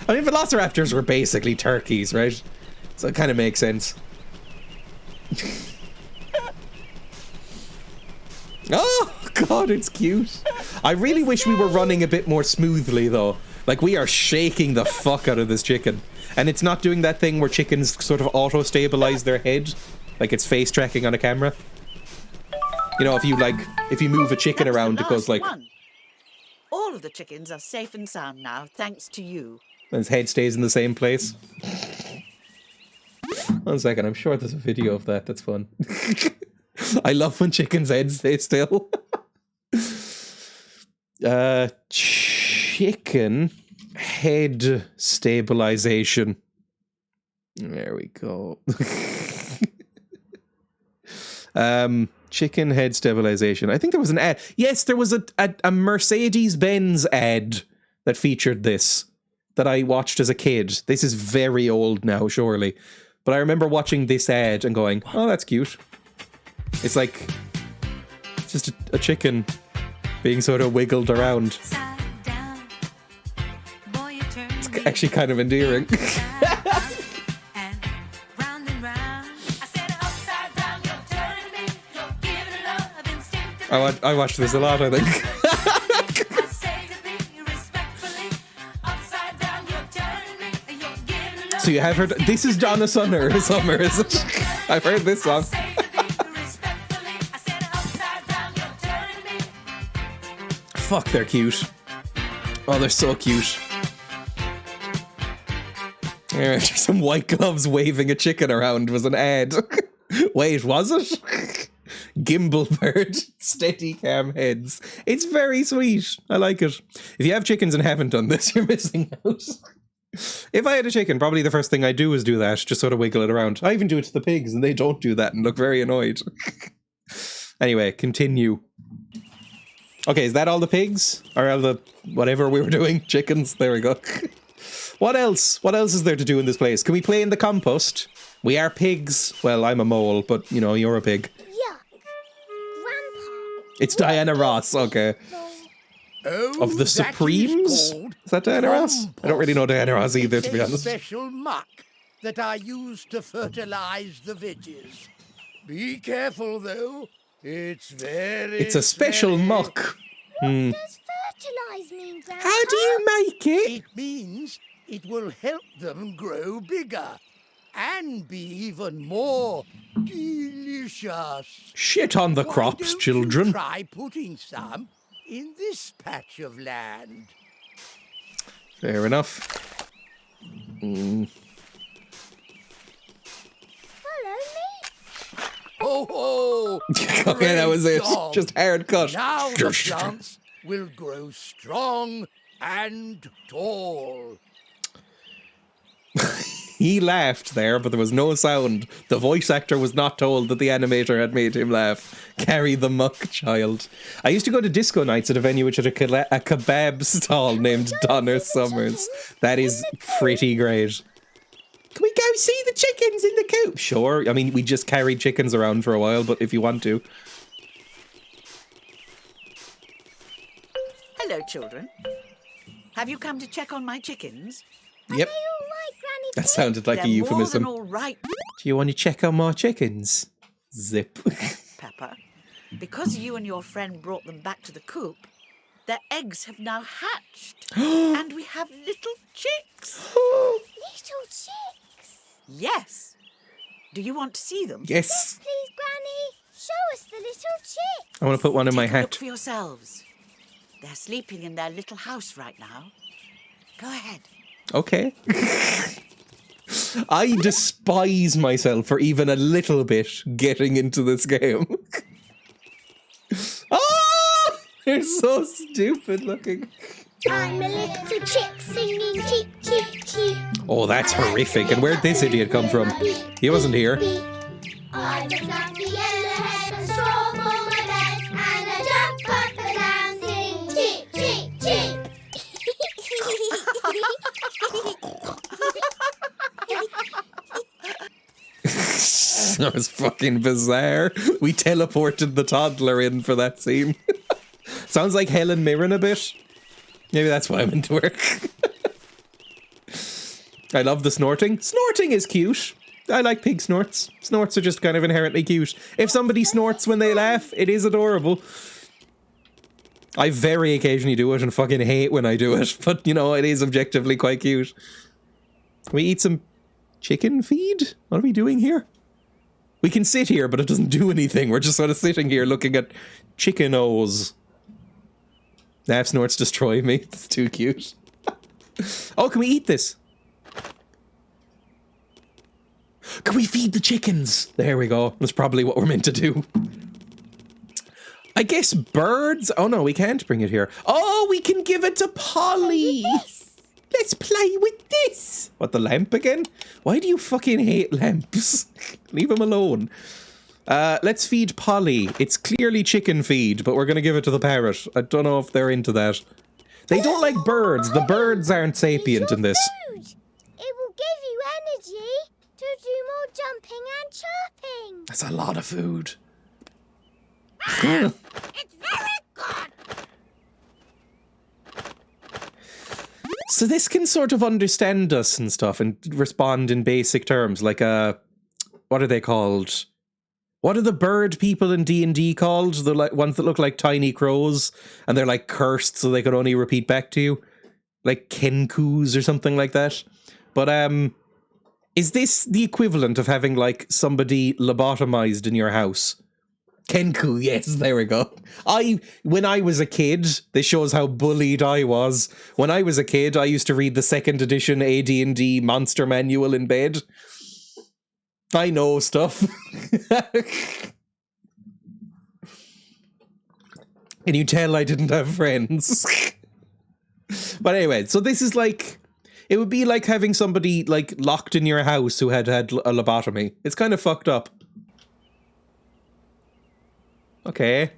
I mean, velociraptors were basically turkeys, right? So it kind of makes sense. Oh, God, it's cute. I really wish we were running a bit more smoothly, though. Like, we are shaking the fuck out of this chicken. And it's not doing that thing where chickens sort of auto-stabilize their head. Like it's face tracking on a camera. You know, if you move a chicken That was the around, it goes last like... one. All All of the chickens are safe and sound now, thanks to you. His head stays in the same place. 1 second, I'm sure there's a video of that. That's fun. I love when chickens' heads stay still. Chicken head stabilization. There we go. Chicken head stabilization. I think there was an ad. Yes, there was a Mercedes-Benz ad that featured this that I watched as a kid. This is very old now, surely. But I remember watching this ad and going, oh, that's cute. It's like, it's just a chicken being sort of wiggled around. It's actually kind of endearing. I watched this a lot, I think. So you have heard... This is Donna Summer, is it? I've heard this song. Fuck, they're cute. Oh, they're so cute. Some white gloves waving a chicken around was an ad. Wait, was it? Gimbal bird, steady cam heads. It's very sweet. I like it. If you have chickens and haven't done this, you're missing out. If I had a chicken, probably the first thing I do is do that, just sort of wiggle it around. I even do it to the pigs, and they don't do that and look very annoyed. Anyway, continue. Okay, is that all the pigs? Or all the whatever we were doing? Chickens? There we go. What else? What else is there to do in this place? Can we play in the compost? We are pigs. Well, I'm a mole, but, you know, you're a pig. It's Diana Ross, okay. Oh, Of the Supremes? Is that Diana Ross? I don't really know Diana Ross either, to be honest. It's a special muck that I use to fertilize the veggies. Be careful, though. It's a special muck. What does fertilize mean, Grandpa? How do you make it? It means it will help them grow bigger and be even more delicious. Shit on the crops, children. You try putting some in this patch of land. Fair enough. Follow me. Oh, okay, that was it. job. Just hard cut. Now the plants will grow strong and tall. He laughed there, but there was no sound. The voice actor was not told that the animator had made him laugh. Carry the muck, child. I used to go to disco nights at a venue which had a kebab stall named Donna Summers. That is pretty great. Can we go see the chickens in the coop? Sure. I mean, we just carried chickens around for a while, but if you want to. Hello, children. Have you come to check on my chickens? Yep. Are they all right, Granny? That sounded like They're a euphemism. more than all right, Do you want to check on my chickens? Zip. Peppa. Because you and your friend brought them back to the coop, their eggs have now hatched. And we have little chicks. Little chicks. Yes. Do you want to see them? Yes. Please, Granny, show us the little chicks. I want to put one in my Take a look hat. for yourselves. They're sleeping in their little house right now. Go ahead. Okay. I despise myself for even a little bit getting into this game. Oh! They're so stupid looking. I'm a little chick singing cheep, cheep, cheep. Oh, that's horrific. And where'd this idiot come from? He wasn't here. I've a fluffy yellow head, a straw for my bed, and a jump up and down, sing cheep, cheep, cheep. That was fucking bizarre. We teleported the toddler in for that scene. Sounds like Helen Mirren a bit. Maybe that's why I'm into work. I love the snorting. Snorting is cute. I like pig snorts. Snorts are just kind of inherently cute. If somebody snorts when they laugh, it is adorable. I very occasionally do it and fucking hate when I do it. But, you know, it is objectively quite cute. Can we eat some chicken feed? What are we doing here? We can sit here, but it doesn't do anything. We're just sort of sitting here looking at chicken-os. Nav snorts destroy me. It's too cute. Oh, can we eat this? Can we feed the chickens? There we go. That's probably what we're meant to do. I guess birds... Oh no, we can't bring it here. Oh, we can give it to Polly. Let's play with this. What, the lamp again? Why do you fucking hate lamps? Leave them alone. Let's feed Polly. It's clearly chicken feed, but we're going to give it to the parrot. I don't know if they're into that. They don't like birds. The birds aren't sapient in this. Food. It will give you energy to do more jumping and chirping. That's a lot of food. It's very good. So this can sort of understand us and stuff and respond in basic terms, like what are they called? What are the bird people in D&D called? The like ones that look like tiny crows and they're like cursed so they can only repeat back to you, like kenkus or something like that. But is this the equivalent of having like somebody lobotomized in your house? Kenku, yes, there we go. When I was a kid, this shows how bullied I was. When I was a kid, I used to read the 2nd edition AD&D monster manual in bed. I know stuff. Can you tell I didn't have friends? But anyway, so this is like... It would be like having somebody like locked in your house who had a lobotomy. It's kind of fucked up. Okay.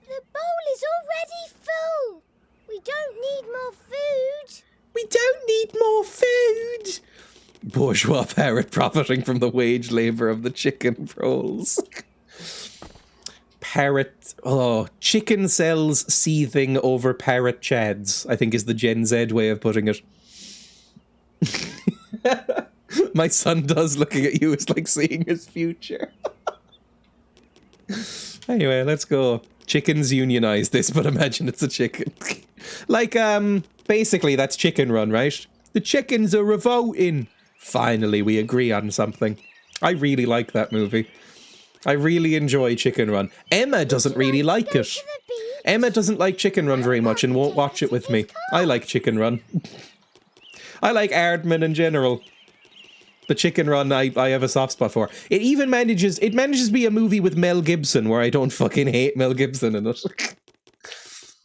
The bowl is already full. We don't need more food. We don't need more food. Bourgeois parrot profiting from the wage labour of the chicken trolls. Parrot... Oh, chicken cells seething over parrot chads, I think is the Gen Z way of putting it. My son does looking at you is like seeing his future. Anyway, let's go. Chickens unionize this, but imagine it's a chicken. Like, basically that's Chicken Run, right? The chickens are revolting. Finally, we agree on something. I really like that movie. I really enjoy Chicken Run. Emma doesn't really like it. Emma doesn't like Chicken Run very much and won't watch it with me. I like Chicken Run. I like Aardman in general. But Chicken Run, I have a soft spot for. It even manages to be a movie with Mel Gibson where I don't fucking hate Mel Gibson in it.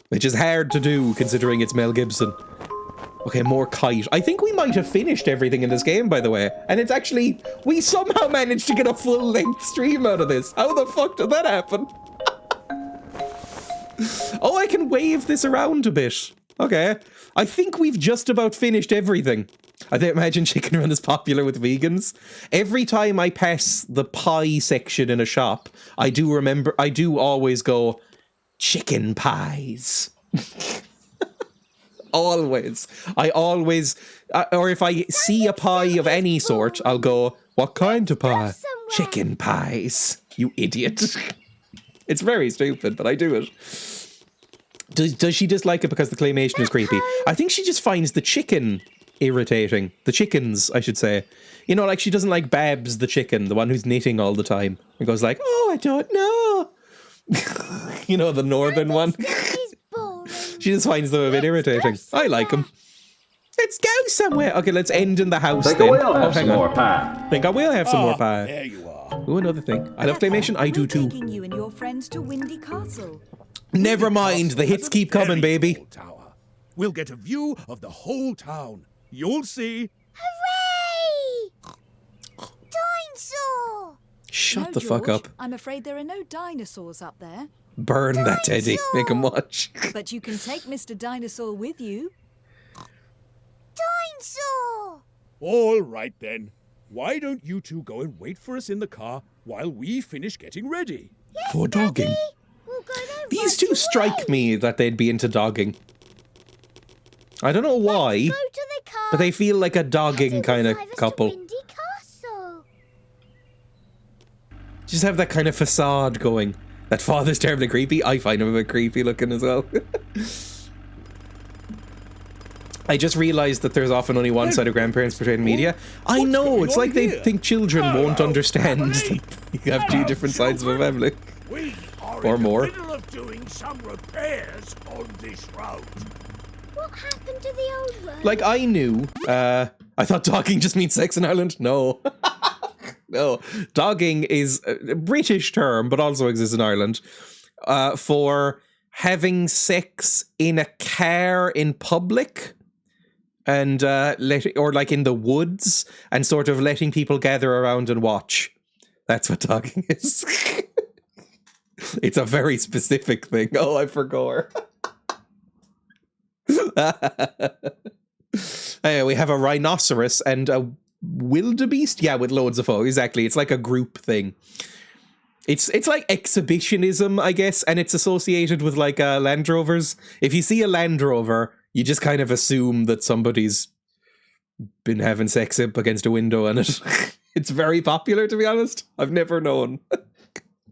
Which is hard to do considering it's Mel Gibson. Okay, more kite. I think we might have finished everything in this game, by the way. And it's actually... We somehow managed to get a full-length stream out of this. How the fuck did that happen? Oh, I can wave this around a bit. Okay. I think we've just about finished everything. I don't imagine Chicken Run is popular with vegans. Every time I pass the pie section in a shop, I do always go, chicken pies. Always. I always, or if I see a pie of any sort, I'll go, what kind of pie? Chicken pies. You idiot. It's very stupid, but I do it. Does she dislike it because the claymation is creepy? I think she just finds the chicken irritating. The chickens, I should say. You know, like she doesn't like Babs the chicken, the one who's knitting all the time. And goes like, oh, I don't know. You know, the northern one. She just finds them a bit irritating. I like them. Let's go somewhere. Okay, let's end in the house then. I will have some more pie. Think I will have some more pie. There you are. Oh, another thing. I love claymation. I do too. Taking you and your friends to Windy Castle. Never mind. The hits keep coming, baby. Tower. We'll get a view of the whole town. You'll see. Hooray! Dinosaur! Shut No, the fuck George, up. I'm afraid there are no dinosaurs up there. Burn that teddy. Make him watch. But you can take Mr. Dinosaur with you. Dinosaur! All right then. Why don't you two go and wait for us in the car while we finish getting ready? Yes, For dogging. Daddy. We'll go there These right two away. strike me that they'd be into dogging. I don't know why, Let's go to the car. but they feel like a dogging kind of Drive us to couple. Windy Castle. Just have that kind of facade going. That father's terribly creepy. I find him a bit creepy looking as well. I just realised that there's often only one side of grandparents portrayed in media. I know, it's like they think children won't understand that you have two different sides of a family. We are Or in more. the middle of doing some repairs on this road. What happened to the old road? Like, I knew, I thought dogging just means sex in Ireland. No. No. Dogging is a British term, but also exists in Ireland, for having sex in a car in public and, or like in the woods and sort of letting people gather around and watch. That's what dogging is. It's a very specific thing. Oh, I forgot. We have a rhinoceros and a wildebeest. Yeah, with loads of folk. Exactly. It's like a group thing. It's like exhibitionism, I guess, and it's associated with like Land Rovers. If you see a Land Rover, you just kind of assume that somebody's been having sex up against a window in it. It's very popular, to be honest. I've never known.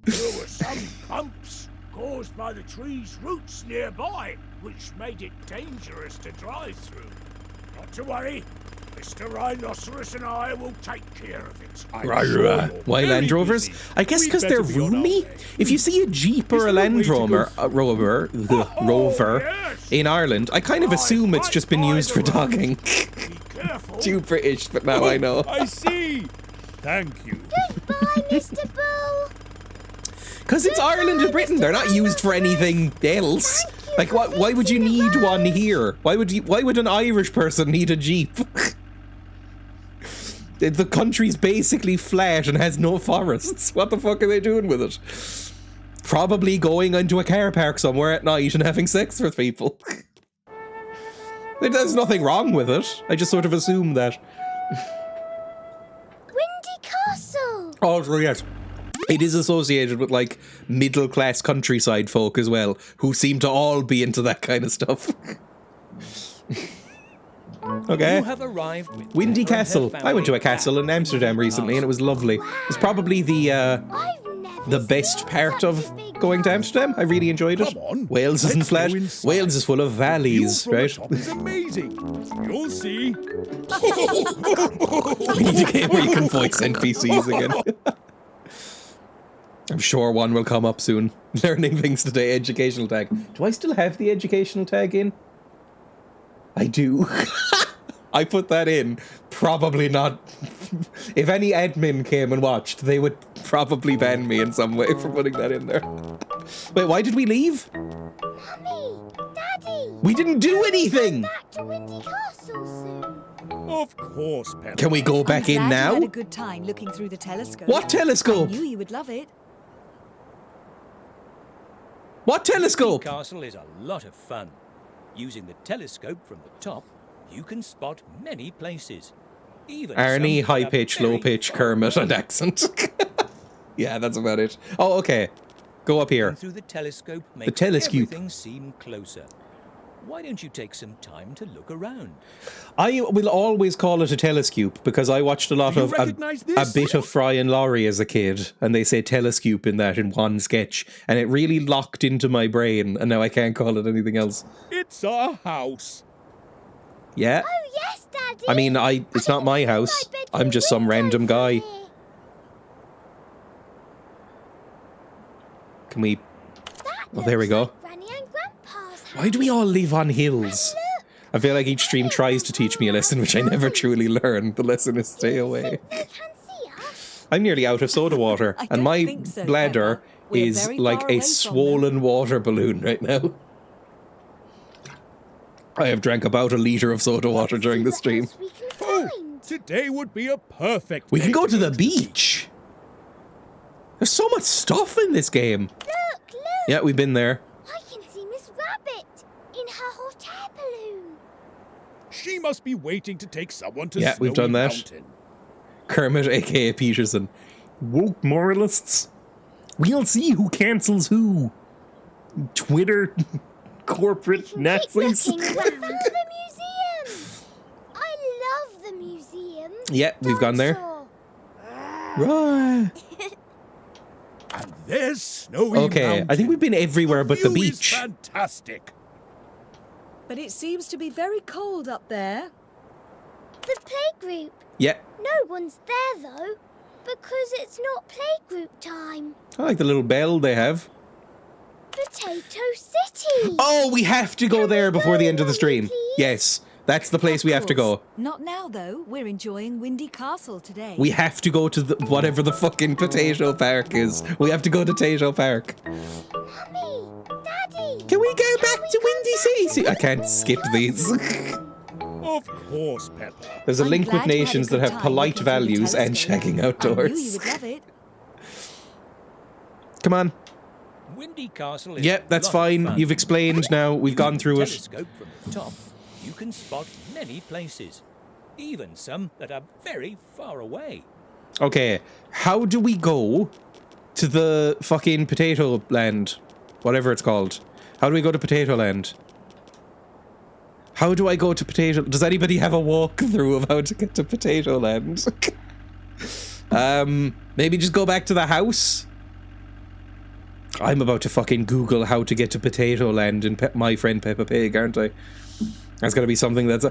There were some bumps caused by the tree's roots nearby, which made it dangerous to drive through. Not to worry, Mr. Rhinoceros and I will take care of it. Why Land Rovers? I guess because they're roomy. If you see a Jeep or a Land Rover, in Ireland, I kind of assume it's just been used for dogging. Too British, but now I know. I see. Thank you. Goodbye, Mr. Bull. Because it's Ireland and Britain, they're not used for anything else. Like, why would you need one here? Why would an Irish person need a Jeep? The country's basically flat and has no forests. What the fuck are they doing with it? Probably going into a car park somewhere at night and having sex with people. There's nothing wrong with it. I just sort of assume that. Windy Castle. Oh, yes. It is associated with, like, middle-class countryside folk as well, who seem to all be into that kind of stuff. Okay. You have arrived with Windy Peppa and her Castle. I went to a castle in Amsterdam recently, and it was lovely. It's probably the best part of going to Amsterdam. I really enjoyed it. Come on, Wales isn't let's flat. go inside. Wales is full of valleys, right? It's amazing. You'll see. We need a game where you can voice NPCs again. I'm sure one will come up soon. Learning things today, educational tag. Do I still have the educational tag in? I do. I put that in. Probably not. If any admin came and watched, they would probably ban me in some way for putting that in there. Wait, why did we leave? Mummy, Daddy. We didn't do anything. Back to Windy Castle soon. Of course, Peppa. Can we go back in I'm glad now? you had a good time looking through the telescope. What telescope? I knew you would love it. What telescope? Castle is a lot of fun. Using the telescope from the top, you can spot many places. Even Arnie, some that high are pitch, very low pitch, far Kermit, away. and accent. Yeah, that's about it. Oh, okay. Go up here. Looking through the telescope makes telescope. everything seem closer. Why don't you take some time to look around? I will always call it a telescope because I watched a lot Do you of recognise a this? bit of Fry and Laurie as a kid, and they say telescope in one sketch, and it really locked into my brain, and now I can't call it anything else. It's our house. Yeah? Oh, yes, Daddy. I mean, it's not my house. I'm just some random guy. Can we... Oh, there we go. Granny and Grandpa's house. Why do we all live on hills? I feel like each stream tries to teach me a lesson which I never truly learn. The lesson is stay away. They can see us. I'm nearly out of soda water, I and don't my think so, bladder Peppa. We're is very like far a away from swollen water balloon right now. I have drank about a litre of soda water during the stream. What else we can Oh, find. today would be a perfect We day can go to the beach. There's so much stuff in this game. Look. Yeah, we've been there. I can see Miss Rabbit in her hot air balloon. She must be waiting to take someone to Yeah, we've Snowy done that. Mountain. Kermit, aka Peterson. Woke moralists. We'll see who cancels who. Twitter corporate Keep Nazis. looking around. We found the museum. I love the museum. Yeah, we've gone there. Right. And there's Snowy Okay, Mountain. I think we've been everywhere but the View is beach. fantastic. But it seems to be very cold up there. The playgroup. Yeah, No one's there though, because it's not playgroup time. I like the little bell they have. Potato City. Oh, we have to go there before the end of the stream. please? Yes, that's the place we have to go. Not now, though. We're enjoying Windy Castle today. We have to go to whatever the fucking potato park is. We have to go to Potato Park. Mummy, Daddy. Can we go back to Windy City? See, I can't skip these. Of course, Peppa. There's a I'm link glad with you had a nations good that have time polite looking through the values and telescope. shagging I knew you outdoors. would love it. Come on. Windy Castle is Yep, that's a lot of fine. fun. You've explained now. We've gone through it. Telescope from the top, you can spot many places, even some that are very far away. Okay, how do we go to the fucking potato land? Whatever it's called. How do we go to Potato Land? How do I go to Potato... Does anybody have a walkthrough of how to get to Potato Land? Maybe just go back to the house? I'm about to fucking Google how to get to Potato Land in My Friend Peppa Pig, aren't I? That's gonna be something that's...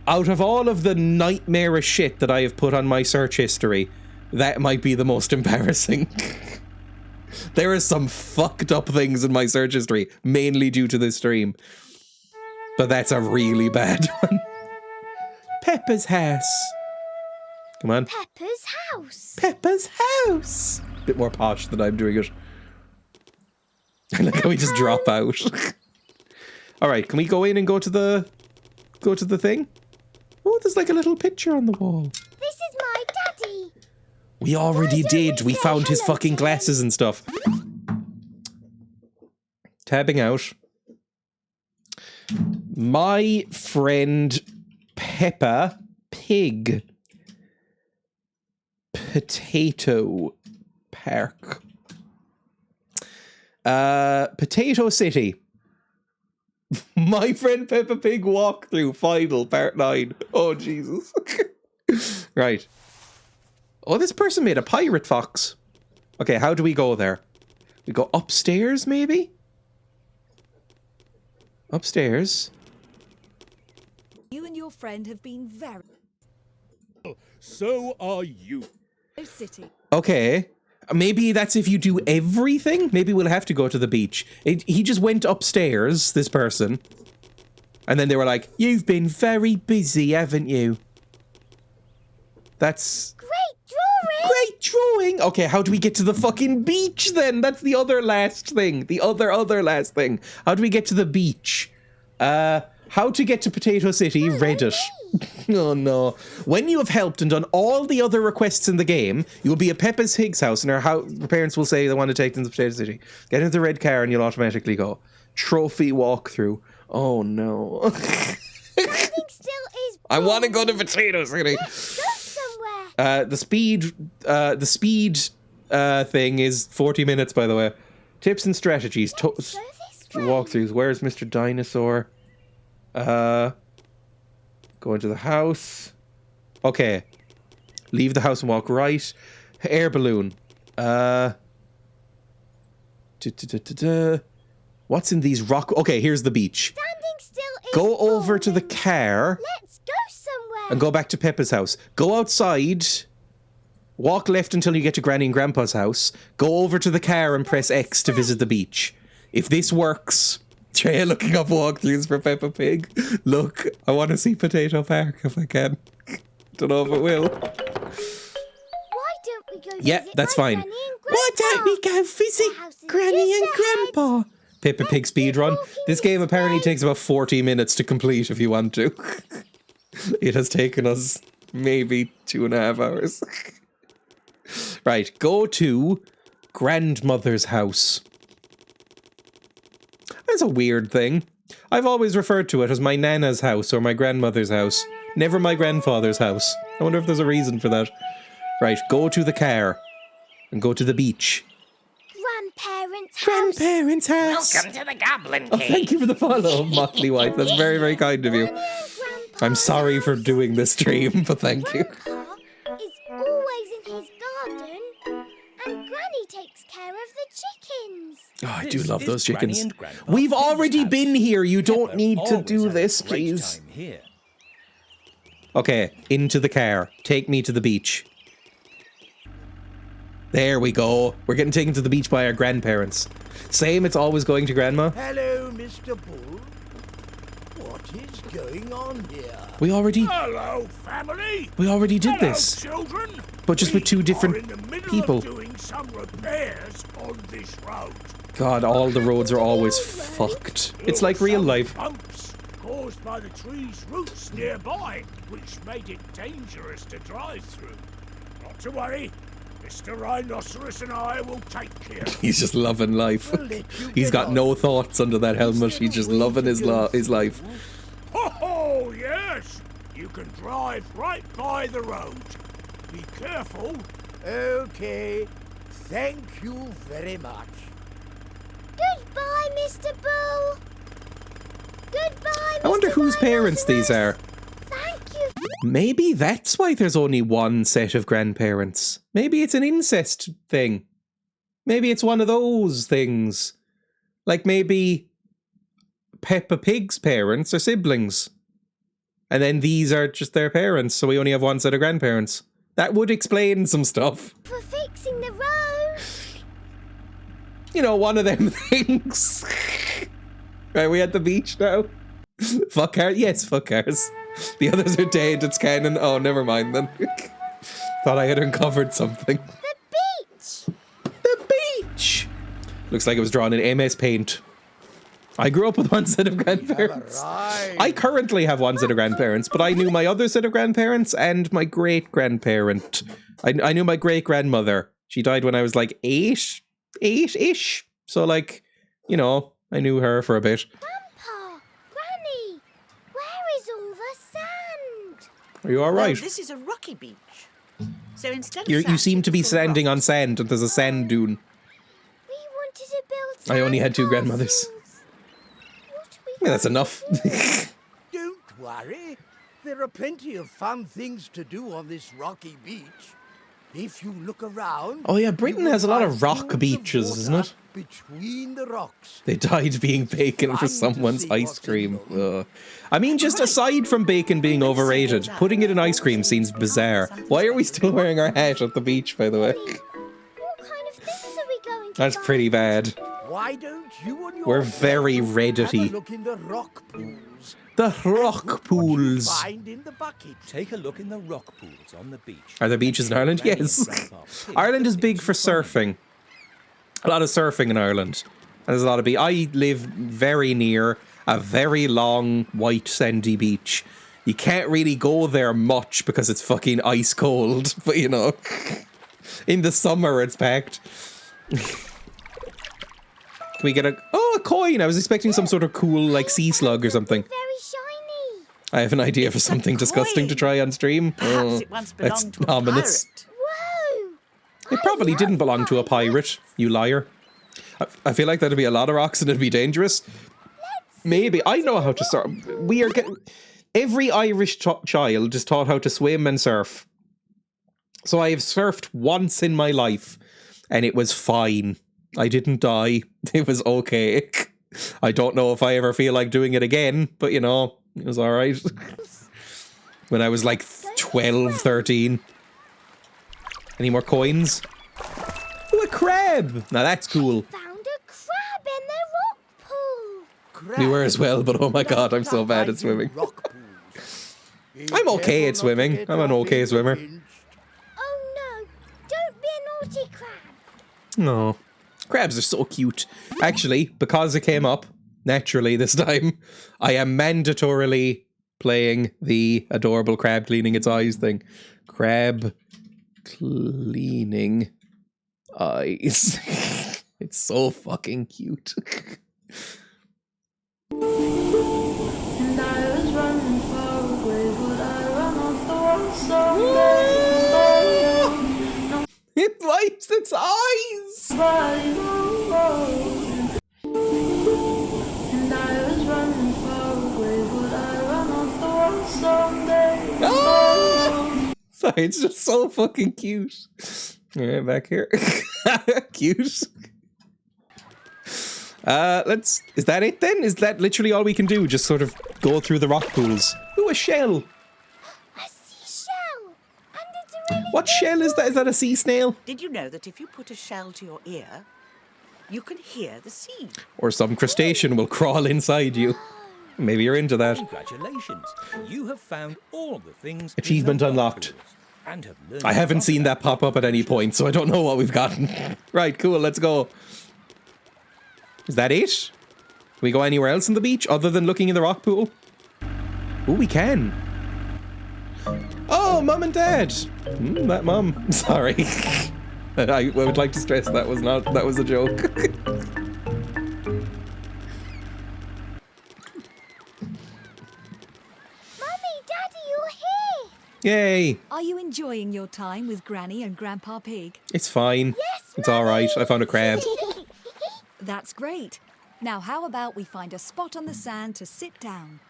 out of all of the nightmarish shit that I have put on my search history, that might be the most embarrassing. There are some fucked up things in my search history, mainly due to this stream. But that's a really bad one. Peppa's house. Come on. Peppa's house. Peppa's house. Bit more posh than I'm doing it. I like how we just drop out. All right, can we go in and go to the thing? Oh, there's like a little picture on the wall. This is my daddy. We already did. We say found his hello fucking to him? glasses and stuff. Tabbing out. My Friend Peppa Pig. Potato Park. Potato City. My Friend Peppa Pig walkthrough final part 9. Oh Jesus. Right. Oh, this person made a pirate fox. Okay, how do we go there? We go upstairs, maybe? Upstairs. You and your friend have been very... So are you. City. Okay. Maybe that's if you do everything? Maybe we'll have to go to the beach. He just went upstairs, this person. And then they were like, you've been very busy, haven't you? That's... Great drawing! Okay, how do we get to the fucking beach then? That's the other last thing. The other last thing. How do we get to the beach? How to get to Potato City, Reddit. Oh no. When you have helped and done all the other requests in the game, you will be at Peppa's Higgs house and her parents will say they want to take them to Potato City. Get into the red car and you'll automatically go. Trophy walkthrough. Oh no. Standing still is boring. I want to go to Potato City. Let's go somewhere. The speed thing is 40 minutes, by the way. Tips and strategies. Let's go this way. Walkthroughs. Where's Mr. Dinosaur? Go into the house. Okay. Leave the house and walk right. Air balloon. What's in these rock... Okay, here's the beach. Standing still is Go over to the boring. car Let's go somewhere. and go back to Peppa's house. Go outside. Walk left until you get to Granny and Grandpa's house. Go over to the car and press X to visit the beach. If this works... Dreya looking up walkthroughs for Peppa Pig. Look, I want to see Potato Park if I can. Don't know if it will. Why don't we go Yeah, visit that's my fine. Granny and Why don't Grandpa? we go visit The house is Granny just and ahead. Grandpa? Peppa Pig Let's keep speedrun. walking This game this apparently way. takes about 40 minutes to complete if you want to. It has taken us maybe 2.5 hours. Right, go to grandmother's house. That's a weird thing. I've always referred to it as my nana's house or my grandmother's house. Never my grandfather's house. I wonder if there's a reason for that. Right, go to the car. And go to the beach. Grandparents' house. Grandparents' house! Welcome to the Goblin Oh, Cave. thank you for the follow, Motley Wife. That's very, very kind of you. Granny and Grandpa's I'm sorry for house. doing this stream, but thank you. Grandpa is always in his garden, and Granny takes care of the chickens. Oh, I This do love is those Granny chickens. and Grandpa We've Pig's already house. been here. You don't Peppa need to always do has this, a great please. time here. Okay, into the car. Take me to the beach. There we go. We're getting taken to the beach by our grandparents. Same, it's always going to grandma. Hello, Mr. Bull. What is going on here? We already Hello, family. did Hello, this. children. But just with two different are in the middle people. Of doing some repairs on this road. God, all the roads are always fucked. It's like real life. Bumps caused by the tree's roots nearby, which made it dangerous to drive through. Not to worry. Mr. Rhinoceros and I will take care. He's just loving life. He's got no thoughts under that helmet. He's just loving his life. Oh, yes. You can drive right by the road. Be careful. Okay. Thank you very much. Goodbye, Mr. Bull. Goodbye, Mr. I wonder whose parents these are. Thank you. Maybe that's why there's only one set of grandparents. Maybe it's an incest thing. Maybe it's one of those things. Like maybe Peppa Pig's parents are siblings. And then these are just their parents, so we only have one set of grandparents. That would explain some stuff. For fixing the road. You know, one of them things. Right, we at the beach now? Fuck cars? Yes, fuck cars. The others are dead, it's canon. Oh, never mind then. Thought I had uncovered something. The beach! The beach! Looks like it was drawn in MS Paint. I grew up with one set of grandparents. I currently have one set of grandparents, but I knew my other set of grandparents and my great-grandparent. I knew my great-grandmother. She died when I was like eight-ish. So like, you know, I knew her for a bit. Grandpa, Granny, where is all the sand? Are you all right? Well, this is a rocky beach. So instead of You seem to be standing on sand, and there's a sand dune. We wanted to build I only had two grandmothers. Yeah, that's enough. Don't worry. There are plenty of fun things to do on this rocky beach. If you look around... Oh yeah, Britain has a lot of rock beaches, isn't it? Between the rocks. They died being bacon for someone's ice cream. Ugh. I mean, just aside from bacon being overrated, putting it in ice cream seems bizarre. Why are we still wearing our hat at the beach, by the way? What kind of things are we going to That's buy? pretty bad. Why don't you and your We're very have a Reddity. look in the rock pools? The rock pools. Find in the bucket. Take a look in the rock pools on the beach. Are there beaches in Ireland? Yes. Ireland is big for surfing. A lot of surfing in Ireland. And there's a lot of I live very near a very long white sandy beach. You can't really go there much because it's fucking ice cold. But you know, in the summer it's packed. Can we get a coin? I was expecting some sort of cool like sea slug or something. Very shiny. I have an idea for something disgusting to try on stream. Perhaps it once That's belonged to a ominous. pirate. Whoa! It probably didn't belong to a pirate, you liar. I feel like that'd be a lot of rocks and it'd be dangerous. Maybe. I know how to surf. Every Irish child is taught how to swim and surf. So I have surfed once in my life and it was fine. I didn't die. It was okay. I don't know if I ever feel like doing it again, but you know, it was alright. When I was like 12, 13. Any more coins? Ooh, a crab! Now that's cool. Found a crab in the rock pool. We were as well, but oh my god, I'm so bad at swimming. I'm okay at swimming. I'm an okay swimmer. Oh no! Don't be a naughty crab. No. Crabs are so cute. Actually, because it came up naturally this time, I am mandatorily playing the adorable crab cleaning its eyes thing. Crab cleaning eyes. It's so fucking cute. And I was running far away, but I run off the wall someday. It wipes its eyes! And I was running far away, but I run off the wall someday. Ah! Sorry, it's just so fucking cute. Alright, back here. Cute. Is that it then? Is that literally all we can do? Just sort of go through the rock pools? Ooh, a shell! A seashell! And it's a really What shell is that? Is that a sea snail? Did you know that if you put a shell to your ear, you can hear the sea? Or some crustacean will crawl inside you. Maybe you're into that. Congratulations. You have found all the things. Achievement in the unlocked. book and have learned I haven't a lot seen that about pop up at any point, so I don't know what we've gotten. Right, cool, let's go. Is that it? Can we go anywhere else on the beach other than looking in the rock pool? Oh, we can. Oh, Mum and Dad. That Mum. Sorry. I would like to stress that was a joke. Yay! Are you enjoying your time with Granny and Grandpa Pig? It's fine. Yes, it's all right. I found a crab. That's great. Now how about we find a spot on the sand to sit down?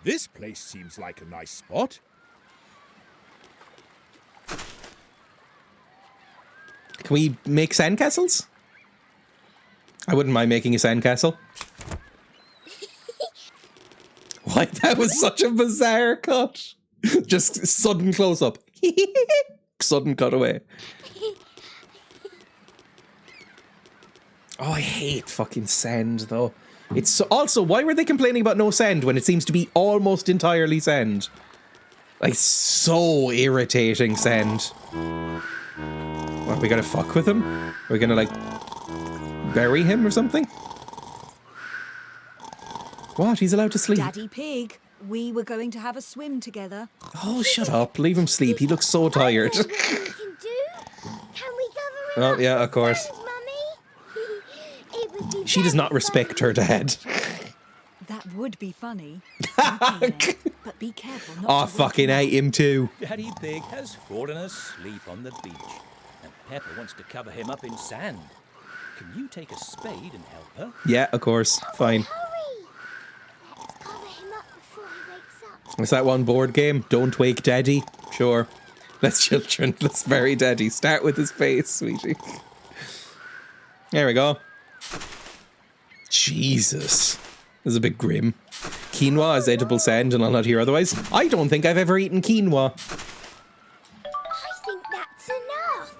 This place seems like a nice spot. Can we make sandcastles? I wouldn't mind making a sandcastle. Why, that was such a bizarre cut. Just sudden close up. Sudden cutaway. Oh, I hate fucking sand though. It's so, also, why were they complaining about no sand when it seems to be almost entirely sand? Like, so irritating sand. What, we gotta fuck with him? Are we gonna, like, bury him or something? What? He's allowed to sleep? Daddy Pig, we were going to have a swim together. Oh, shut up. Leave him sleep. He looks so tired. Can we cover him Oh, up yeah, with of course. sand, Mummy? It would be She does not very respect funny. her dad. That would be funny. Okay, but be careful not Oh, to wake fucking him up. hate him too. Daddy Pig has fallen asleep on the beach, and Peppa wants to cover him up in sand. Can you take a spade and help her? Yeah, of course. Fine. Hurry! Let's cover him up before he wakes up. Is that one board game? Don't wake Daddy? Sure. Let's children. Let's bury Daddy. Start with his face, sweetie. There we go. Jesus. This is a bit grim. Quinoa is edible sand and I'll not hear otherwise. I don't think I've ever eaten quinoa. I think that's enough.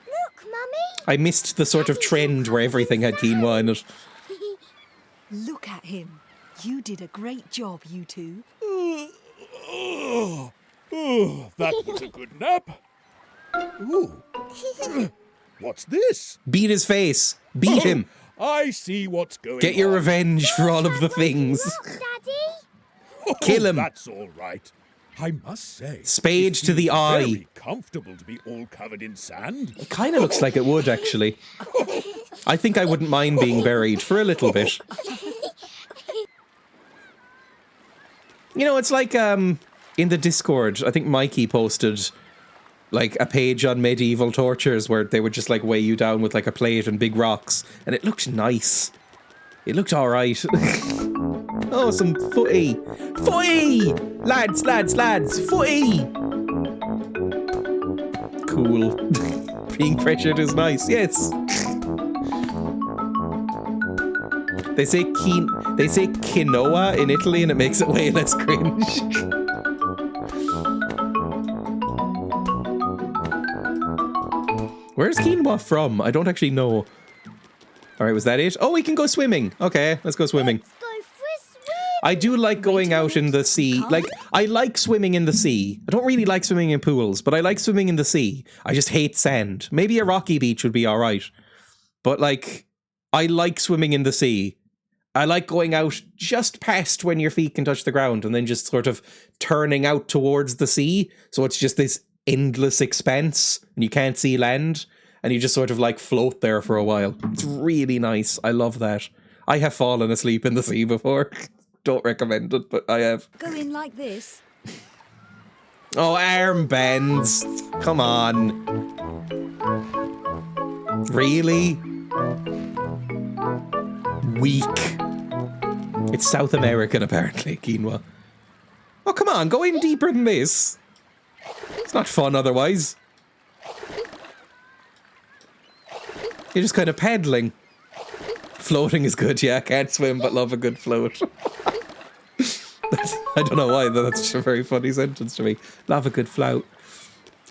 Look, Mummy. I missed the sort of trend where everything had quinoa in it. Look at him. You did a great job, you two. Oh, that was a good nap. Ooh. What's this? Beat his face. Beat him. I see what's going on. Get your revenge for all of the things. Daddy? Kill him. That's all right. I must say, Spade it to the seems eye. Very comfortable to be all covered in sand. It kind of looks like it would, actually. I think I wouldn't mind being buried for a little bit. You know, it's like in the Discord, I think Mikey posted like a page on medieval tortures where they would just like weigh you down with like a plate and big rocks, and it looked nice. It looked all right. Oh, some footy. Footy! Lads, lads, lads, footy! Cool. Being pressured is nice, yes. They say quinoa in Italy and it makes it way less cringe. Where's quinoa from? I don't actually know. Alright, was that it? Oh, we can go swimming. Okay, let's go swimming. Go for a swim. I do like going out in the sea. Like, I like swimming in the sea. I don't really like swimming in pools, but I like swimming in the sea. I just hate sand. Maybe a rocky beach would be alright. But, like, I like swimming in the sea. I like going out just past when your feet can touch the ground and then just sort of turning out towards the sea. So it's just this endless expanse and you can't see land and you just sort of like float there for a while. It's really nice. I love that. I have fallen asleep in the sea before. Don't recommend it, but I have. Go in like this. Oh, arm bends. Come on. Really? Weak. It's South American, apparently, quinoa. Oh, come on, go in deeper than this. It's not fun otherwise. You're just kind of paddling. Floating is good, yeah. Can't swim, but love a good float. I don't know why, though. That's just a very funny sentence to me. Love a good float.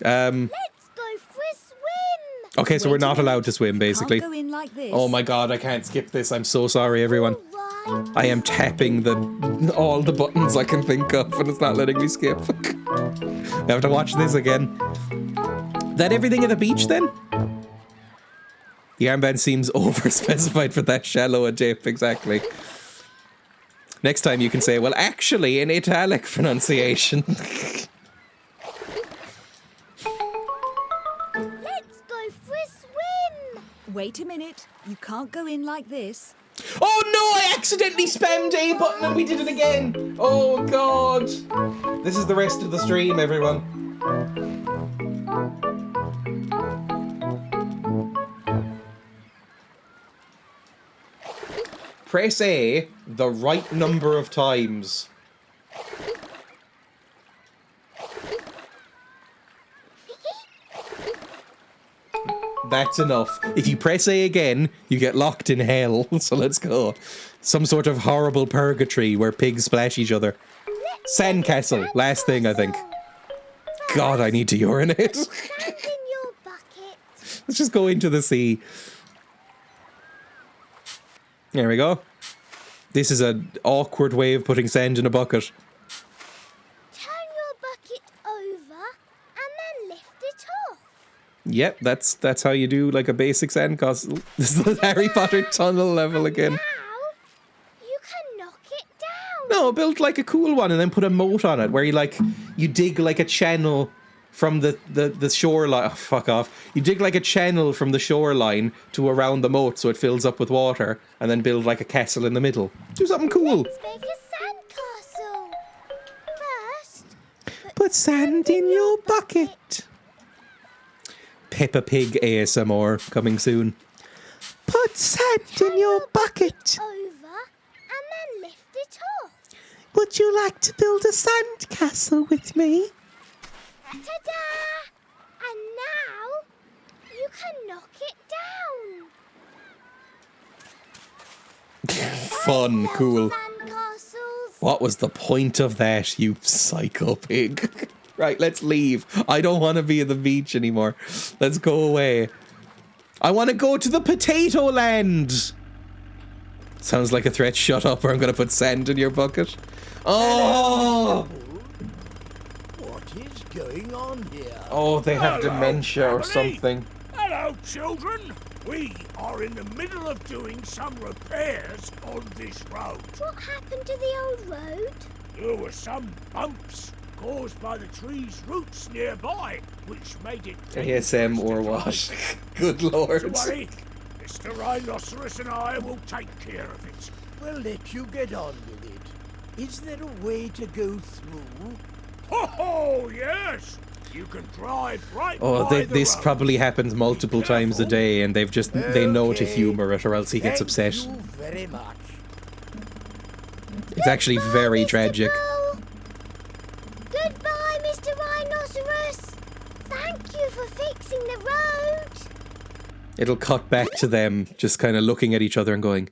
Let's go for a swim. Okay, so Wait we're a not minute. allowed to swim, basically. Can't go in like this. Oh my god, I can't skip this. I'm so sorry, everyone. Right. I am tapping all the buttons I can think of, and it's not letting me skip. I have to watch this again. That everything at the beach, then? The armband seems over-specified for that shallow a dip, exactly. Next time you can say, well, actually, in italic pronunciation. Let's go for a swim. Wait a minute. You can't go in like this. Oh no, I accidentally spammed A button and we did it again. Oh god. This is the rest of the stream, everyone. Press A the right number of times. That's enough. If you press A again, you get locked in hell. So let's go. Some sort of horrible purgatory where pigs splash each other. Sandcastle. Last thing, I think. God, I need to urinate. Sand in your bucket. Let's just go into the sea. There we go. This is an awkward way of putting sand in a bucket. Turn your bucket over and then lift it off. Yep, that's how you do like a basic sandcastle. This is the Harry Potter tunnel level again. Now you can knock it down. No, build like a cool one and then put a moat on it where you dig like a channel from the shoreline. Oh, fuck off. You dig like a channel from the shoreline to around the moat so it fills up with water and then build like a castle in the middle. Do something cool. Let's make a sandcastle. First, Put sand in your bucket. Peppa Pig ASMR coming soon. Put sand in your bucket. over and then lift it off. Would you like to build a sand castle with me? Ta-da! And now you can knock it down. Fun, cool. Sandcastles. What was the point of that, you psycho pig? Right, let's leave. I don't want to be at the beach anymore. Let's go away. I want to go to the potato land. Sounds like a threat. Shut up or I'm going to put sand in your bucket. Oh! What is going on here? Oh, they have dementia or family. something. Hello, children. We are in the middle of doing some repairs on this road. What happened to the old road? There were some bumps caused by the tree's roots nearby, which made it ASM or what? Good lord. Don't worry, Mr. Rhinoceros and I will take care of it. We'll let you get on with it. Is there a way to go through? Oh, yes! You can drive right Oh, by the this road. probably happens multiple times a day and they know to humour it or else he gets upset. Thank you very much. It's actually very tragic. Bull. Goodbye, Mr. Rhinoceros. Thank you for fixing the road. It'll cut back to them just kind of looking at each other and going,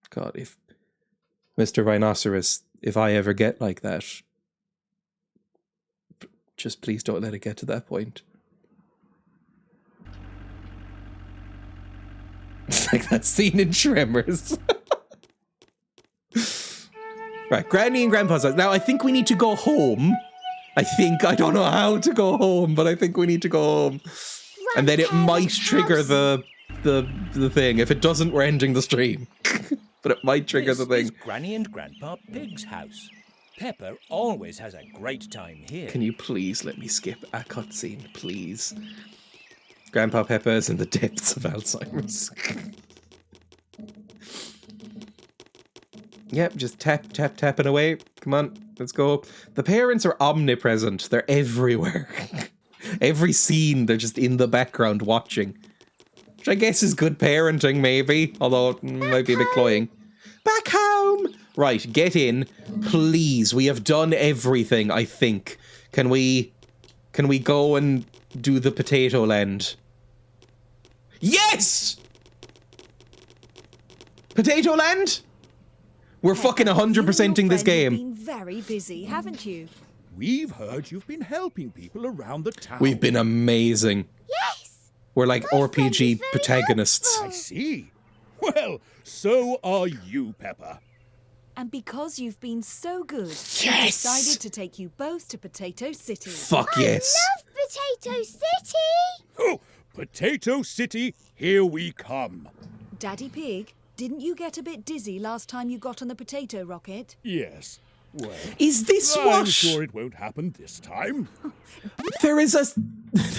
God, if Mr. Rhinoceros, if I ever get like that, just please don't let it get to that point. It's like that scene in Tremors. Right, Granny and Grandpa's house. Now, I think we need to go home. I don't know how to go home, but I think we need to go home. And then it might trigger the thing. If it doesn't, we're ending the stream. But it might trigger the thing. This is Granny and Grandpa Pig's house. Peppa always has a great time here. Can you please let me skip a cutscene, please? Grandpa Peppa is in the depths of Alzheimer's. Yep, just tapping away. Come on, let's go. The parents are omnipresent. They're everywhere. Every scene, they're just in the background watching. Which I guess is good parenting, maybe. Although it might be a bit cloying. Back home! Right, get in. Please, we have done everything, I think. Can we go and do the potato land? Yes! Potato land? We're fucking 100%ing this game. You've been very busy, haven't you? We've heard you've been helping people around the town. We've been amazing. Yes. We're like My friend is RPG very protagonists. helpful. I see. Well, so are you, Peppa. And because you've been so good, we Yes! decided to take you both to Potato City. Fuck yes. Love Potato City. Oh, Potato City, here we come. Daddy Pig, didn't you get a bit dizzy last time you got on the potato rocket? Yes. Well, Is this I'm what? sure it won't happen this time.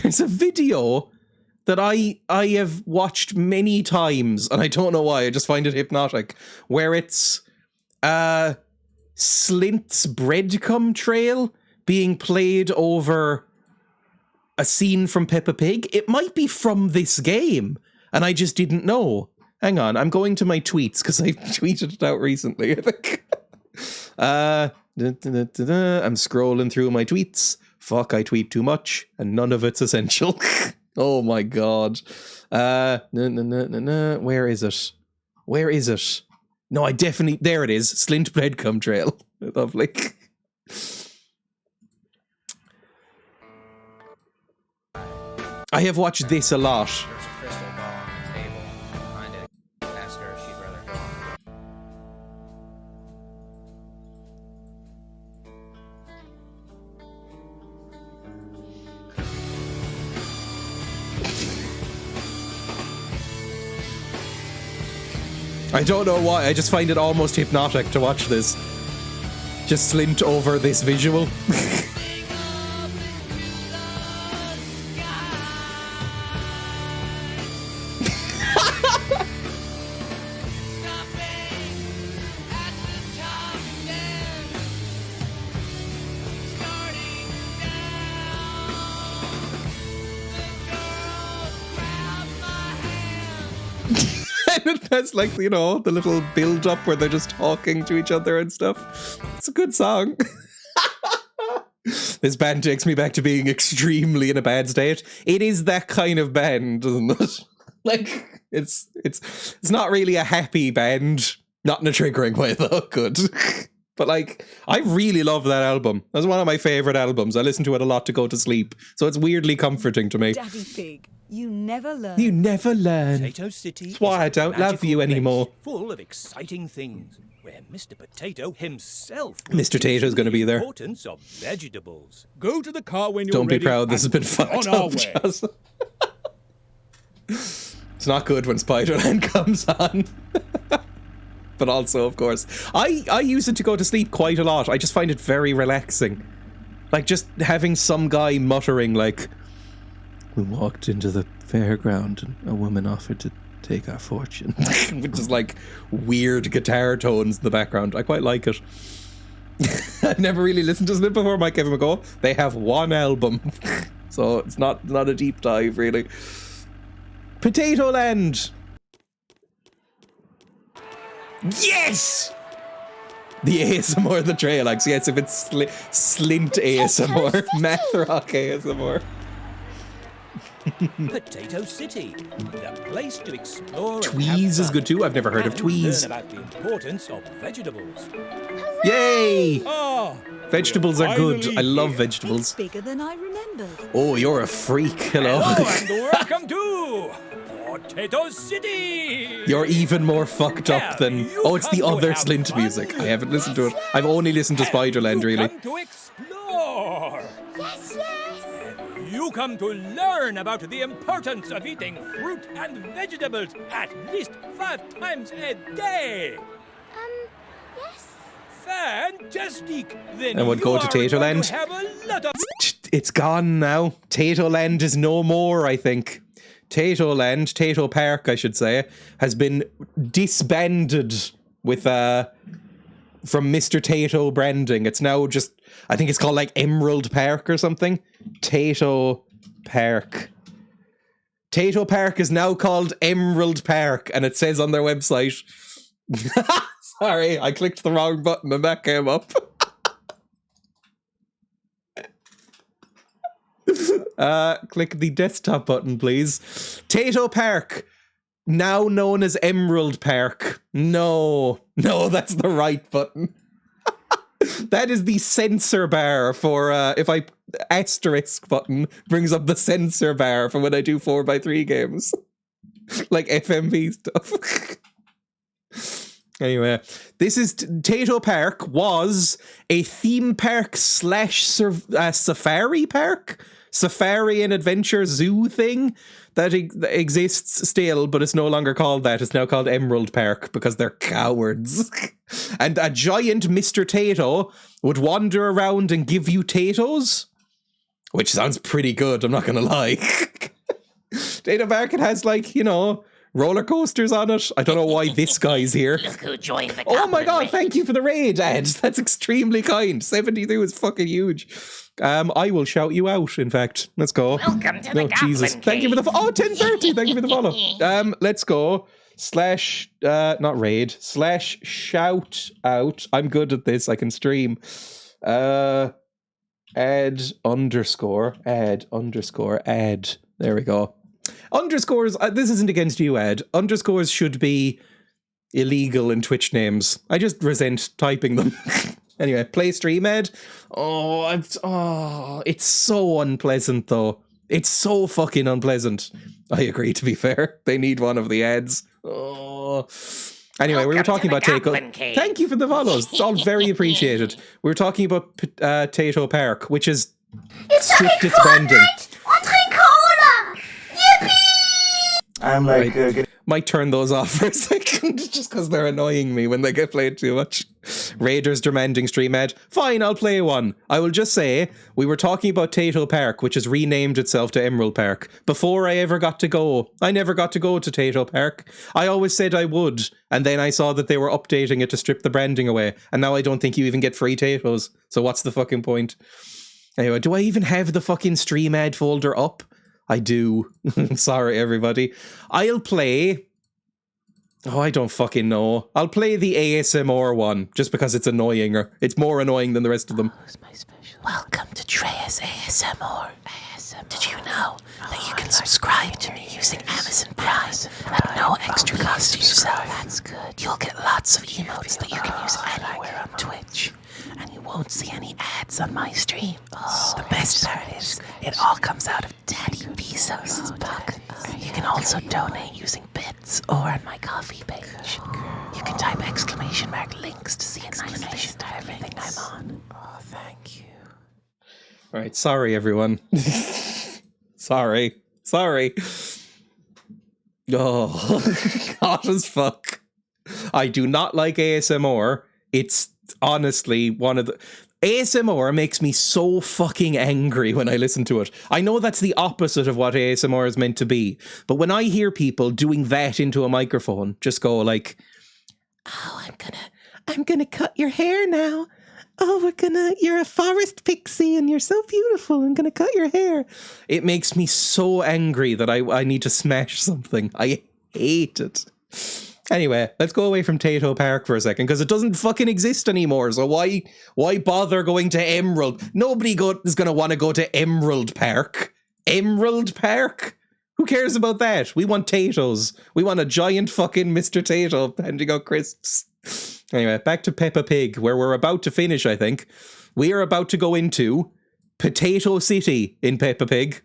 There's a video that I have watched many times, and I don't know why. I just find it hypnotic. Where it's Slint's breadcrumb trail being played over a scene from Peppa Pig. It might be from this game, and I just didn't know. Hang on, I'm going to my tweets because I tweeted it out recently, I think. I'm scrolling through my tweets. Fuck, I tweet too much, and none of it's essential. Oh my god. Where is it? Where is it? No, I definitely... There it is. Slint breadcrumb trail. Lovely. I have watched this a lot. There's a crystal ball on the table. Behind it. Ask her if she'd rather go on. I don't know why, I just find it almost hypnotic to watch this. Just Slint over this visual. And it has, like, you know, the little build up where they're just talking to each other and stuff. It's a good song. This band takes me back to being extremely in a bad state. It is that kind of band, isn't it? Like, it's not really a happy band. Not in a triggering way, though. Good. But, like, I really love that album. That's one of my favorite albums. I listen to it a lot to go to sleep. So it's weirdly comforting to me. Daddy Pig, you never learn. You never learn. Potato City. That's why I don't love you anymore. Full of exciting things, where Mr. Potato himself. Mr. Tato's going to be there. The importance of vegetables. Go to the car when you're Don't be ready. proud. This has been and fucked on our up, way. Jazz. It's not good when Spider-Man comes on. But also, of course, I use it to go to sleep quite a lot. I just find it very relaxing. Like, just having some guy muttering, like, we walked into the fairground and a woman offered to take our fortune. Which is like weird guitar tones in the background. I quite like it. I've never really listened to Slip before, Mike Kevin McCall. They have one album. So it's not a deep dive, really. Potato Land! Yes! The ASMR, the trail, like, yes, if it's Slint ASMR, Math Rock ASMR. Potato City, the place to explore. Tweez is good too. I've never heard of Tweez. Learn about the importance of vegetables. Yay! Ah, Vegetables are good. finally I love here. vegetables. It's bigger than I remembered. Oh, you're a freak. Hello. And welcome to Potato City. You're even more fucked up than... You Oh, it's the come to other have Slint fun. music. I haven't listened to it. I've only listened to Spiderland, really. You come to explore. Yes, yes. You come to learn about the importance of eating fruit and vegetables at least 5 times a day. Yes. Fantastic! Then And we'll you go to are going Tatoland. have a lot of... It's gone now. Tatoland is no more, I think. Tato Park, I should say, has been disbanded with, from Mr. Tato branding. It's now just, I think it's called like Emerald Park or something. Tato Park. Tato Park is now called Emerald Park, and it says on their website... Sorry, I clicked the wrong button and that came up. Click the desktop button, please. Tato Park, now known as Emerald Park. No, that's the right button. That is the censor bar for if I asterisk button brings up the censor bar for when I do 4x3 games. Like FMV stuff. Anyway, this is Tato Park was a theme park / safari park, safari and adventure zoo thing that exists still, but it's no longer called that. It's now called Emerald Park because they're cowards. And a giant Mr. Tato would wander around and give you Tatos, which sounds pretty good, I'm not gonna lie. Tato Park, it has like, you know, roller coasters on it. I don't know why this guy's here. Look who joined the Oh my goblin god, raid. thank you for the raid, Ed. That's extremely kind. 72 is fucking huge. I will shout you out, in fact. Let's go. Welcome to the Oh, goblin Jesus. Thank you for the... 10:30. Thank you for the follow. Let's go. Not raid. /shout out. I'm good at this. I can stream. Ed underscore. There we go. Underscores, this isn't against you, Ed. Underscores should be illegal in Twitch names. I just resent typing them. Anyway, play stream, Ed. It's so unpleasant, though. It's so fucking unpleasant. I agree, to be fair. They need one of the ads. Oh. Anyway, we were talking about Tato. Thank you for the follows. It's all very appreciated. We were talking about Tato Park, which is stripped its branding. I'm like, might turn those off for a second, just because they're annoying me when they get played too much. Raiders demanding stream ad. Fine, I'll play one. I will just say, we were talking about Tato Park, which has renamed itself to Emerald Park, before I ever got to go. I never got to go to Tato Park. I always said I would, and then I saw that they were updating it to strip the branding away, and now I don't think you even get free Tatos. So what's the fucking point? Anyway, do I even have the fucking stream ad folder up? I do. Sorry, everybody. I'll play... Oh, I don't fucking know. I'll play the ASMR one, just because it's annoying. It's more annoying than the rest of them. Welcome to Dreya's ASMR. Did you know that you can subscribe to me using Amazon Prime at no extra cost to yourself? That's good. You'll get lots of emotes that you can use anywhere on Twitch. And you won't see any ads on my stream. The best part is, it all comes out of Daddy Bezos' pocket. You can also donate using bits or on my coffee page. You can type !links to see a nice list of everything I'm on. Oh, thank you. Alright, sorry everyone. Sorry. Oh, hot as fuck. I do not like ASMR. It's honestly one of the... ASMR makes me so fucking angry when I listen to it. I know that's the opposite of what ASMR is meant to be, but when I hear people doing that into a microphone, just go like, oh, I'm gonna cut your hair now. Oh, you're a forest pixie and you're so beautiful. I'm gonna cut your hair. It makes me so angry that I need to smash something. I hate it. Anyway, let's go away from Tato Park for a second, because it doesn't fucking exist anymore, so why bother going to Emerald? Nobody is gonna want to go to Emerald Park. Emerald Park? Who cares about that? We want Tatos. We want a giant fucking Mr. Tato handing out crisps. Anyway, back to Peppa Pig, where we're about to finish, I think. We are about to go into Potato City in Peppa Pig.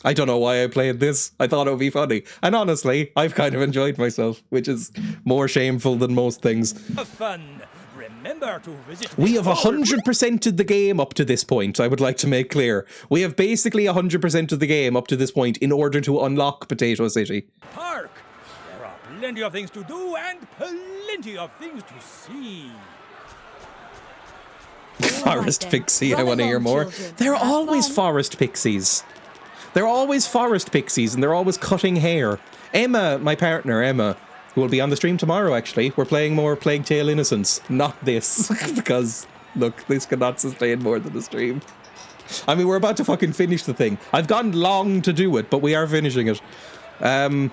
I don't know why I played this. I thought it would be funny. And honestly, I've kind of enjoyed myself, which is more shameful than most things. Fun. Remember to visit. We have 100%ed the game up to this point, I would like to make clear. We have basically 100% of the game up to this point in order to unlock Potato City. Park. There are plenty of things to do and plenty of things to see. Forest Pixie, I want to hear more. They're always Forest Pixies. They're always Forest Pixies, and they're always cutting hair. Emma, my partner, Emma, who will be on the stream tomorrow, actually, we're playing more Plague Tale Innocence. Not this, because, look, this cannot sustain more than the stream. I mean, we're about to fucking finish the thing. I've gone long to do it, but we are finishing it. What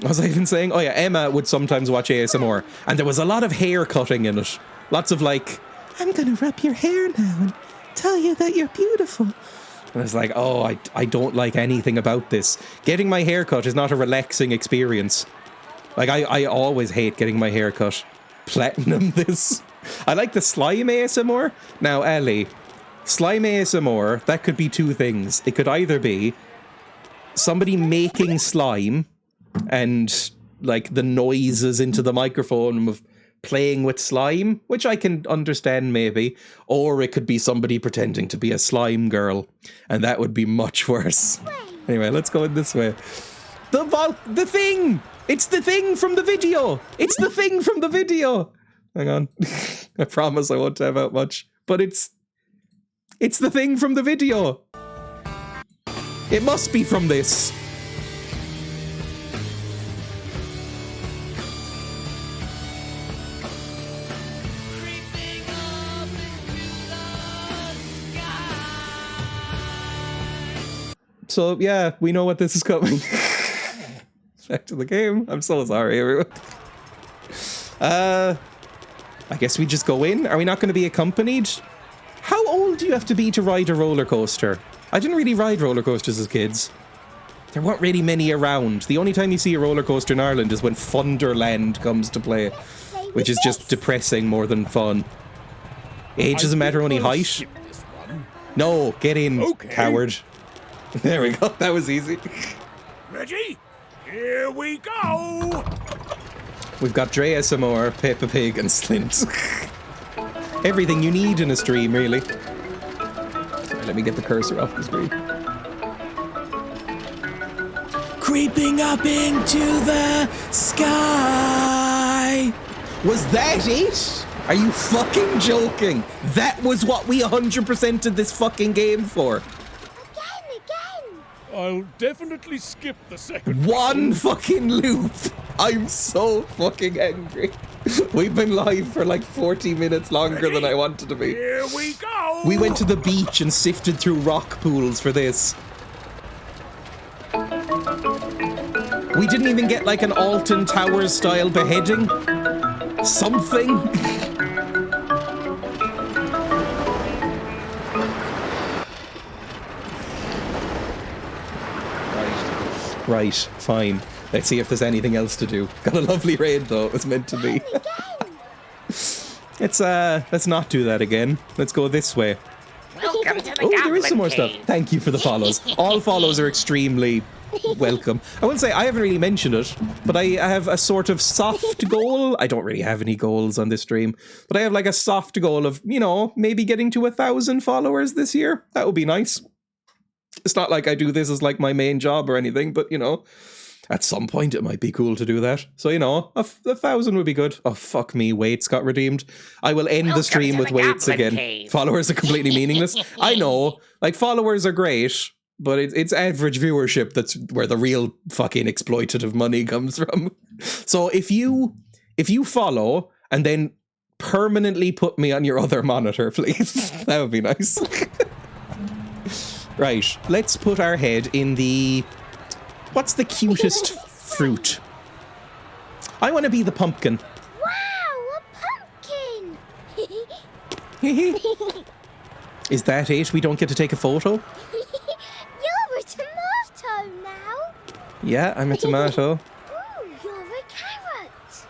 was I even saying? Oh yeah, Emma would sometimes watch ASMR, and there was a lot of hair cutting in it. Lots of like, I'm gonna rub your hair now and tell you that you're beautiful. And I was like, oh, I don't like anything about this. Getting my hair cut is not a relaxing experience. Like, I always hate getting my hair cut. Platinum this. I like the slime ASMR. Now, Ellie, slime ASMR, that could be two things. It could either be somebody making slime and like the noises into the microphone of playing with slime, which I can understand maybe, or it could be somebody pretending to be a slime girl, and that would be much worse. Anyway, let's go in this way. The thing! It's the thing from the video! It's the thing from the video! Hang on. I promise I won't have out much, but it's the thing from the video. It must be from this. So yeah, we know what this is coming. Back to the game. I'm so sorry, everyone. I guess we just go in. Are we not going to be accompanied? How old do you have to be to ride a roller coaster? I didn't really ride roller coasters as kids. There weren't really many around. The only time you see a roller coaster in Ireland is when Thunderland comes to play, which is just depressing more than fun. Age doesn't matter, only height. No, get in, coward. There we go. That was easy. Ready? Here we go! We've got Dreya some more, Peppa Pig and Slint. Everything you need in a stream, really. Sorry, let me get the cursor off the screen. Creeping up into the sky. Was that it? Are you fucking joking? That was what we 100%ed this fucking game for. I'll definitely skip the second one fucking loop. I'm so fucking angry. We've been live for like 40 minutes longer than I wanted to be. Here we go. We went to the beach and sifted through rock pools for this. We didn't even get like an Alton Towers style beheading. Something. Right, fine. Let's see if there's anything else to do. Got a lovely raid though, it was meant to be. Let's not do that again. Let's go this way. Welcome to the Oh, there is some more Goblin stuff. Cave. Thank you for the follows. All follows are extremely welcome. I wouldn't say I haven't really mentioned it, but I have a sort of soft goal. I don't really have any goals on this stream, but I have like a soft goal of, you know, maybe getting to 1,000 followers this year. That would be nice. It's not like I do this as like my main job or anything, but you know, at some point it might be cool to do that. So, you know, 1,000 would be good. Oh, fuck me. Weights got redeemed. I will end the stream with weights again. Cave. Followers are completely meaningless. I know, like followers are great, but it's average viewership that's where the real fucking exploitative money comes from. So if you follow and then permanently put me on your other monitor, please, that would be nice. Right, let's put our head in the... What's the cutest fruit? I want to be the pumpkin. Wow, a pumpkin! Is that it? We don't get to take a photo? You're a tomato now. Yeah, I'm a tomato. Ooh, you're a carrot.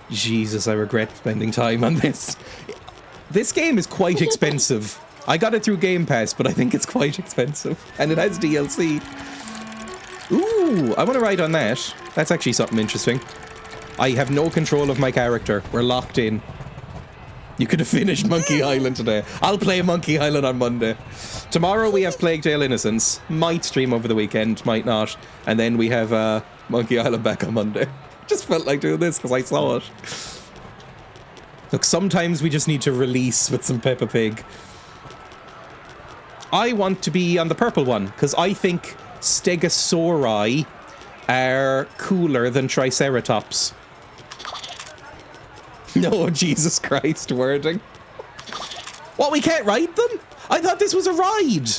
Jesus, I regret spending time on this. This game is quite expensive. I got it through Game Pass, but I think it's quite expensive. And it has DLC. Ooh, I want to ride on that. That's actually something interesting. I have no control of my character. We're locked in. You could have finished Monkey Island today. I'll play Monkey Island on Monday. Tomorrow we have Plague Tale Innocence. Might stream over the weekend, might not. And then we have Monkey Island back on Monday. Just felt like doing this because I saw it. Look, sometimes we just need to release with some Peppa Pig. I want to be on the purple one, because I think Stegosauri are cooler than Triceratops. No, Jesus Christ, wording. What, we can't ride them? I thought this was a ride.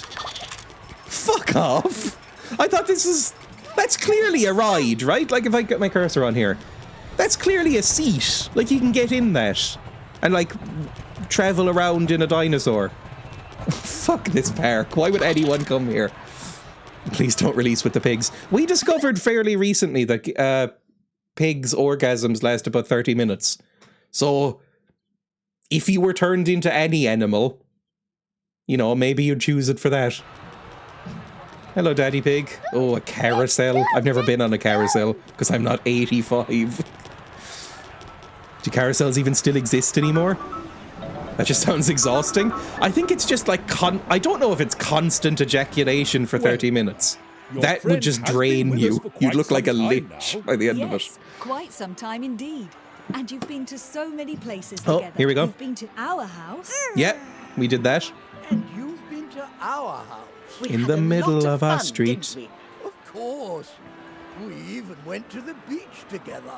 Fuck off. I thought this is... That's clearly a ride, right? Like, if I get my cursor on here. That's clearly a seat. Like, you can get in that. And, like, travel around in a dinosaur. Fuck this park. Why would anyone come here? Please don't release with the pigs. We discovered fairly recently that pigs' orgasms last about 30 minutes. So if you were turned into any animal, you know, maybe you'd choose it for that. Hello, Daddy Pig. Oh, a carousel. I've never been on a carousel because I'm not 85. Do carousels even still exist anymore? That just sounds exhausting. I think it's just like, I don't know if it's constant ejaculation for 30 minutes. That would just drain you. You'd look like a lich by the end of it. Yes, quite some time indeed. And you've been to so many places Oh, together. here we go. You've been to our house. Yep, we did that. And you've been to our house. We In had the a middle lot of our fun, street. didn't we? Of course. We even went to the beach together.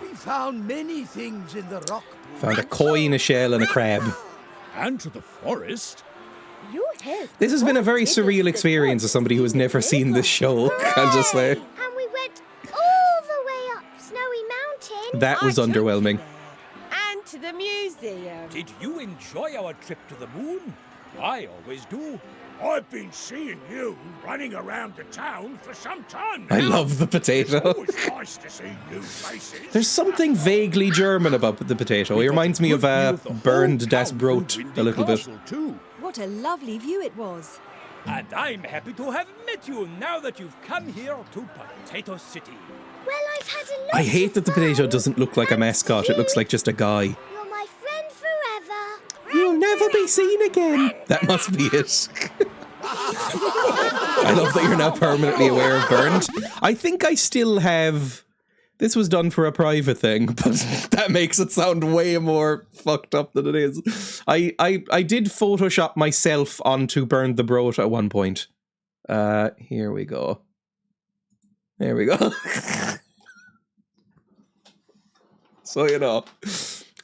We found many things in the rock pool. Found a coin, a shell, and a crab. And to the forest. You helped. This has been a very Tiddles surreal the experience as somebody who has never seen this show, Hooray! I'll just say. And we went all the way up Snowy Mountain. That was underwhelming. And to the museum. Did you enjoy our trip to the moon? I always do. I've been seeing you running around the town for some time now. I love the potato. Always nice to see new faces. There's something vaguely German about the potato. It reminds me of burned Das Brot a little bit. Too. What a lovely view it was. And I'm happy to have met you now that you've come here to Potato City. Well, I've had a lot I hate that the potato of fun. doesn't look like a mascot. It looks like just a guy. You're my friend forever. You'll never be seen again. That must be it. I love that you're now permanently aware of burned. I think I still have... This was done for a private thing, but that makes it sound way more fucked up than it is. I did Photoshop myself onto Burned the Brot at one point. Here we go. There we go. So, you know,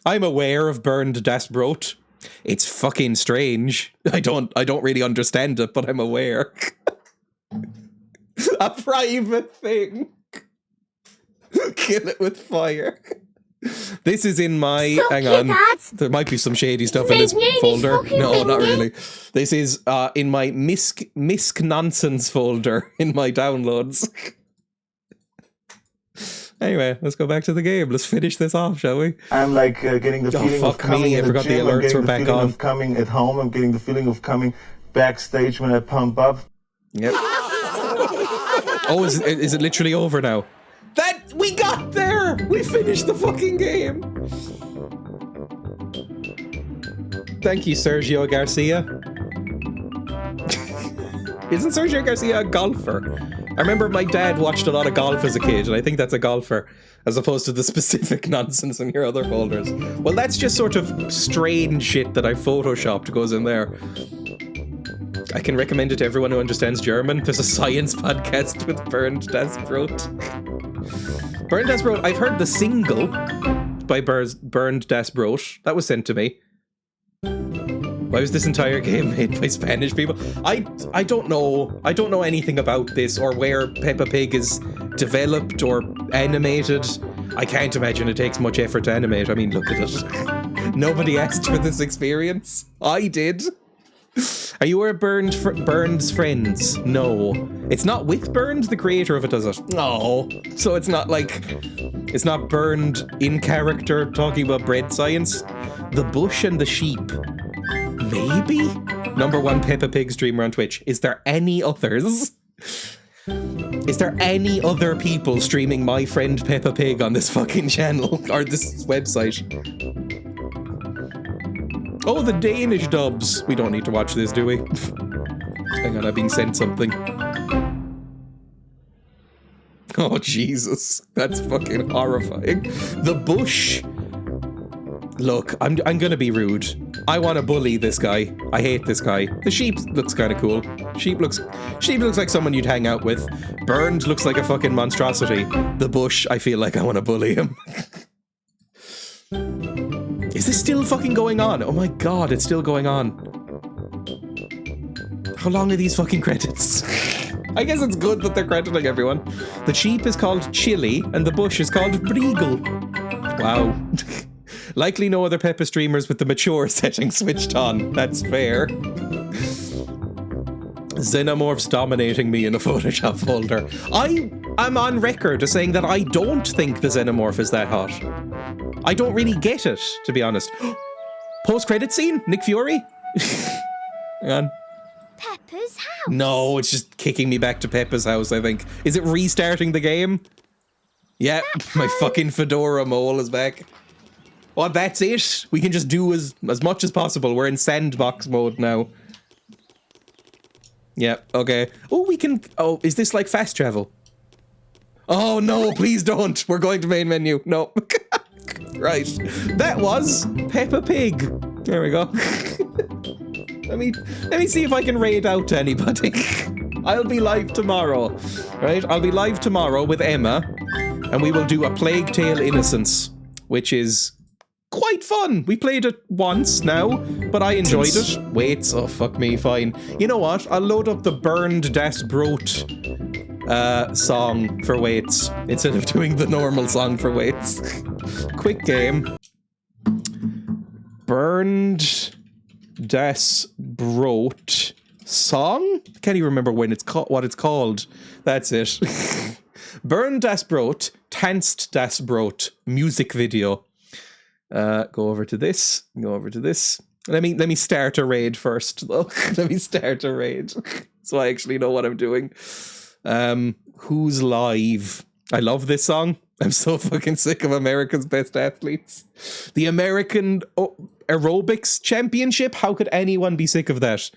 I'm aware of Burned Das Brot. It's fucking strange. I don't really understand it, but I'm aware. A private thing. Kill it with fire. This is in my... hang on. There might be some shady stuff in this folder. No, not really. This is in my misc nonsense folder in my downloads. Anyway, let's go back to the game. Let's finish this off, shall we? I'm like getting the feeling of coming in the gym. I'm getting the feeling of coming at home. I'm getting the feeling of coming backstage when I pump up. Yep. Oh, is it literally over now? We got there! We finished the fucking game! Thank you, Sergio Garcia. Isn't Sergio Garcia a golfer? I remember my dad watched a lot of golf as a kid, and I think that's a golfer, as opposed to the specific nonsense in your other folders. Well, that's just sort of strange shit that I photoshopped goes in there. I can recommend it to everyone who understands German. There's a science podcast with Burned Das Brot. Burned Das Brot, I've heard the single by Burned Das Brot. That was sent to me. Why was this entire game made by Spanish people? I don't know. I don't know anything about this or where Peppa Pig is developed or animated. I can't imagine it takes much effort to animate. I mean, look at it. Nobody asked for this experience. I did. Are you a Burned's friends? No. It's not with Burned, the creator of it, does it? No. So it's not like... It's not Burned in character talking about bread science. The bush and the sheep. Maybe? #1 Peppa Pig streamer on Twitch. Is there any others? Is there any other people streaming My Friend Peppa Pig on this fucking channel? Or this website? Oh, the Danish dubs. We don't need to watch this, do we? Hang on, I've been sent something. Oh, Jesus. That's fucking horrifying. The bush. Look, I'm gonna be rude. I want to bully this guy. I hate this guy. The sheep looks kind of cool. Sheep looks like someone you'd hang out with. Burned looks like a fucking monstrosity. The bush, I feel like I want to bully him. Is this still fucking going on? Oh my god, it's still going on. How long are these fucking credits? I guess it's good that they're crediting everyone. The sheep is called Chili, and the bush is called Briegel. Wow. Likely no other Peppa streamers with the mature setting switched on. That's fair. Xenomorphs dominating me in a Photoshop folder. I'm on record as saying that I don't think the Xenomorph is that hot. I don't really get it, to be honest. Post-credit scene? Nick Fury? Hang on. Peppa's house. No, it's just kicking me back to Peppa's house, I think. Is it restarting the game? Yeah, my fucking fedora mole is back. Oh, that's it. We can just do as much as possible. We're in sandbox mode now. Yeah, okay. Oh, we can... Oh, is this like fast travel? Oh, no, please don't. We're going to main menu. No. Right. That was Peppa Pig. There we go. Let me see if I can raid out to anybody. I'll be live tomorrow. Right? I'll be live tomorrow with Emma. And we will do a Plague Tale Innocence, which is quite fun. We played it once now, but I enjoyed it. Wait, oh fuck me, fine. You know what? I'll load up the Burned Das Brot song for weights instead of doing the normal song for weights. Quick game. Burned Das Brot song? Can't even remember when it's what it's called. That's it. Burned Das Brot, Tanzt Das Brot music video. Go over to this. Go over to this. Let me start a raid first, though. Let me start a raid, so I actually know what I'm doing. Who's live? I love this song. I'm so fucking sick of America's Best Athletes. The American Aerobics Championship? How could anyone be sick of that?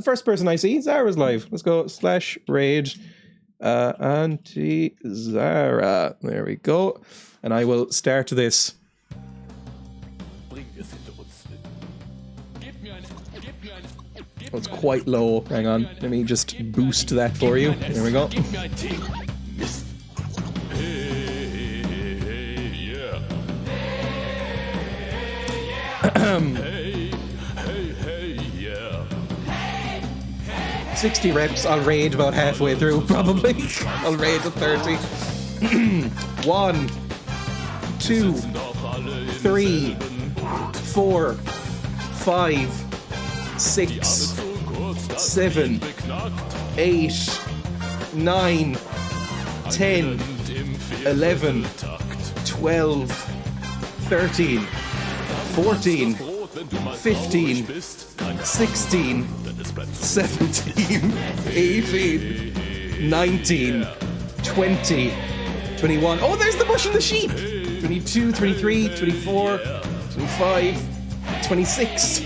First person I see, Zara's live. Let's go /raid Auntie Zara. There we go. And I will start this. Oh, it's quite low. Hang on. Let me just boost that for you. There we go. Hey, 60 reps. I'll raid about halfway through, probably. I'll raid to 30. 1, 2, 3, 4, 5, 6, 7, 8, 9, 10, 11, 12, 13, 14, 15, 16, 17, 18, 19, 20, 21. Oh, there's the bush and the sheep. 22, 23, 24, 25, 26,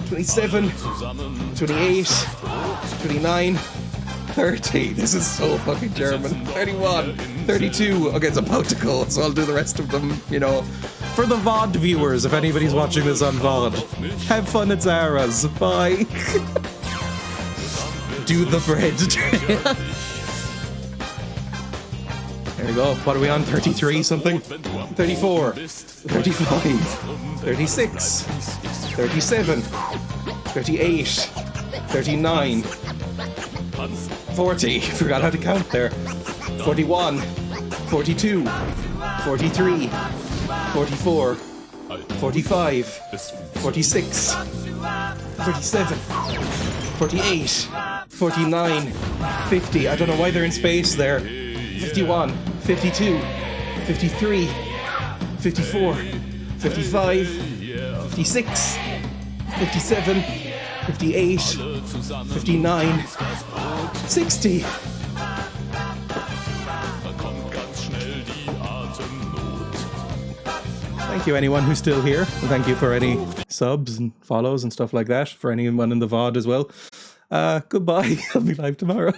27, 28, 29, 30. This is so fucking German. 31, 32. Okay, it's about to go, so I'll do the rest of them, you know. For the VOD viewers, if anybody's watching this on VOD, have fun at Zara's. Bye. Do the bread. There we go. What are we on? 33 something? 34, 35, 36, 37, 38, 39, 40. Forgot how to count there. 41, 42, 43, 44, 45, 46, 47, 48, 49, 50. I don't know why they're in space there. 51, 52, 53, 54, 55, 56, 57, 58, 59, 60. Thank you anyone who's still here, and thank you for any subs and follows and stuff like that, for anyone in the VOD as well. Goodbye. I'll be live tomorrow.